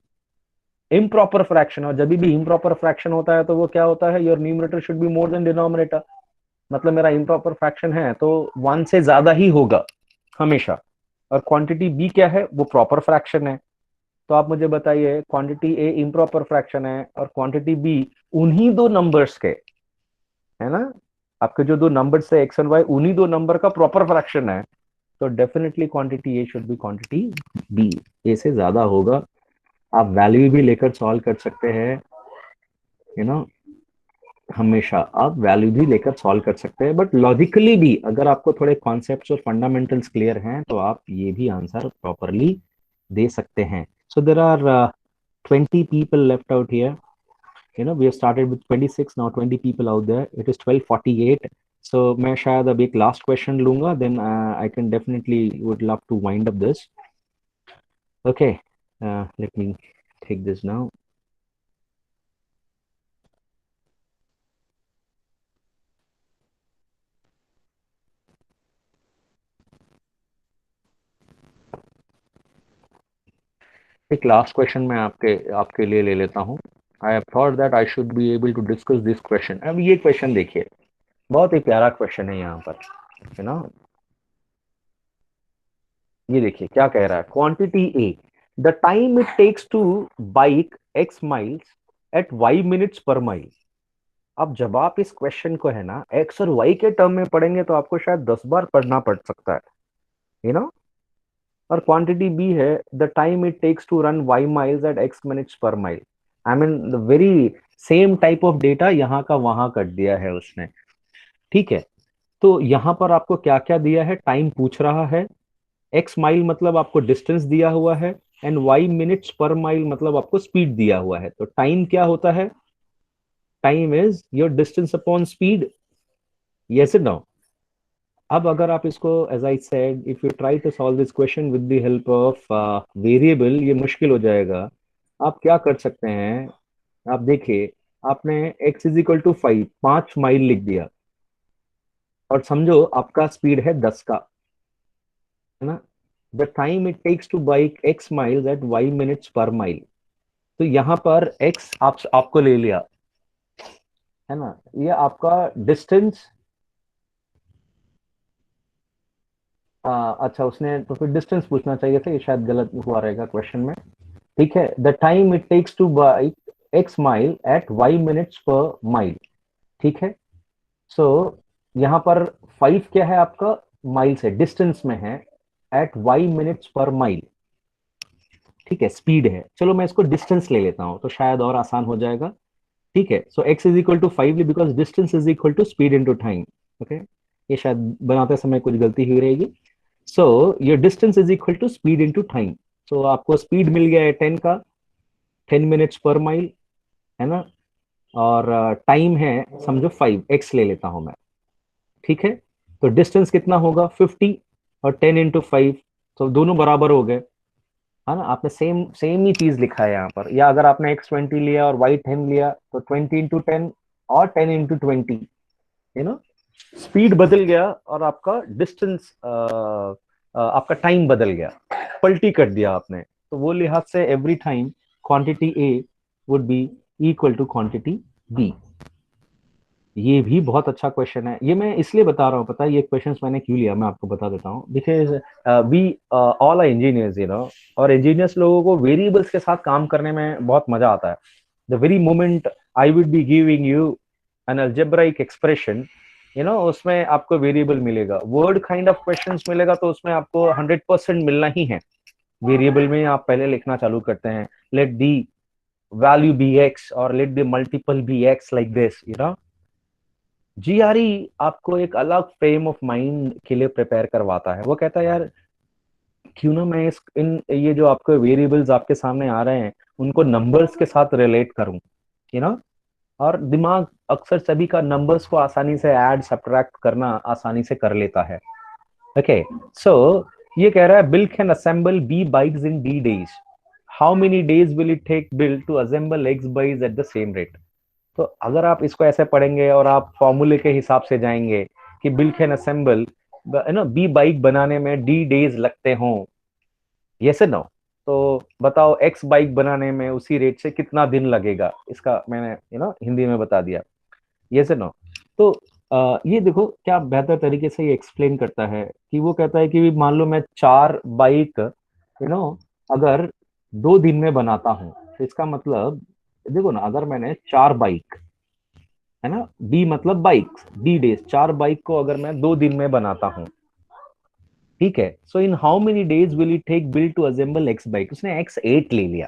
improper fraction, और जब भी इम्प्रॉपर फ्रैक्शन होता है तो वो क्या होता है, your numerator should be more than denominator, मतलब मेरा इम्प्रॉपर फ्रैक्शन है तो 1 से ज्यादा ही होगा हमेशा। और क्वांटिटी b क्या है, वो प्रॉपर फ्रैक्शन है। तो आप मुझे बताइए, क्वांटिटी a इम्प्रॉपर फ्रैक्शन है और क्वांटिटी b उन्हीं दो नंबर्स के, है ना, आपके जो दो नंबर्स है x एंड y, उन्हीं दो नंबर का प्रॉपर फ्रैक्शन है, तो definitely quantity a should be quantity b, a से ज्यादा होगा। आप वैल्यू भी लेकर सॉल्व कर सकते हैं, यू नो, हमेशा आप वैल्यू भी लेकर सॉल्व कर सकते हैं, बट लॉजिकली भी अगर आपको थोड़े कॉन्सेप्ट्स और फंडामेंटल्स क्लियर हैं तो आप ये भी आंसर प्रॉपरली दे सकते हैं। So there are 20 people left out here. You know, we have started with 26, now 20 people out there. It is 12:48. So मैं शायद अब एक लास्ट क्वेश्चन लूंगा, then I can definitely would love to wind up this. Okay, let me take this now. एक last question मैं आपके लिए ले लेता हूँ। I have thought that I should be able to discuss this question. अब ये क्वेश्चन देखिए, बहुत ही प्यारा क्वेश्चन है यहाँ पर, है ना। ये देखिए क्या कह रहा है, quantity A, the time it takes to bike x miles at y minutes per mile. अब जब आप इस क्वेश्चन को, है ना, x और y के टर्म में पढ़ेंगे तो आपको शायद 10 बार पढ़ना पड़ सकता है, यू नो। और क्वांटिटी बी है, the time it takes to run y miles at x minutes per mile. I mean the very same type of data यहाँ का वहां कर दिया है उसने, ठीक है। तो यहाँ पर आपको क्या क्या दिया है, टाइम पूछ रहा है, x माइल मतलब आपको डिस्टेंस दिया हुआ है, and y minutes per mile मतलब आपको स्पीड दिया हुआ है। तो टाइम क्या होता है, time is your distance upon speed, yes it no. अब अगर आप इसको, as I said, if you try to solve this question with the help of variable, ये मुश्किल हो जाएगा। आप क्या कर सकते हैं, आप देखिए, आपने x is equal to 5 mile लिख दिया, और समझो आपका स्पीड है 10 का, है ना। The time it takes to bike x miles at y minutes per mile. तो यहाँ पर x आपको ले लिया, है ना, ये आपका डिस्टेंस। अच्छा, उसने तो फिर डिस्टेंस पूछना चाहिए था, ये शायद गलत हुआ रहेगा क्वेश्चन में। ठीक है, the time it takes to bike x mile at y minutes per mile, ठीक है। सो यहाँ पर 5 क्या है आपका, माइल्स है, डिस्टेंस में है, at y minutes per mile, ठीक है, स्पीड है। चलो मैं इसको डिस्टेंस ले लेता हूँ तो शायद और आसान हो जाएगा, ठीक है। So x is equal to 5 because distance is equal to speed into time. Okay, ये शायद बनाते समय कुछ गलती हुई रहेगी। So your distance is equal to speed into time. So आपको स्पीड मिल गया है 10 का, 10 मिनट्स पर माइल, है ना, और टाइम है समझो 5, x ले लेता हूं मैं, ठीक है। तो डिस्टेंस कितना होगा 50, और 10 इंटू 5, तो दोनों बराबर हो गए, है ना। आपने सेम सेम ही चीज लिखा है यहाँ पर, या अगर आपने x20 लिया और y10 लिया तो 20 इंटू 10 और 10 इंटू 20, यू नो, स्पीड बदल गया और आपका डिस्टेंस, आपका टाइम बदल गया, पलटी कर दिया आपने। तो वो लिहाज से every time quantity A would be equal to quantity B, ये भी बहुत अच्छा क्वेश्चन है। ये मैं इसलिए बता रहा हूँ, पता है ये क्वेश्चंस मैंने क्यों लिया, मैं आपको बता देता हूँ। Because we all are engineers, you know, और इंजीनियर्स लोगों को वेरिएबल्स के साथ काम करने में बहुत मजा आता है। The very moment I would be giving you an algebraic expression, you know, उसमें आपको वेरिएबल मिलेगा, वर्ड काइंड ऑफ क्वेश्चंस मिलेगा, तो उसमें आपको 100% मिलना ही है। वेरिएबल में आप पहले लिखना चालू करते हैं, let the value be x और let the multiple be x, like this, you know. GRE आपको एक अलग फ्रेम ऑफ माइंड के लिए प्रिपेयर करवाता है। वो कहता है यार क्यों ना मैं इस इन ये जो आपके वेरिएबल्स आपके सामने आ रहे हैं उनको नंबर्स के साथ रिलेट करूं, यू नो। और दिमाग अक्सर सभी का नंबर्स को आसानी से ऐड सब्ट्रैक्ट करना आसानी से कर लेता है। ओके, सो ये कह रहा है Bill can assemble B bikes in D days, how many days will it take Bill to assemble X bikes at the same rate. तो अगर आप इसको ऐसे पढ़ेंगे और आप फॉर्मूले के हिसाब से जाएंगे कि Bill can assemble, you know, B bike बनाने में डी डेज लगते हों, यस नो, तो बताओ एक्स बाइक बनाने में उसी रेट से कितना दिन लगेगा। इसका मैंने, यू नो, हिंदी में बता दिया, यस नो। तो ये देखो क्या बेहतर तरीके से ये एक्सप्लेन करता है कि वो कहता है कि मान लो मैं 4 बाइक, यू नो, अगर 2 दिन में बनाता हूँ, तो इसका मतलब देखो ना, अगर मैंने 4 बाइक, है ना, डी मतलब बाइक, डी डेज, 4 बाइक को अगर मैं 2 दिन में बनाता हूँ, ठीक है, so in how many days will it take Bill to assemble x bikes. उसने X8 ले लिया,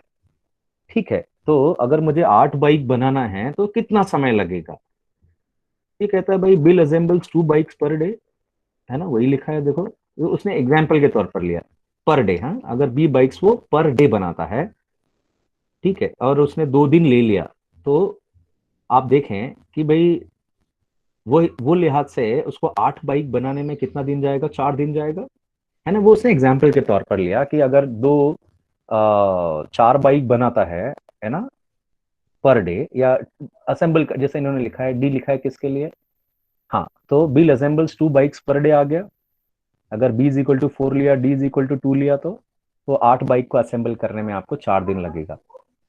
ठीक है, तो अगर मुझे 8 बाइक बनाना है तो कितना समय लगेगा। ये कहता है भाई bill assembles 2 bikes per day, है ना, वही लिखा है देखो, तो उसने एग्जाम्पल के तौर पर लिया पर डे। हाँ, अगर बी बाइक्स वो पर डे बनाता है, ठीक है, और उसने 2 दिन ले लिया, तो आप देखें कि भाई वो लिहाज से उसको 8 बाइक बनाने में कितना दिन जाएगा, 4 दिन जाएगा, है ना। वो उसने एग्जाम्पल के तौर पर लिया कि अगर 4 बाइक बनाता है ना, पर डे, या असेंबल, जैसे इन्होंने लिखा है डी लिखा है किसके लिए, हाँ, तो Bill assembles 2 bikes per day आ गया। अगर बी इज इक्वल टू 4 लिया, डी इज इक्वल टू 2 लिया, तो वो 8 बाइक को असेंबल करने में आपको 4 दिन लगेगा।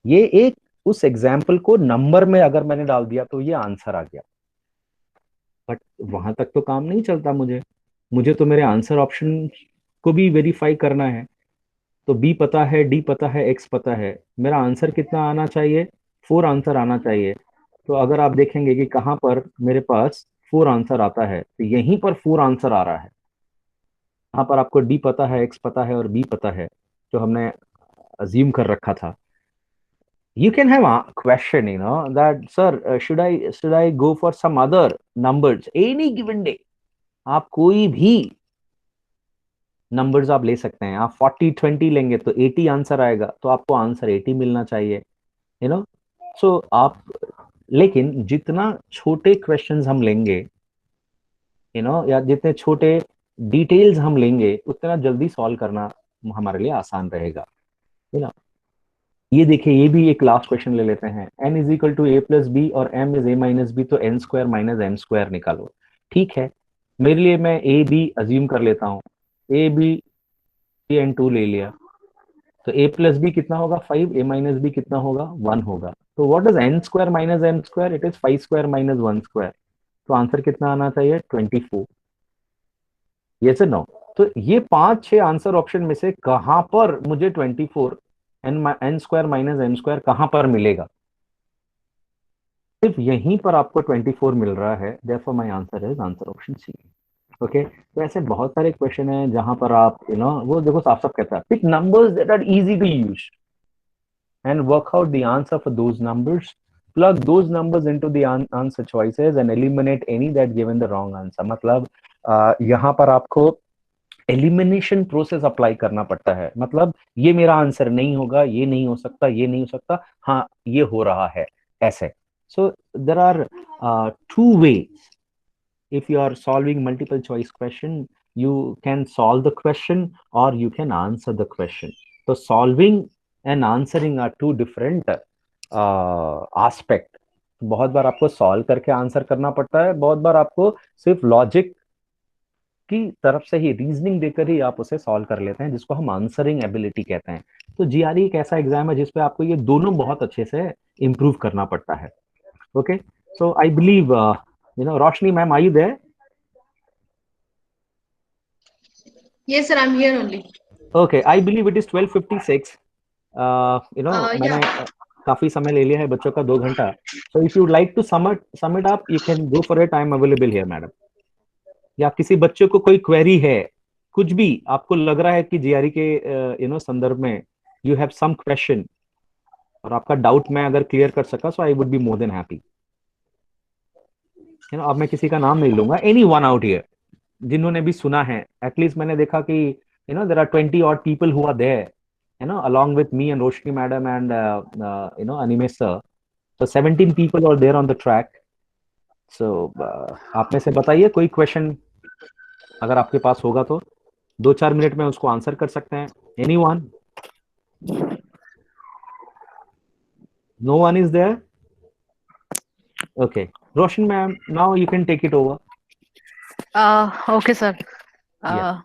ये एक उस एग्जाम्पल को नंबर में अगर मैंने डाल दिया तो ये आंसर आ गया। बट वहां तक तो काम नहीं चलता, मुझे मुझे तो मेरे आंसर ऑप्शन को भी वेरीफाई करना है। तो बी पता है, डी पता है, एक्स पता है, मेरा आंसर कितना आना चाहिए, 4 आंसर आना चाहिए। तो अगर आप देखेंगे कि कहाँ पर मेरे पास 4 आंसर आता है, तो यहीं पर 4 आंसर आ रहा है। यहाँ पर आपको डी पता है, एक्स पता है और बी पता है, जो हमने अज्यूम कर रखा था। You can have a question, you know, that sir, should I go for some other numbers any given day। आप कोई भी नंबर्स आप ले सकते हैं, आप 40-20 लेंगे तो 80 आंसर आएगा, तो आपको आंसर 80 मिलना चाहिए, यू नो। सो आप, लेकिन जितना छोटे क्वेश्चंस हम लेंगे, यू नो, या जितने छोटे डिटेल्स हम लेंगे, उतना जल्दी सॉल्व करना हमारे लिए आसान रहेगा, यू नो। ये देखिए, ये भी एक लास्ट क्वेश्चन ले लेते हैं। n is equal to A plus B और m is a minus B, तो n square minus m square निकालो। ठीक है, मेरे लिए मैं ए बी अज्यूम कर लेता हूँ, ए बी एन 2 ले लिया, तो a प्लस बी कितना होगा 5, a माइनस बी कितना होगा 1 होगा। तो what is n square minus m square, it is 5 square minus 1 square. तो आंसर कितना आना चाहिए 24, ये से नो। तो ये 5-6 आंसर ऑप्शन में से कहां पर मुझे 24 n square minus m square कहां पर मिलेगा, सिर्फ यहीं पर आपको 24 मिल रहा है। Therefore my answer is answer option C. Okay, तो ऐसे बहुत सारे क्वेश्चन हैं जहां पर आप, यू नो, वो देखो साफ साफ कहता है pick numbers that are easy to use and work out the answer for those numbers, plug those numbers into the answer choices and eliminate any that given the wrong answer। मतलब यहाँ पर आपको एलिमिनेशन प्रोसेस अप्लाई करना पड़ता है। मतलब ये मेरा आंसर नहीं होगा, ये नहीं हो सकता, ये नहीं हो सकता, हाँ ये हो रहा है, ऐसे। सो there are 2 ways। if you are solving multiple choice question, you can solve the question or you can answer the question। so solving and answering are 2 different aspect। बहुत बार आपको सॉल्व करके आंसर करना पड़ता है, बहुत बार आपको सिर्फ लॉजिक की तरफ से ही, रीजनिंग देकर ही आप उसे सॉल्व कर लेते हैं, जिसको हम आंसरिंग एबिलिटी कहते हैं। तो जीआरई एक ऐसा एग्जाम है जिसपे आपको ये दोनों बहुत अच्छे से इंप्रूव करना पड़ता है। Okay, so I believe Roshni ma'am, are you there? Yes, sir, I'm here only. Okay, I believe it is 12:56. मैंने Yeah. काफी समय ले लिया है बच्चों का 2 घंटा. So if you would like to sum it up, you can go for it. I am available here, madam. या किसी बच्चे को कोई क्वेरी है, कुछ भी आपको लग रहा है कि जीआरई के संदर्भ में यू हैव सम क्वेश्चन और आपका डाउट मैं अगर क्लियर कर सका, so I would be more than happy. अब मैं किसी का नाम नहीं लूंगा, एनी वन आउट हियर जिन्होंने भी सुना है. एटलीस्ट मैंने देखा कि there are 20 odd people who are there, along with me and Roshni madam and Animesh sir. So 17 people are there on the track. So आप में से बताइए कोई क्वेश्चन अगर आपके पास होगा तो 2-4 मिनट में उसको आंसर कर सकते हैं. Anyone? No one is there? Okay. Roshan ma'am, now you can take it over. Okay, sir. Yeah.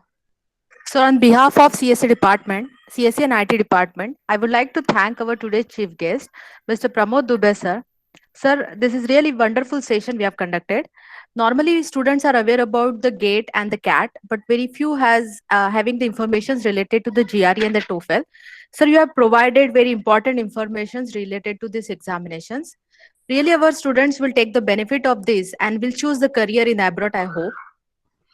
So on behalf of CSE department, CSE and IT department, I would like to thank our today's chief guest, Mr. Pramod Dubey, sir. Sir, this is really wonderful session we have conducted. Normally, students are aware about the GATE and the CAT, but very few has having the informations related to the GRE and the TOEFL. Sir, you have provided very important informations related to these examinations. Really, our students will take the benefit of this and will choose the career in abroad, I hope.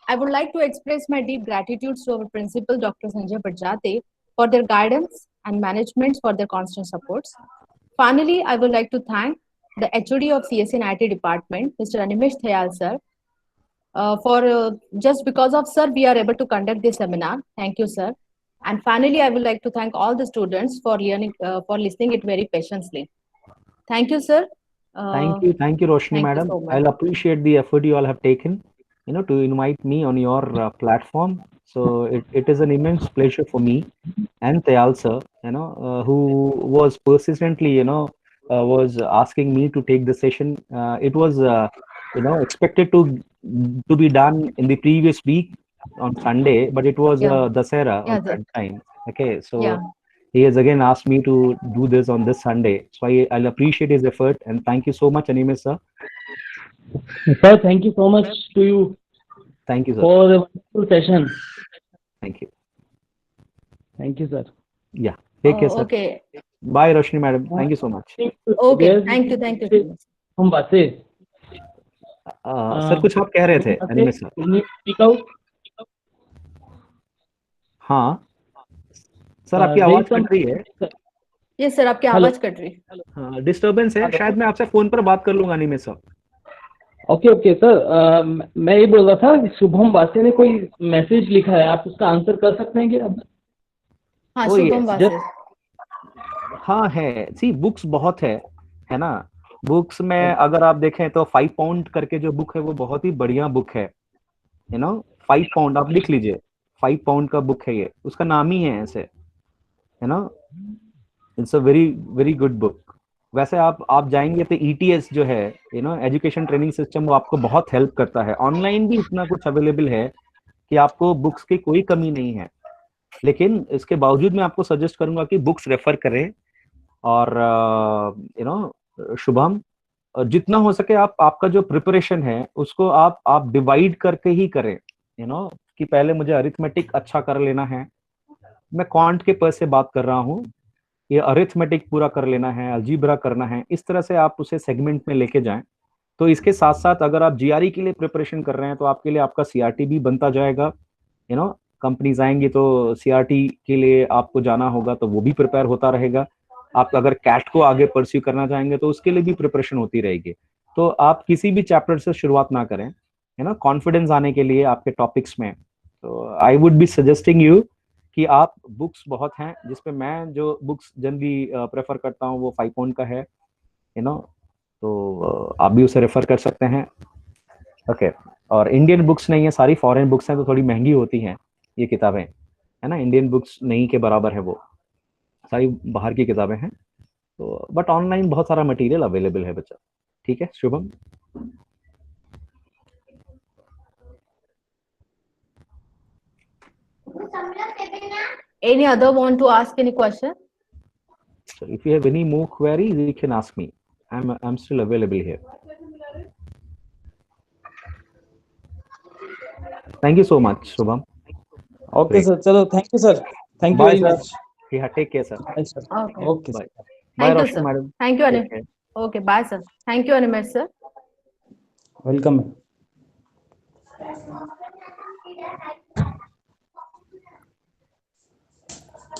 I would like to express my deep gratitude to our principal, Dr. Sanjay Bajate, for their guidance and management for their constant supports. Finally, I would like to thank the HOD of CSE and IT department, Mr. Animesh Thayal, sir, for just because of sir, we are able to conduct this seminar. Thank you, sir. And finally, I would like to thank all the students for learning, for listening it very patiently. Thank you, sir. Thank you, Roshni thank you madam. so much. I'll appreciate the effort you all have taken, to invite me on your platform. So it is an immense pleasure for me and Tayal sir, who was persistently, was asking me to take the session. It was, expected to be done in the previous week on Sunday, but it was Yeah. Dasera Yeah, at sir. that time. Okay, so. Yeah. He has again asked me to do this on this Sunday. So I'll appreciate his effort and thank you so much, Animesh sir. Sir, thank you so much to you Thank you, sir. for the wonderful session. Thank you. Thank you, sir. Yeah. Take care, sir. Okay. Bye, Roshni madam. Thank you so much. Okay. Yes, Thank you. Thank you so much. हम बातें sir कुछ आप कह रहे थे, Animesh sir. Can you speak out? हाँ sir, आपकी आवाज कट रही है. Yes, sir. आपकी आवाज कट रही है. हाँ, डिस्टर्बेंस है. शायद मैं आपसे फोन पर बात कर लूंगा, Animesh sir. ओके सर, मैं ये बोल रहा था शुभम वासे ने कोई मैसेज लिखा है, आप उसका आंसर कर सकते हैं क्या? हाँ, Oh, शुभम yes. वासे. हाँ है. सी बुक्स बहुत है ना. बुक्स में अगर आप देखें तो 5 पाउंड करके जो बुक है वो बहुत ही बढ़िया बुक है. 5 पाउंड आप लिख लीजिए. 5 पाउंड का बुक है ये. उसका नाम ही है ऐसे. It's a very very good book. वैसे आप जाएंगे तो ETS जो है, एजुकेशन ट्रेनिंग सिस्टम, वो आपको बहुत हेल्प करता है. ऑनलाइन भी इतना कुछ अवेलेबल है कि आपको बुक्स की कोई कमी नहीं है. लेकिन इसके बावजूद मैं आपको सजेस्ट करूंगा कि बुक्स रेफर करें. और शुभम, जितना हो सके आपका जो प्रिपरेशन है उसको आप डिवाइड करके ही करें. कि पहले मुझे अरिथमेटिक अच्छा कर लेना है. मैं क्वांट के पर से बात कर रहा हूँ. ये अरिथमेटिक पूरा कर लेना है, अलजीब्रा करना है. इस तरह से आप उसे सेगमेंट में लेके जाएं. तो इसके साथ साथ अगर आप GRE के लिए प्रिपरेशन कर रहे हैं तो आपके लिए आपका CRT भी बनता जाएगा. कंपनीज आएंगी तो CRT के लिए आपको जाना होगा, तो वो भी प्रिपेयर होता रहेगा. आप अगर कैट को आगे परस्यू करना चाहेंगे तो उसके लिए भी प्रिपरेशन होती रहेगी. तो आप किसी भी चैप्टर से शुरुआत ना करें, कॉन्फिडेंस आने के लिए आपके टॉपिक्स में. तो आई वुड बी सजेस्टिंग यू कि आप बुक्स बहुत हैं, जिसपे मैं जो बुक्स जनरली प्रेफर करता हूँ वो 5 पाउंड का है. तो आप भी उसे रेफर कर सकते हैं. ओके. और इंडियन बुक्स नहीं है, सारी फॉरेन बुक्स हैं, तो थोड़ी महंगी होती हैं ये किताबें, है ना. इंडियन बुक्स नहीं के बराबर है, वो सारी बाहर की किताबें हैं. तो बट ऑनलाइन बहुत सारा मटेरियल अवेलेबल है बच्चा. ठीक है Shubham. Any other want to ask any question? So if you have any more queries, you can ask me. I'm still available here. Thank you so much, Shubham. Okay Great. Sir, चलो thank you sir, thank you Bye, very sir. Much. Yeah, take care, sir. Okay. Okay Bye. Sir. Bye, Thank you, Roshni sir. madam. Thank you, Take Animesh. care. Okay, bye, sir. Thank you, Animesh, sir. Welcome.